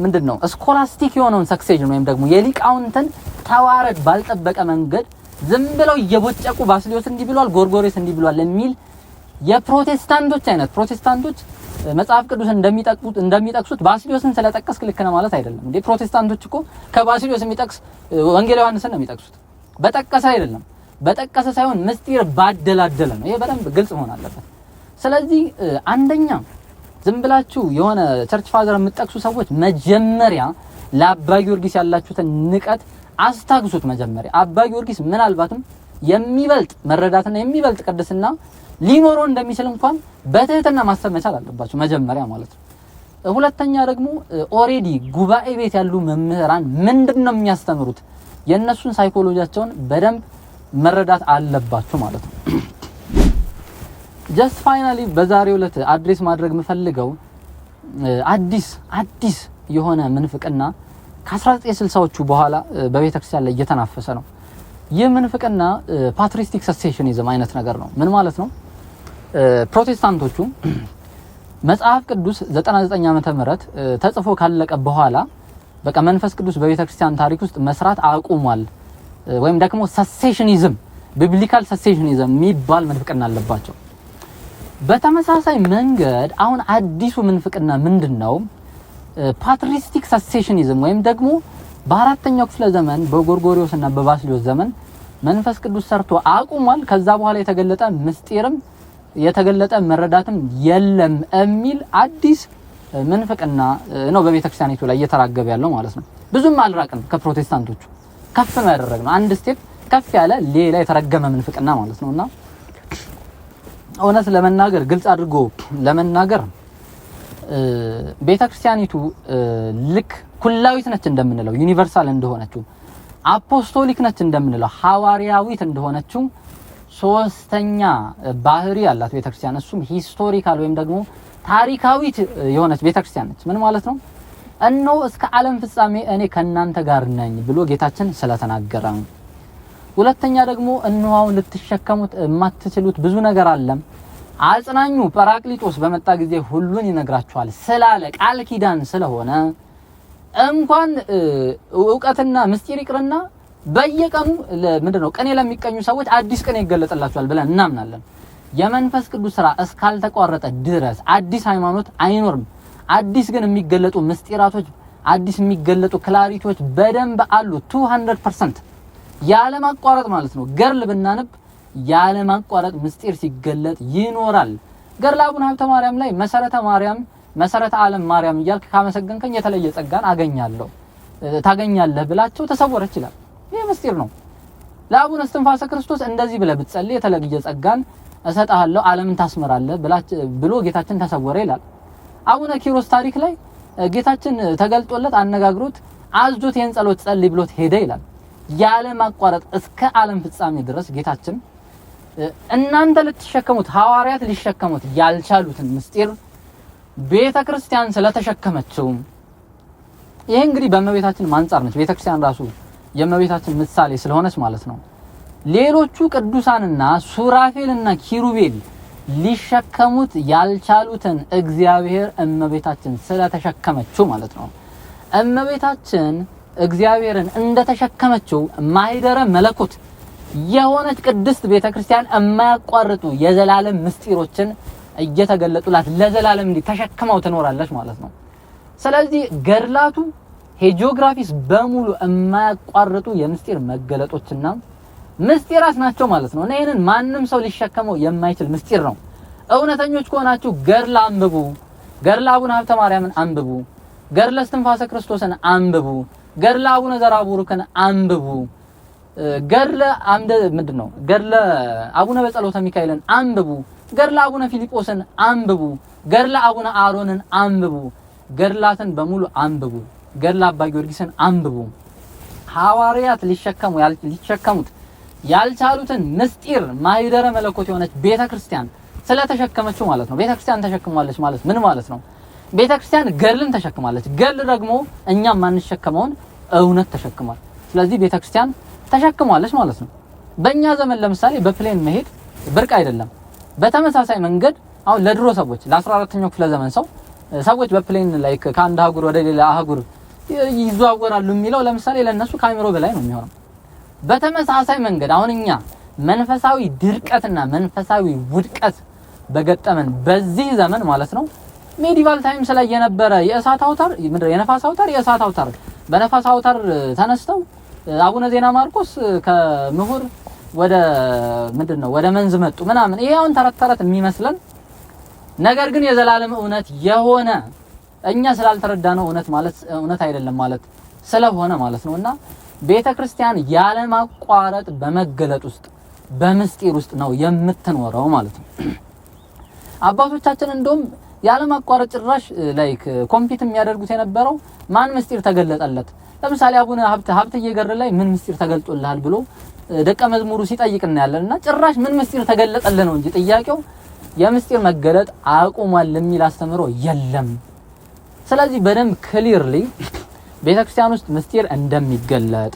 ምንድነው ስኮላስቲክ የሆነውን ሰክሴሽን ወይም ደግሞ የሊቃውንትን ተዋረድ ባልጠበቀ መንገድ ዝም ብለው እየቦጨቁ ባስልዮስ እንዲህ ብሏል፣ ጎርጎሬስ እንዲህ ብሏል የሚል የፕሮቴስታንቶች አይነት ፕሮቴስታንቶች መጽሐፍ ቅዱስ እንደሚጠቅሱት ባስልዮስን ስለጠቀስክ ልክ ነው ማለት አይደለም እንዴ። ፕሮቴስታንቶች እኮ ከባስልዮስ የሚጠቅስ ወንጌል ዮሐንስን ነው የሚጠቅሱት። በጠቀሰ አይደለም፣ በጠቀሰ ሳይሆን ምስጢር ባደላደለ ነው። ይሄ በደንብ ግልጽ መሆን አለበት። ስለዚህ አንደኛ ዝም ብላችሁ የሆነ ቸርች ፋዘር የምትጠቅሱ ሰዎች መጀመሪያ ለአባ ጊዮርጊስ ያላችሁትን ንቀት አስታግሱት። መጀመሪያ አባ ጊዮርጊስ ምናልባትም የሚበልጥ መረዳትና የሚበልጥ ቅድስና ሊኖረው እንደሚችል እንኳን በትህትና ማሰብ መቻል አለባችሁ መጀመሪያ ማለት ነው። ሁለተኛ ደግሞ ኦሬዲ ጉባኤ ቤት ያሉ መምህራን ምንድነው የሚያስተምሩት የነሱን ሳይኮሎጂያቸውን በደንብ መረዳት አለባችሁ ማለት ነው። ጀስት ፋይናሊ በዛሬው ዕለት አድሬስ ማድረግ የምፈልገው አዲስ የሆነ ምንፍቅና ከ1960ዎቹ በኋላ በቤተክርስቲያን ላይ እየተናፈሰ ነው። ይህ ምንፍቅና ፓትሪስቲክ ሰሴሽኒዝም አይነት ነገር ነው። ምን ማለት ነው? ፕሮቴስታንቶቹ መጽሐፍ ቅዱስ 99 ዓመተ ምህረት ተጽፎ ካለቀ በኋላ በቃ መንፈስ ቅዱስ በቤተክርስቲያን ታሪክ ውስጥ መስራት አቁሟል ወይም ደግሞ ሰሴሽኒዝም ቢብሊካል ሰሴሽኒዝም የሚባል ምንፍቅና አለባቸው። በተመሳሳይ መንገድ አሁን አዲሱ ምንፍቅና ምንድነው? ፓትሪስቲክ ሰሴሽኒዝም ወይም ደግሞ በአራተኛው ክፍለ ዘመን በጎርጎሪዮስ እና በባስሊዮስ ዘመን መንፈስ ቅዱስ ሰርቶ አቁሟል። ከዛ በኋላ የተገለጠ ምስጢርም የተገለጠ መረዳትም የለም የሚል አዲስ ምንፍቅና ነው በቤተክርስቲያኒቱ ላይ እየተራገበ ያለው ማለት ነው። ብዙም አልራቅም ከፕሮቴስታንቶቹ ከፍ ነው ያደረግነው። አንድ ስቴፕ ከፍ ያለ ሌላ የተረገመ ምንፍቅና ማለት ነውና እውነት ለመናገር ግልጽ አድርጎ ለመናገር ቤተክርስቲያኒቱ ልክ ኩላዊት ነች እንደምንለው ዩኒቨርሳል እንደሆነችው አፖስቶሊክ ነች እንደምንለው ሐዋርያዊት እንደሆነችው ሶስተኛ ባህሪ ያላት ቤተክርስቲያን እሱም ሂስቶሪካል ወይም ደግሞ ታሪካዊት የሆነች ቤተክርስቲያን ነች። ምን ማለት ነው? እነሆ እስከ ዓለም ፍጻሜ እኔ ከናንተ ጋር ነኝ ብሎ ጌታችን ስለተናገረ ነው። ሁለተኛ ደግሞ እነሆ አሁን ልትሸከሙት የማትችሉት ብዙ ነገር አለ፣ አጽናኙ ጰራቅሊጦስ በመጣ ጊዜ ሁሉን ይነግራችኋል ስላለ ቃል ኪዳን ስለሆነ እንኳን ዕውቀትና ምስጢር ይቅርና በየቀኑ ምንድነው ቅኔ ለሚቀኙ ሰዎች አዲስ ቅኔ ይገለጥላቸዋል ብለን እናምናለን። የመንፈስ ቅዱስ ስራ እስካልተቋረጠ ድረስ አዲስ ሃይማኖት አይኖርም። አዲስ ግን የሚገለጡ ምስጢራቶች፣ አዲስ የሚገለጡ ክላሪቲዎች በደንብ አሉ 200% ያለ ማቋረጥ ማለት ነው። ገርል ብናነብ ያለ ማቋረጥ ምስጢር ሲገለጥ ይኖራል። ገርል አቡነ ሀብተ ማርያም ላይ መሰረተ ማርያም መሰረተ ዓለም ማርያም እያልክ ካመሰገንከኝ የተለየ ጸጋን አገኛለሁ ታገኛለህ ብላቸው ተሰወረ ይችላል። ይሄ ምስጢር ነው። ለአቡነ እስትንፋሰ ክርስቶስ እንደዚህ ብለህ ብትጸልይ የተለየ ጸጋን እሰጣለሁ ዓለምን ታስመራለህ ብሎ ጌታችን ተሰወረ ይላል። አቡነ ኪሮስ ታሪክ ላይ ጌታችን ተገልጦለት አነጋግሮት አዝጆት ይሄን ጸሎት ጸልይ ብሎት ሄደ ይላል። ያለ ማቋረጥ እስከ ዓለም ፍጻሜ ድረስ ጌታችን እናንተ ልትሸከሙት ሐዋርያት ሊሸከሙት ያልቻሉትን ምስጢር ቤተክርስቲያን ስለተሸከመችው ይሄ እንግዲህ በእመቤታችን ማንጻር ነች። ቤተክርስቲያን ራሱ የእመቤታችን ምሳሌ ስለሆነች ማለት ነው። ሌሎቹ ቅዱሳንና ሱራፌልና ኪሩቤል ሊሸከሙት ያልቻሉትን እግዚአብሔር እመቤታችን ስለተሸከመችው ማለት ነው። እመቤታችን እግዚአብሔርን እንደተሸከመችው ማይደረ መለኮት የሆነች ቅድስት ቤተክርስቲያን የማያቋርጡ የዘላለም ምስጢሮችን እየተገለጡላት ለዘላለም እንዲህ ተሸክመው ትኖራለች ማለት ነው። ስለዚህ ገድላቱ ሄጂኦግራፊስ በሙሉ የማያቋርጡ የምስጢር መገለጦችና ምስጢራት ናቸው ማለት ነው። እና ይሄንን ማንም ሰው ሊሸከመው የማይችል ምስጢር ነው። እውነተኞች ከሆናችሁ ገድለ አንብቡ፣ ገድለ አቡነ ሀብተ ማርያምን አንብቡ፣ ገድለ እስትንፋሰ ክርስቶስን አንብቡ፣ ገድለ አቡነ ዘራቡሩክን አንብቡ፣ ገድለ ገድለ አቡነ በጸሎተ ሚካኤልን አንብቡ፣ ገድለ አቡነ ፊልጶስን አንብቡ፣ ገድለ አቡነ አሮንን አንብቡ፣ ገድላትን በሙሉ አንብቡ፣ ገድለ አባ ጊዮርጊስን አንብቡ። ሐዋርያት ሊሸከሙት ያልቻሉትን ምስጢር ማይደረ መለኮት የሆነች ቤተክርስቲያን ስለተሸከመችው ማለት ነው። ቤተክርስቲያን ተሸክማለች ማለት ምን ማለት ነው? ቤተክርስቲያን ገድልን ተሸክማለች። ገድል ደግሞ እኛም ማንሸከመውን እውነት ተሸክሟል። ስለዚህ ቤተክርስቲያን ተሸክማለች ማለት ነው። በእኛ ዘመን ለምሳሌ በፕሌን መሄድ ብርቅ አይደለም። በተመሳሳይ መንገድ አሁን ለድሮ ሰዎች ለ14ኛው ክፍለ ዘመን ሰዎች በፕሌን ላይ ከአንድ አህጉር ወደ ሌላ አህጉር ይዘዋወራሉ የሚለው ለምሳሌ ለነሱ ካሜሮ በላይ ነው የሚሆነው። በተመሳሳይ መንገድ አሁን እኛ መንፈሳዊ ድርቀትና መንፈሳዊ ውድቀት በገጠመን በዚህ ዘመን ማለት ነው ሜዲቫል ታይምስ ላይ የነበረ የእሳት አውታር የነፋስ አውታር የእሳት አውታር በነፋስ አውታር ተነስተው አቡነ ዜና ማርቆስ ከምሁር ወደ ወደ መንዝ መጡ ምናምን። ይሄ አሁን ተረት የሚመስለን ነገር ግን የዘላለም እውነት የሆነ እኛ ስላልተረዳነው እውነት አይደለም ማለት ስለሆነ ማለት ነውና ቤተክርስቲያን ያለ ማቋረጥ በመገለጥ ውስጥ በምስጢር ውስጥ ነው የምትኖረው ማለት ነው። አባቶቻችን እንደውም ያለ ማቋረጥ ጭራሽ ላይክ ኮምፒት የሚያደርጉት የነበረው ማን ምስጢር ተገለጠለት። ለምሳሌ አቡነ ሀብትዬ ገር ላይ ምን ምስጢር ተገልጦልሃል ብሎ ደቀ መዝሙሩ ሲጠይቅ እናያለንና ጭራሽ ምን ምስጢር ተገለጠልህ ነው እንጂ ጥያቄው የምስጢር መገለጥ አቁሟል የሚል አስተምሮ የለም። ስለዚህ በደንብ ክሊርሊ ቤተክርስቲያን ውስጥ ምስጢር እንደሚገለጥ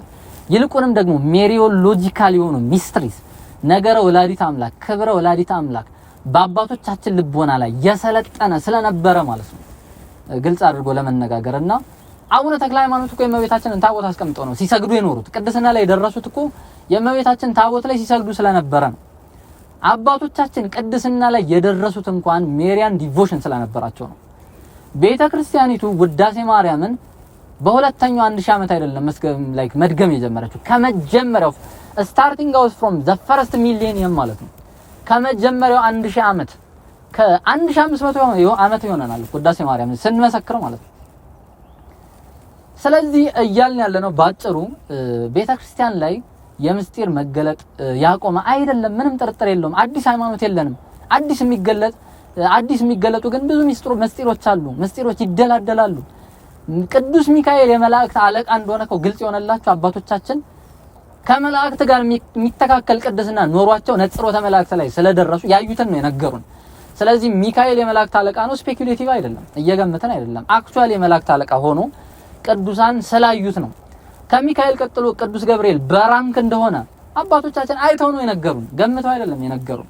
ይልቁንም ደግሞ ሜሪዮሎጂካል የሆኑ ሚስትሪስ ነገረ ወላዲተ አምላክ ክብረ ወላዲተ አምላክ በአባቶቻችን ልቦና ላይ የሰለጠነ ስለነበረ ማለት ነው ግልጽ አድርጎ ለመነጋገርና አቡነ ተክለ ሃይማኖት እኮ የእመቤታችንን ታቦት አስቀምጠው ነው ሲሰግዱ የኖሩት። ቅድስና ላይ የደረሱት እኮ የእመቤታችን ታቦት ላይ ሲሰግዱ ስለነበረ ነው። አባቶቻችን ቅድስና ላይ የደረሱት እንኳን ሜሪያን ዲቮሽን ስለነበራቸው ነው። ቤተክርስቲያኒቱ ውዳሴ ማርያምን በሁለተኛው 1000 ዓመት አይደለም መድገም የጀመረችው ከመጀመሪያው ስታርቲንግ አውት ፍሮም ዘ ፈርስት ሚሊኒየም ማለት ነው። ከመጀመሪያው 1000 ዓመት ከ1500 ዓመት ይሆነናል ውዳሴ ማርያምን ስንመሰክር ማለት ነው። ስለዚህ እያልን ያለነው ባጭሩ ቤተክርስቲያን ላይ የምስጢር መገለጥ ያቆመ አይደለም። ምንም ጥርጥር የለውም። አዲስ ሃይማኖት የለንም። አዲስ የሚገለጡ ግን ብዙ ምስጢሮች አሉ። ምስጢሮች ይደላደላሉ። ቅዱስ ሚካኤል የመላእክት አለቃ እንደሆነ እኮ ግልጽ የሆነላቸው አባቶቻችን ከመላእክት ጋር የሚተካከል ቅድስና ኖሯቸው ነጽሮተ መላእክት ላይ ስለደረሱ ያዩትን ነው የነገሩን። ስለዚህ ሚካኤል የመላእክት አለቃ ነው፣ ስፔኩሌቲቭ አይደለም፣ እየገመተን አይደለም። አክቹአሊ የመላእክት አለቃ ሆኖ ቅዱሳን ስላዩት ነው። ከሚካኤል ቀጥሎ ቅዱስ ገብርኤል በራንክ እንደሆነ አባቶቻችን አይተው ነው የነገሩን፣ ገምተው አይደለም የነገሩን።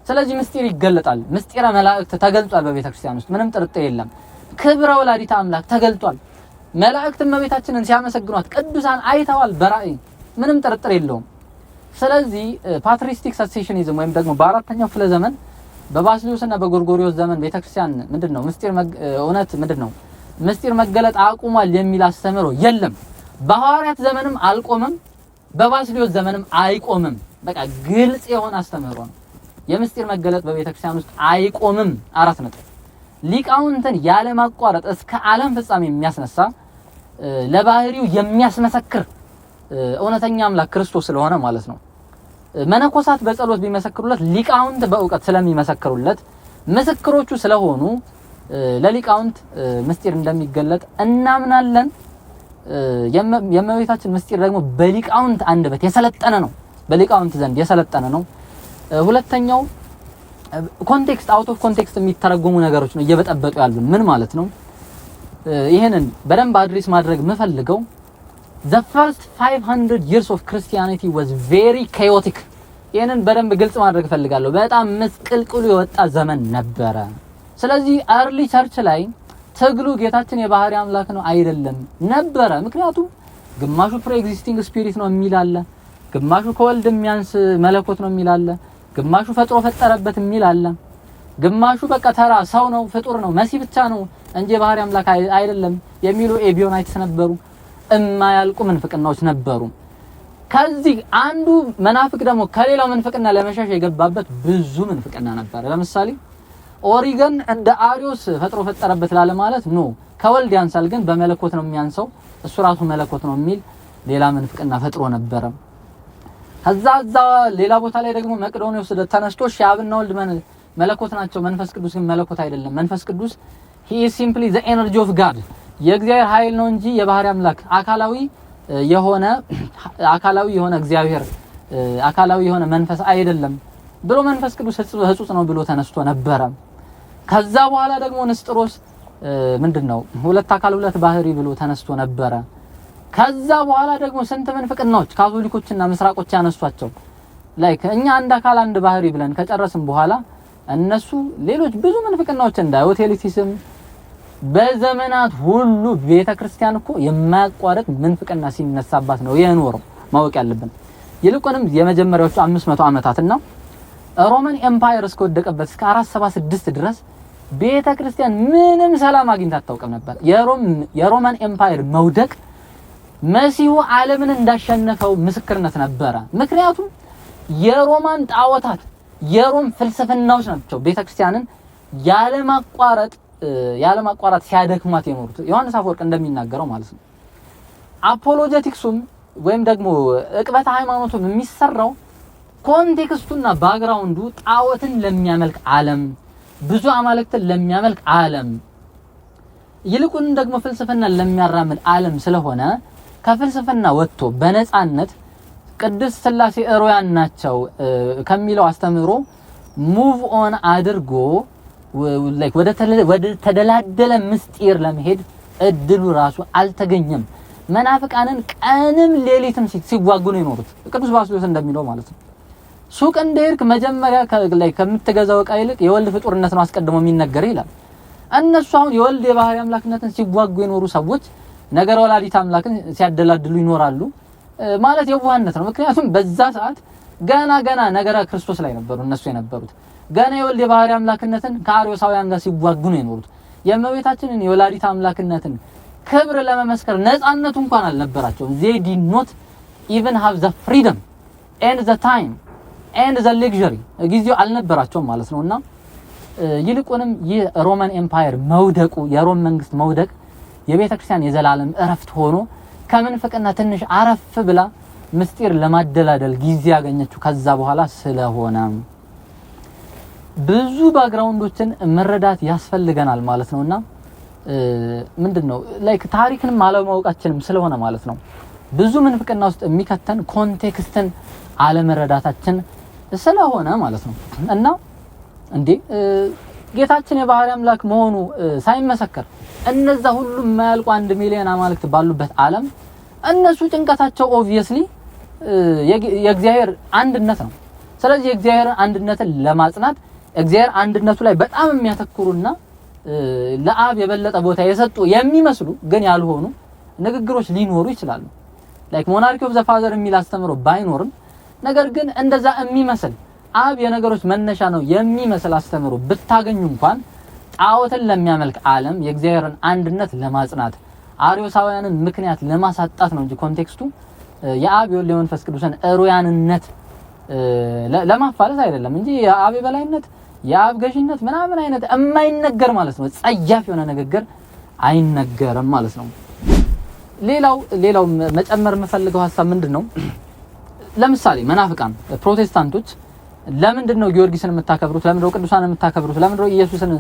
ስለዚህ ምስጢር ይገለጣል። ምስጢረ መላእክት ተገልጧል በቤተክርስቲያን ውስጥ ምንም ጥርጥር የለም። ክብረ ወላዲተ አምላክ ተገልጧል። መላእክት እመቤታችንን ሲያመሰግኗት ቅዱሳን አይተዋል በራእይ ምንም ጥርጥር የለውም። ስለዚህ ፓትሪስቲክ ሰሴሽኒዝም ወይም ደግሞ በአራተኛው ክፍለ ዘመን በባስልዮስና በጎርጎሪዮስ ዘመን ቤተክርስቲያን ምንድነው ምስጢር መገለጥ አቁሟል የሚል አስተምሮ የለም። በሐዋርያት ዘመንም አልቆመም፣ በባስልዮስ ዘመንም አይቆምም። በቃ ግልጽ የሆነ አስተምሮ ነው። የምስጢር መገለጥ በቤተክርስቲያን ውስጥ አይቆምም። 4 ነጥብ። ሊቃውንትን ያለ ማቋረጥ እስከ ዓለም ፍጻሜ የሚያስነሳ ለባህሪው የሚያስመሰክር እውነተኛ አምላክ ክርስቶስ ስለሆነ ማለት ነው። መነኮሳት በጸሎት ቢመሰክሩለት ሊቃውንት በእውቀት ስለሚመሰክሩለት ምስክሮቹ ስለሆኑ ለሊቃውንት ምስጢር እንደሚገለጥ እናምናለን። የእመቤታችን ምስጢር ደግሞ በሊቃውንት አንደበት የሰለጠነ ነው፣ በሊቃውንት ዘንድ የሰለጠነ ነው። ሁለተኛው ኮንቴክስት አውት ኦፍ ኮንቴክስት የሚተረጎሙ ነገሮች ነው እየበጠበጡ ያሉ። ምን ማለት ነው? ይሄንን በደንብ አድሬስ ማድረግ የምፈልገው the first 500 years of Christianity was very chaotic። ይሄንን በደንብ ግልጽ ማድረግ ፈልጋለሁ። በጣም ምስቅልቅሉ የወጣ ዘመን ነበረ። ስለዚህ early church ላይ ትግሉ ጌታችን የባህሪ አምላክ ነው አይደለም ነበረ። ምክንያቱም ግማሹ ፕሪ ኤግዚስቲንግ ስፒሪት ነው የሚል አለ፣ ግማሹ ከወልድ የሚያንስ መለኮት ነው የሚል አለ፣ ግማሹ ፈጥሮ ፈጠረበት የሚል አለ፣ ግማሹ በቃ ተራ ሰው ነው ፍጡር ነው መሲህ ብቻ ነው እንጂ የባህሪ አምላክ አይደለም የሚሉ ኤቢዮናይትስ ነበሩ። እማያልቁ መንፍቅናዎች ነበሩ። ከዚህ አንዱ መናፍቅ ደግሞ ከሌላው መንፍቅና ለመሸሽ የገባበት ብዙ መንፍቅና ነበር። ለምሳሌ ኦሪገን እንደ አሪዮስ ፈጥሮ ፈጠረበት ላለ ማለት ነው ከወልድ ያንሳል ግን በመለኮት ነው የሚያንሰው እሱ ራሱ መለኮት ነው የሚል ሌላ መንፍቅና ፈጥሮ ነበር። ከዛ ሌላ ቦታ ላይ ደግሞ መቅዶኒዮስ ተነስቶ ሻብና ወልድ መለኮት ናቸው፣ መንፈስ ቅዱስ ግን መለኮት አይደለም። መንፈስ ቅዱስ he is simply the energy of God የእግዚአብሔር ኃይል ነው እንጂ የባህሪ አምላክ አካላዊ የሆነ እግዚአብሔር አካላዊ የሆነ መንፈስ አይደለም ብሎ መንፈስ ቅዱስ ህጹጽ ነው ብሎ ተነስቶ ነበረ። ከዛ በኋላ ደግሞ ንስጥሮስ ምንድነው ሁለት አካል ሁለት ባህሪ ብሎ ተነስቶ ነበረ። ከዛ በኋላ ደግሞ ስንት መንፍቅናዎች ካቶሊኮችና ምስራቆች ያነሷቸው ላይክ እኛ አንድ አካል አንድ ባህሪ ብለን ከጨረስን በኋላ እነሱ ሌሎች ብዙ መንፍቅናዎች እንዳይወቴሊቲስም በዘመናት ሁሉ ቤተክርስቲያን እኮ የማያቋርጥ መንፍቅና ሲነሳባት ነው የኖረው ማወቅ ያለብን። ይልቁንም የመጀመሪያዎቹ 500 ዓመታትና ሮማን ኤምፓየር እስከወደቀበት እስከ 476 ድረስ ቤተክርስቲያን ምንም ሰላም አግኝታ አታውቅም ነበር። የሮማን ኤምፓየር መውደቅ መሲሁ ዓለምን እንዳሸነፈው ምስክርነት ነበረ። ምክንያቱም የሮማን ጣዖታት የሮም ፍልስፍናዎች ናቸው ቤተክርስቲያንን ያለማቋረጥ ሲያደክማት የኖሩት። ዮሐንስ አፈወርቅ እንደሚናገረው ማለት ነው አፖሎጀቲክሱም ወይም ደግሞ ዕቅበተ ሃይማኖቱም የሚሰራው ኮንቴክስቱና ባክግራውንዱ ጣዖትን ለሚያመልክ ዓለም ብዙ አማልክትን ለሚያመልክ ዓለም ይልቁን ደግሞ ፍልስፍና ለሚያራምድ ዓለም ስለሆነ ከፍልስፍና ወጥቶ በነፃነት ቅድስት ሥላሴ እሮያን ናቸው ከሚለው አስተምሮ ሙቭ ኦን አድርጎ ላይክ ወደ ተደላደለ ምስጢር ለመሄድ እድሉ ራሱ አልተገኘም። መናፍቃንን ቀንም ሌሊትም ሲዋጉ ነው የኖሩት። ቅዱስ ባስልዮስ እንደሚለው ማለት ነው። ሱቅ እንደሄድክ መጀመሪያ ከምትገዛው ዕቃ ይልቅ የወልድ ፍጡርነት ነው አስቀድሞ የሚነገር ይላል። እነሱ አሁን የወልድ የባህሪ አምላክነትን ሲዋጉ የኖሩ ሰዎች ነገረ ወላዲተ አምላክን ሲያደላድሉ ይኖራሉ ማለት የዋህነት ነው። ምክንያቱም በዛ ሰዓት ገና ነገረ ክርስቶስ ላይ ነበሩ እነሱ የነበሩት። ገና የወልድ የባህሪ አምላክነትን ከአርዮሳውያን ጋር ሲዋጉ ነው የኖሩት። የእመቤታችንን የወላዲተ አምላክነትን ክብር ለመመስከር ነፃነቱ እንኳን አልነበራቸውም። they did not even have the freedom and the time and the luxury ጊዜው አልነበራቸውም ማለት ነውና ይልቁንም የሮማን ኤምፓየር መውደቁ የሮም መንግስት መውደቅ የቤተ ክርስቲያን የዘላለም እረፍት ሆኖ ከምንፍቅና ትንሽ አረፍ ብላ ምስጢር ለማደላደል ጊዜ ያገኘችው ከዛ በኋላ ስለሆነ ብዙ ባክግራውንዶችን መረዳት ያስፈልገናል ማለት ነውና ምንድነው ላይክ ታሪክንም አለማወቃችንም ስለሆነ ማለት ነው ብዙ ምንፍቅና ውስጥ የሚከተን ኮንቴክስትን አለመረዳታችን ስለሆነ ማለት ነው እና እንዴ ጌታችን የባህሪ አምላክ መሆኑ ሳይመሰከር እነዛ ሁሉ የማያልቁ 1 ሚሊዮን አማልክት ባሉበት ዓለም እነሱ ጭንቀታቸው ኦብቪየስሊ የእግዚአብሔር አንድነት ነው። ስለዚህ የእግዚአብሔር አንድነትን ለማጽናት እግዚአብሔር አንድነቱ ላይ በጣም የሚያተኩሩና ለአብ የበለጠ ቦታ የሰጡ የሚመስሉ ግን ያልሆኑ ንግግሮች ሊኖሩ ይችላሉ። ላይክ ሞናርኪ ኦፍ ዘ ፋዘር የሚል አስተምሮ ባይኖርም ነገር ግን እንደዛ የሚመስል አብ የነገሮች መነሻ ነው የሚመስል አስተምሮ ብታገኙ እንኳን ጣዖትን ለሚያመልክ ዓለም የእግዚአብሔርን አንድነት ለማጽናት አርዮሳውያንን ምክንያት ለማሳጣት ነው እንጂ ኮንቴክስቱ የአብ የወልድ የመንፈስ ቅዱስን እሩያንነት ለማፋለስ አይደለም እንጂ የአብ የበላይነት የአብ ገዥነት ምናምን አይነት የማይነገር ማለት ነው። ጸያፍ የሆነ ንግግር አይነገርም ማለት ነው። ሌላው መጨመር የምፈልገው ሐሳብ ምንድነው? ለምሳሌ መናፍቃን ፕሮቴስታንቶች ለምንድነው ጊዮርጊስን የምታከብሩት? ለምንድነው ቅዱሳን የምታከብሩት? ለምንድነው ኢየሱስን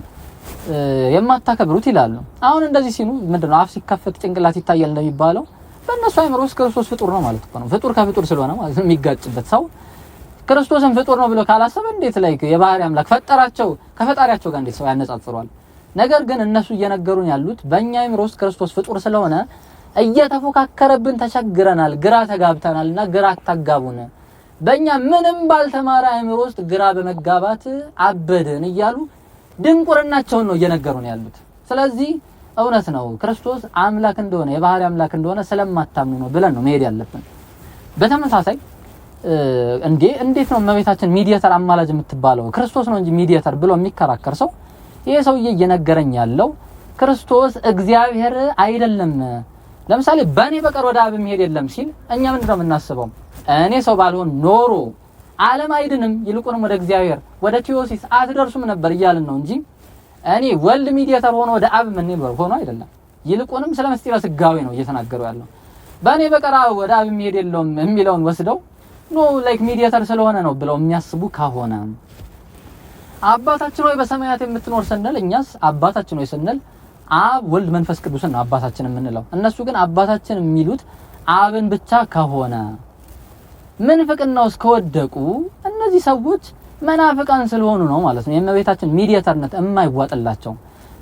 የማታከብሩት ይላሉ። አሁን እንደዚህ ሲሉ ምንድነው አፍ ሲከፈት ጭንቅላት ይታያል እንደሚባለው በእነሱ አይምሮ ውስጥ ክርስቶስ ፍጡር ነው ማለት ነው። ፍጡር ከፍጡር ስለሆነ ማለት ነው የሚጋጭበት ሰው ክርስቶስን ፍጡር ነው ብሎ ካላሰበ እንዴት ላይ የባህሪ አምላክ ፈጠራቸው ከፈጣሪያቸው ጋር እንዴት ሰው ያነጻጽሯል? ነገር ግን እነሱ እየነገሩን ያሉት በእኛ አይምሮ ውስጥ ክርስቶስ ፍጡር ስለሆነ እየተፎካከረብን ተቸግረናል፣ ግራ ተጋብተናልና ግራ አታጋቡን፣ በእኛ ምንም ባልተማረ አይምሮ ውስጥ ግራ በመጋባት አበድን እያሉ ድንቁርናቸውን ነው እየነገሩን ያሉት። ስለዚህ እውነት ነው ክርስቶስ አምላክ እንደሆነ የባህሪ አምላክ እንደሆነ ስለማታምኑ ነው ብለን ነው መሄድ ያለብን። በተመሳሳይ እንዴት ነው እመቤታችን ሚዲያተር አማላጅ የምትባለው ክርስቶስ ነው እንጂ ሚዲያተር ብሎ የሚከራከር ሰው ይሄ ሰውዬ እየነገረኝ ያለው ክርስቶስ እግዚአብሔር አይደለም። ለምሳሌ በእኔ በቀር ወደ አብ መሄድ የለም ሲል እኛ ምንድነው የምናስበው? እኔ ሰው ባልሆን ኖሮ ዓለም አይድንም ይልቁንም ወደ እግዚአብሔር ወደ ቴዎሲስ አትደርሱም ነበር እያልን ነው እንጂ እኔ ወልድ ሚዲያተር ሆኖ ወደ አብ ምን ነው ሆኖ አይደለም። ይልቁንም ስለ ምስጢረ ስጋዌ ነው እየተናገሩ ያለው። በእኔ በቀር ወደ አብ መሄድ የለውም የሚለውን ወስደው ኖ ላይክ ሚዲያተር ስለሆነ ነው ብለው የሚያስቡ ከሆነ አባታችን ሆይ በሰማያት የምትኖር ስንል እኛስ አባታችን ሆይ ስንል አብ ወልድ መንፈስ ቅዱስን ነው አባታችን የምንለው። እነሱ ግን አባታችን የሚሉት አብን ብቻ ከሆነ ምንፍቅናው እስከወደቁ እነዚህ ሰዎች መናፍቃን ስለሆኑ ነው ማለት ነው። የእመቤታችን ሚዲያተርነት የማይዋጥላቸው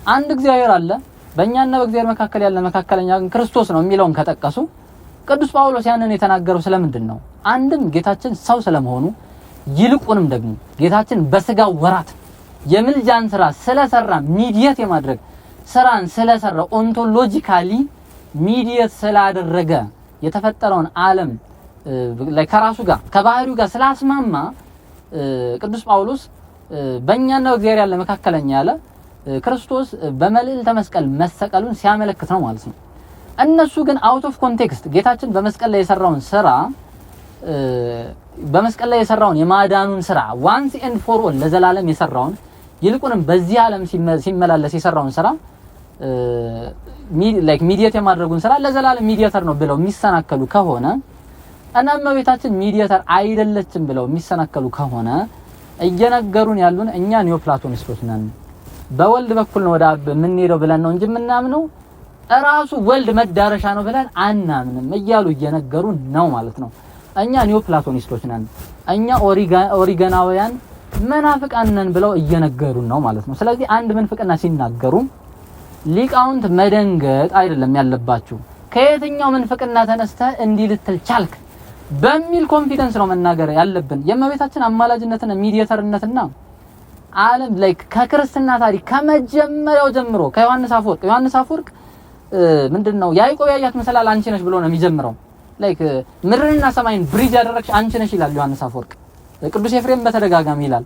አንድ እግዚአብሔር አለ በእኛና በእግዚአብሔር መካከል ያለ መካከለኛ ግን ክርስቶስ ነው የሚለውን ከጠቀሱ ቅዱስ ጳውሎስ ያንን የተናገረው ስለምንድን ነው? አንድም ጌታችን ሰው ስለመሆኑ ይልቁንም ደግሞ ጌታችን በስጋው ወራት የምልጃን ስራ ስለሰራ ሚዲየት የማድረግ ስራን ስለሰራ ኦንቶሎጂካሊ ሚዲየት ስላደረገ የተፈጠረውን ዓለም ከራሱ ጋር ከባህሪው ጋር ስላስማማ ቅዱስ ጳውሎስ በእኛና በእግዚአብሔር ያለ መካከለኛ ያለ ክርስቶስ በመልዕልተ መስቀል መሰቀሉን ሲያመለክት ነው ማለት ነው። እነሱ ግን አውት ኦፍ ኮንቴክስት ጌታችን በመስቀል ላይ የሰራውን ስራ በመስቀል ላይ የሰራውን የማዳኑን ስራ ዋንስ ኤንድ ፎር ኦል ለዘላለም የሰራውን ይልቁንም በዚህ ዓለም ሲመላለስ የሰራውን ስራ ሚዲየት የማድረጉን ስራ ለዘላለም ሚዲያተር ነው ብለው የሚሰናከሉ ከሆነ እና እመቤታችን ሚዲያተር አይደለችም ብለው የሚሰናከሉ ከሆነ እየነገሩን ያሉን እኛ ኒዮፕላቶኒስቶች ነን። በወልድ በኩል ነው ወደ አብ የምንሄደው ብለን ነው እንጂ የምናምነው ራሱ ወልድ መዳረሻ ነው ብለን አናምንም እያሉ እየነገሩን ነው ማለት ነው። እኛ ኒዮ ፕላቶኒስቶች ነን፣ እኛ ኦሪገናውያን መናፍቃን ነን ብለው እየነገሩን ነው ማለት ነው። ስለዚህ አንድ ምንፍቅና ሲናገሩ ሊቃውንት መደንገጥ አይደለም ያለባችሁ። ከየትኛው ምንፍቅና ተነስተህ እንዲህ ልትል ቻልክ በሚል ኮንፊደንስ ነው መናገር ያለብን። የእመቤታችን አማላጅነትና ሚዲየተርነትና ዓለም ላይ ከክርስትና ታሪክ ከመጀመሪያው ጀምሮ ከዮሐንስ አፈወርቅ ምንድነው ያዕቆብ ያያት መሰላል አንቺ ነሽ ብሎ ነው የሚጀምረው። ላይክ ምድርንና ሰማይን ብሪጅ ያደረግሽ አንቺ ነሽ ይላል ዮሐንስ አፈወርቅ። ቅዱስ ኤፍሬም በተደጋጋሚ ይላል።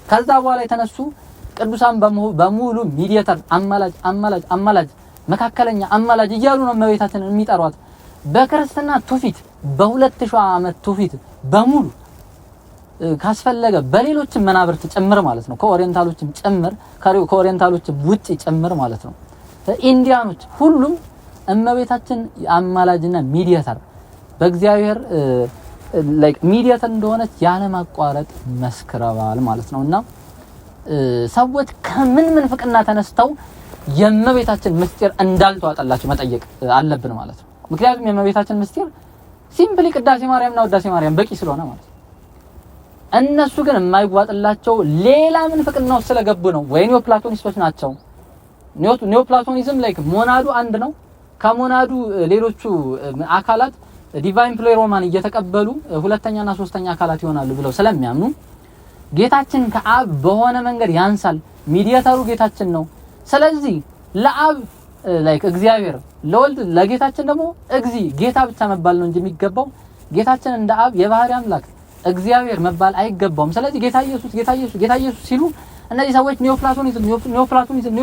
ከዛ በኋላ የተነሱ ቅዱሳን በሙሉ ሚዲየተር አማላጅ መካከለኛ አማላጅ እያሉ ነው እመቤታችንን የሚጠሯት። በክርስትና ትውፊት በ2000 ዓመት ትውፊት በሙሉ ካስፈለገ በሌሎችም መናብርት ጭምር ማለት ነው፣ ከኦሪየንታሎችም ጭምር ከኦሪየንታሎችም ውጪ ጭምር ማለት ነው፣ ኢንዲያኖች ሁሉም እመቤታችን አማላጅና ሚዲየተር በእግዚአብሔር ላይክ ሚዲየተር እንደሆነች ያለ ማቋረጥ መስክረዋል ማለት ነውና ሰዎች ከምን ምንፍቅና ተነስተው የእመቤታችን ምስጢር እንዳልተዋጠላቸው መጠየቅ አለብን ማለት ነው። ምክንያቱም የእመቤታችን ምስጢር ሲምፕሊ ቅዳሴ ማርያምና ውዳሴ ማርያም በቂ ስለሆነ ማለት ነው። እነሱ ግን የማይዋጥላቸው ሌላ ምንፍቅና ውስጥ ስለገቡ ነው። ወይ ኒዮ ፕላቶኒስቶች ናቸው። ኒዮ ፕላቶኒዝም ላይክ ሞናዱ አንድ ነው። ከሞናዱ ሌሎቹ አካላት ዲቫይን ፕሌሮማን እየተቀበሉ ሁለተኛና ሶስተኛ አካላት ይሆናሉ ብለው ስለሚያምኑ ጌታችን ከአብ በሆነ መንገድ ያንሳል። ሚዲየተሩ ጌታችን ነው። ስለዚህ ለአብ ላይክ እግዚአብሔር፣ ለወልድ ለጌታችን ደግሞ ጌታ ብቻ መባል ነው እንጂ የሚገባው ጌታችን እንደ አብ የባህሪ አምላክ እግዚአብሔር መባል አይገባውም። ስለዚህ ጌታ ኢየሱስ ሲሉ እነዚህ ሰዎች ኒዮ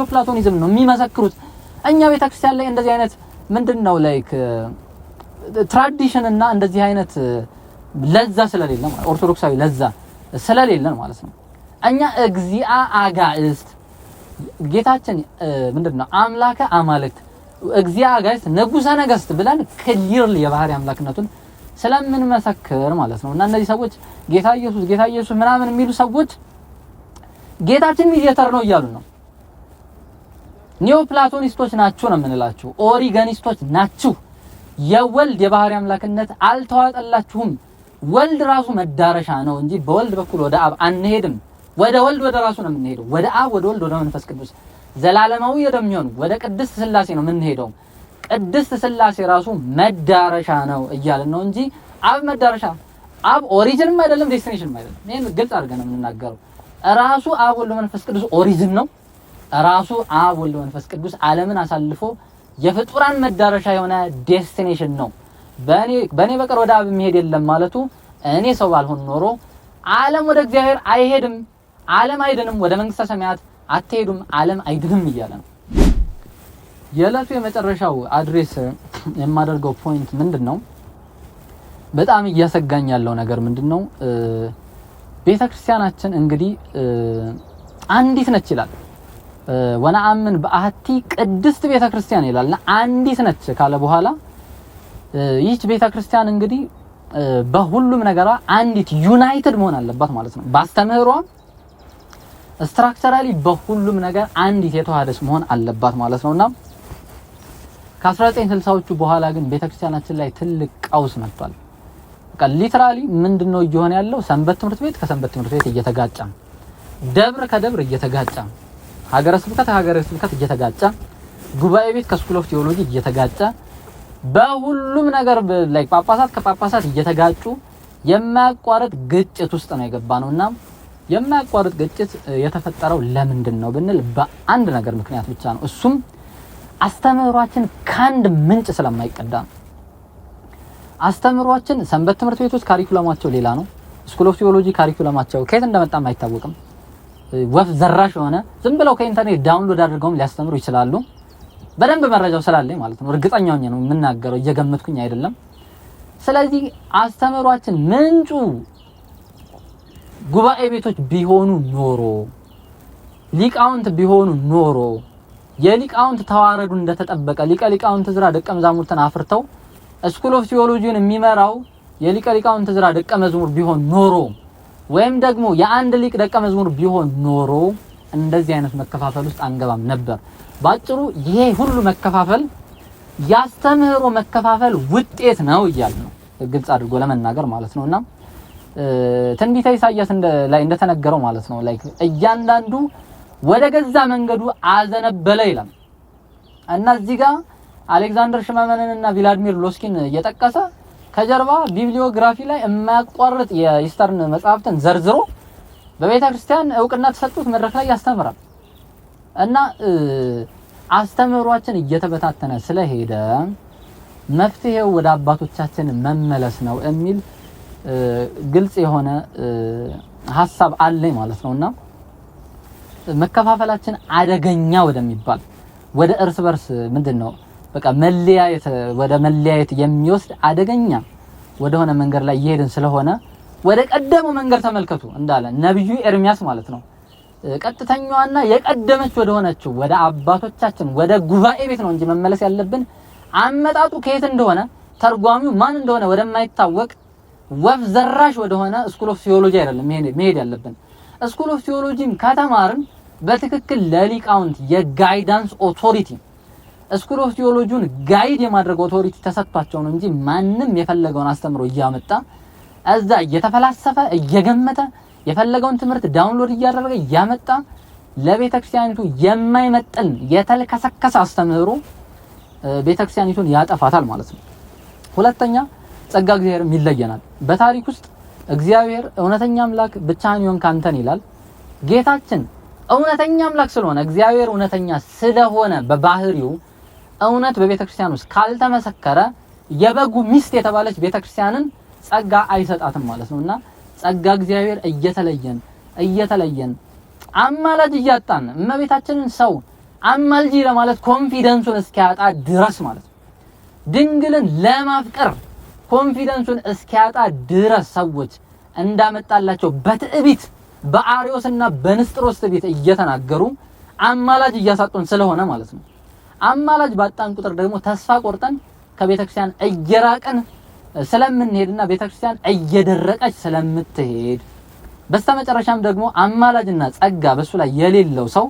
ፕላቶኒዝም ነው የሚመሰክሩት። እኛ ቤተክርስቲያን ላይ እንደዚህ አይነት ምንድነው ላይክ ትራዲሽን እና እንደዚህ አይነት ለዛ ስለሌለ ማለት ኦርቶዶክሳዊ ለዛ ስለሌለን ማለት ነው። እኛ አጋዕስት ጌታችን ምንድነው አምላከ አማልክት አጋዕስት ንጉሠ ነገሥት ብለን ክሊርሊ የባህሪ አምላክነቱን ስለምንመሰክር ማለት ነው። እና እነዚህ ሰዎች ጌታ ኢየሱስ ምናምን የሚሉ ሰዎች ጌታችን ሚዲየተር ነው እያሉ ነው። ኒዮ ፕላቶኒስቶች ናችሁ ነው የምንላችሁ። ኦሪገኒስቶች ናችሁ። የወልድ የባህሪ አምላክነት አልተዋጠላችሁም። ወልድ ራሱ መዳረሻ ነው እንጂ በወልድ በኩል ወደ አብ አንሄድም። ወደ ወልድ ወደ ራሱ ነው የምንሄደው። ወደ አብ ወደ ወልድ ወደ መንፈስ ቅዱስ ዘላለማዊ ወደሚሆን ወደ ቅድስት ሥላሴ ነው የምንሄደው። ቅድስት ሥላሴ ራሱ መዳረሻ ነው እያልን ነው እንጂ አብ መዳረሻ አብ ኦሪጂንም አይደለም ዴስቲኔሽንም አይደለም። ይሄን ግልጽ አድርገን ነው የምንናገረው። ራሱ አብ ወልድ መንፈስ ቅዱስ ኦሪጂን ነው። ራሱ አብ ወልድ መንፈስ ቅዱስ ዓለምን አሳልፎ የፍጡራን መዳረሻ የሆነ ዴስቲኔሽን ነው። በእኔ በቀር ወደ አብ የሚሄድ የለም ማለቱ እኔ ሰው ባልሆን ኖሮ ዓለም ወደ እግዚአብሔር አይሄድም፣ ዓለም አይድንም፣ ወደ መንግስተ ሰማያት አትሄዱም፣ ዓለም አይድንም እያለ ነው። የዕለቱ የመጨረሻው አድሬስ የማደርገው ፖይንት ምንድነው? በጣም እያሰጋኝ ያለው ነገር ምንድነው? ቤተክርስቲያናችን እንግዲህ አንዲት ነች ይላል። ወነአምን በአሐቲ ቅድስት ቤተክርስቲያን ይላልና አንዲት ነች ካለ በኋላ ይህች ቤተክርስቲያን እንግዲህ በሁሉም ነገሯ አንዲት ዩናይትድ መሆን አለባት ማለት ነው። ባስተምህሯ ስትራክቸራሊ በሁሉም ነገር አንዲት የተዋሃደች መሆን አለባት ማለት ነውና ከ1960ዎቹ በኋላ ግን ቤተክርስቲያናችን ላይ ትልቅ ቀውስ መጥቷል። በቃ ሊትራሊ ምንድነው እየሆነ ያለው? ሰንበት ትምህርት ቤት ከሰንበት ትምህርት ቤት እየተጋጨ፣ ደብር ከደብር እየተጋጨ፣ ሀገረ ስብከት እየተጋጨ፣ ጉባኤ ቤት ከስኩል ኦፍ ቴዎሎጂ እየተጋጨ፣ በሁሉም ነገር ላይ ጳጳሳት ከጳጳሳት እየተጋጩ የማያቋርጥ ግጭት ውስጥ ነው የገባነውና የማያቋርጥ ግጭት የተፈጠረው ለምንድን ነው ብንል በአንድ ነገር ምክንያት ብቻ ነው። እሱም አስተምህሯችን ከአንድ ምንጭ ስለማይቀዳ ነው። አስተምህሯችን ሰንበት ትምህርት ቤቶች ካሪኩለማቸው ሌላ ነው። ስኩል ኦፍ ቴዎሎጂ ካሪኩለማቸው ከየት እንደመጣም አይታወቅም። ወፍ ዘራሽ የሆነ ዝም ብለው ከኢንተርኔት ዳውንሎድ አድርገውም ሊያስተምሩ ይችላሉ። በደንብ መረጃው ስላለኝ ማለት ነው። እርግጠኛው ነው የምናገረው፣ እየገመትኩኝ አይደለም። ስለዚህ አስተምህሯችን ምንጩ ጉባኤ ቤቶች ቢሆኑ ኖሮ፣ ሊቃውንት ቢሆኑ ኖሮ፣ የሊቃውንት ተዋረዱ እንደተጠበቀ ሊቀ ሊቃውንት ዕዝራ ደቀ መዛሙርትን አፍርተው ስኩል ኦፍ ቴዎሎጂን የሚመራው የሊቀ ሊቃውንት ዕዝራ ደቀ መዝሙር ቢሆን ኖሮ፣ ወይም ደግሞ የአንድ ሊቅ ደቀ መዝሙር ቢሆን ኖሮ እንደዚህ አይነት መከፋፈል ውስጥ አንገባም ነበር። ባጭሩ ይሄ ሁሉ መከፋፈል ያስተምህሮ መከፋፈል ውጤት ነው እያልን ነው ግልጽ አድርጎ ለመናገር ማለት ነውና ትንቢተ ኢሳይያስ ላይ እንደተነገረው ማለት ነው ላይክ እያንዳንዱ ወደ ገዛ መንገዱ አዘነበለ ይላል እና እዚህ ጋር አሌክሳንደር ሽመመንንና ቪላድሚር ሎስኪን እየጠቀሰ ከጀርባ ቢብሊዮግራፊ ላይ የማያቋርጥ የኢስተርን መጽሐፍትን ዘርዝሮ በቤተ ክርስቲያን ዕውቅና ተሰጥቶት መድረክ ላይ ያስተምራል እና አስተምህሯችን እየተበታተነ ስለሄደ መፍትሄው ወደ አባቶቻችን መመለስ ነው የሚል ግልጽ የሆነ ሐሳብ አለኝ ማለት ነውና መከፋፈላችን አደገኛ ወደሚባል ወደ እርስ በርስ ምንድነው በቃ መለያየት ወደ መለያየት የሚወስድ አደገኛ ወደ ሆነ መንገድ ላይ እየሄድን ስለሆነ ወደ ቀደመው መንገድ ተመልከቱ እንዳለ ነብዩ ኤርሚያስ ማለት ነው ቀጥተኛዋና የቀደመች ወደ ሆነችው ወደ አባቶቻችን ወደ ጉባኤ ቤት ነው እንጂ መመለስ ያለብን አመጣጡ ከየት እንደሆነ ተርጓሚው ማን እንደሆነ ወደማይታወቅ ወፍ ዘራሽ ወደ ሆነ ስኩል ኦፍ ቲዮሎጂ አይደለም መሄድ ያለብን ስኩል ኦፍ ቲዮሎጂም ከተማርን በትክክል ለሊቃውንት የጋይዳንስ ኦቶሪቲ ስኩል ኦፍ ቲዮሎጂውን ጋይድ የማድረግ ኦቶሪቲ ተሰጥቷቸው ነው እንጂ ማንንም የፈለገውን አስተምሮ እያመጣ እዛ እየተፈላሰፈ እየገመተ የፈለገውን ትምህርት ዳውንሎድ እያደረገ ያመጣ ለቤተክርስቲያኒቱ የማይመጥን የተልከሰከሰ አስተምህሮ ቤተክርስቲያኒቱን ያጠፋታል ማለት ነው። ሁለተኛ ጸጋ እግዚአብሔርም ይለየናል። በታሪክ ውስጥ እግዚአብሔር እውነተኛ አምላክ ብቻህን ይሆን ካንተን ይላል። ጌታችን እውነተኛ አምላክ ስለሆነ እግዚአብሔር እውነተኛ ስለሆነ በባህሪው እውነት በቤተክርስቲያን ውስጥ ካልተመሰከረ የበጉ ሚስት የተባለች ቤተክርስቲያንን ጸጋ አይሰጣትም ማለት ነውና ጸጋ እግዚአብሔር እየተለየን አማላጅ እያጣን እመቤታችንን ሰው አማልጂ ለማለት ኮንፊደንሱን እስኪያጣ ድረስ ማለት ነው ድንግልን ለማፍቀር ኮንፊደንሱን እስኪያጣ ድረስ ሰዎች እንዳመጣላቸው በትዕቢት በአርዮስና በንስጥሮስ ትዕቢት እየተናገሩ አማላጅ እያሳጡን ስለሆነ ማለት ነው አማላጅ ባጣን ቁጥር ደግሞ ተስፋ ቆርጠን ከቤተክርስቲያን እየራቀን ስለምንሄድና ቤተክርስቲያን እየደረቀች ስለምትሄድ በስተመጨረሻም ደግሞ አማላጅና ጸጋ በሱ ላይ የሌለው ሰው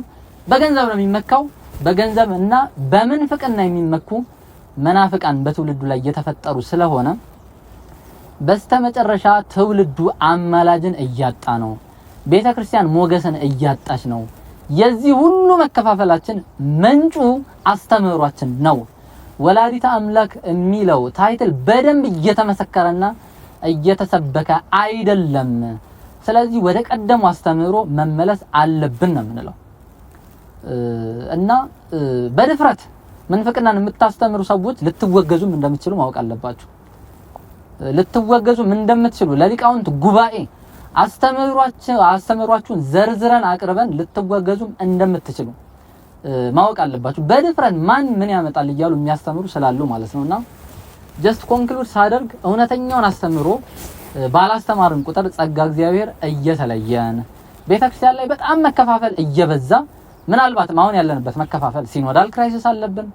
በገንዘብ ነው የሚመካው በገንዘብና በመንፍቅና የሚመኩ መናፍቃን በትውልዱ ላይ እየተፈጠሩ ስለሆነ በስተመጨረሻ ትውልዱ አማላጅን እያጣ ነው ቤተክርስቲያን ሞገስን እያጣች ነው የዚህ ሁሉ መከፋፈላችን ምንጩ አስተምህሯችን ነው ወላዲተ አምላክ የሚለው ታይትል በደንብ እየተመሰከረና እየተሰበከ አይደለም ስለዚህ ወደ ቀደሙ አስተምህሮ መመለስ አለብን ነው የምንለው እና በድፍረት መንፈቅናን የምታስተምሩ ሰዎች ልትወገዙም እንደምትችሉ ማወቅ አለባችሁ ልትወገዙም እንደምትችሉ ለሊቃውንት ጉባኤ አስተምሯችሁን ዘርዝረን አቅርበን ልትወገዙም እንደምትችሉ ማወቅ አለባችሁ በድፍረት ማን ምን ያመጣል ይያሉ የሚያስተምሩ ስላሉ ማለት ነውና ጀስት ኮንክሉድ ሳደርግ እውነተኛውን አስተምሮ ባላስተማርን ቁጥር ጸጋ እግዚአብሔር እየተለየን ቤተክርስቲያን ላይ በጣም መከፋፈል እየበዛ ምናልባት አሁን ያለንበት መከፋፈል ሲኖዳል ክራይሲስ አለብን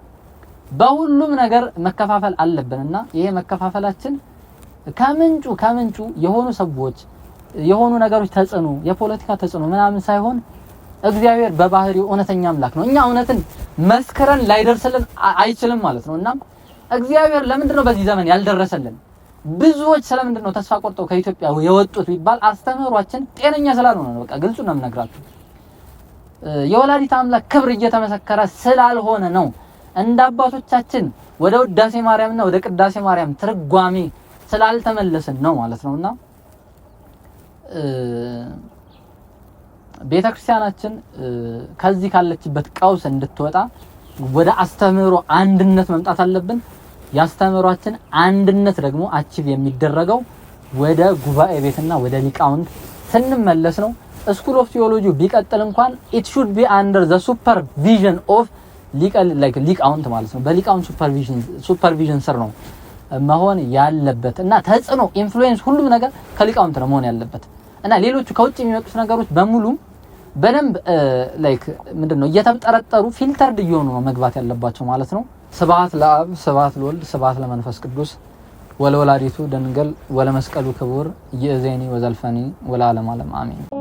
በሁሉም ነገር መከፋፈል አለብንና ይሄ መከፋፈላችን ከምንጩ የሆኑ ሰዎች የሆኑ ነገሮች ተጽዕኖ የፖለቲካ ተጽዕኖ ምናምን ሳይሆን እግዚአብሔር በባህሪው እውነተኛ አምላክ ነው እኛ እውነትን መስከረን ላይደርስልን አይችልም ማለት ነውና እግዚአብሔር ለምንድነው በዚህ ዘመን ያልደረሰልን ብዙዎች ስለምንድነው ተስፋ ቆርጠው ከኢትዮጵያ የወጡት ቢባል አስተምህሯችን ጤነኛ ስላልሆነ ነው በቃ ግልጹ ነው የምነግራችሁ የወላዲተ አምላክ ክብር እየተመሰከረ ስላልሆነ ነው እንደ አባቶቻችን ወደ ውዳሴ ማርያምና ወደ ቅዳሴ ማርያም ትርጓሜ ስላልተመለስን ነው ማለት ነውና ቤተክርስቲያናችን ከዚህ ካለችበት ቀውስ እንድትወጣ ወደ አስተምህሮ አንድነት መምጣት አለብን ያስተምህሯችን አንድነት ደግሞ አቺቭ የሚደረገው ወደ ጉባኤ ቤትና ወደ ሊቃውንት ስንመለስ ነው ስኩል ኦፍ ቲዮሎጂ ቢቀጥል እንኳን it should be under the supervision of ሊቃውንት ማለት ነው በሊቃውንት ሱፐርቪዥን ስር ነው መሆን ያለበት እና ተጽዕኖ ኢንፍሉዌንስ ሁሉም ነገር ከሊቃውንት ነው መሆን ያለበት እና ሌሎቹ ከውጭ የሚመጡት ነገሮች በሙሉ በደንብ ምንድነው እየተጠረጠሩ ፊልተርድ እየሆኑ ነው መግባት ያለባቸው ማለት ነው ስብሐት ለአብ ስብሐት ለወልድ ስብሐት ለመንፈስ ቅዱስ ወለወላዲቱ ድንግል ወለመስቀሉ ክቡር ይእዜኒ ወዘልፈኒ ወለዓለመ ዓለም አሜን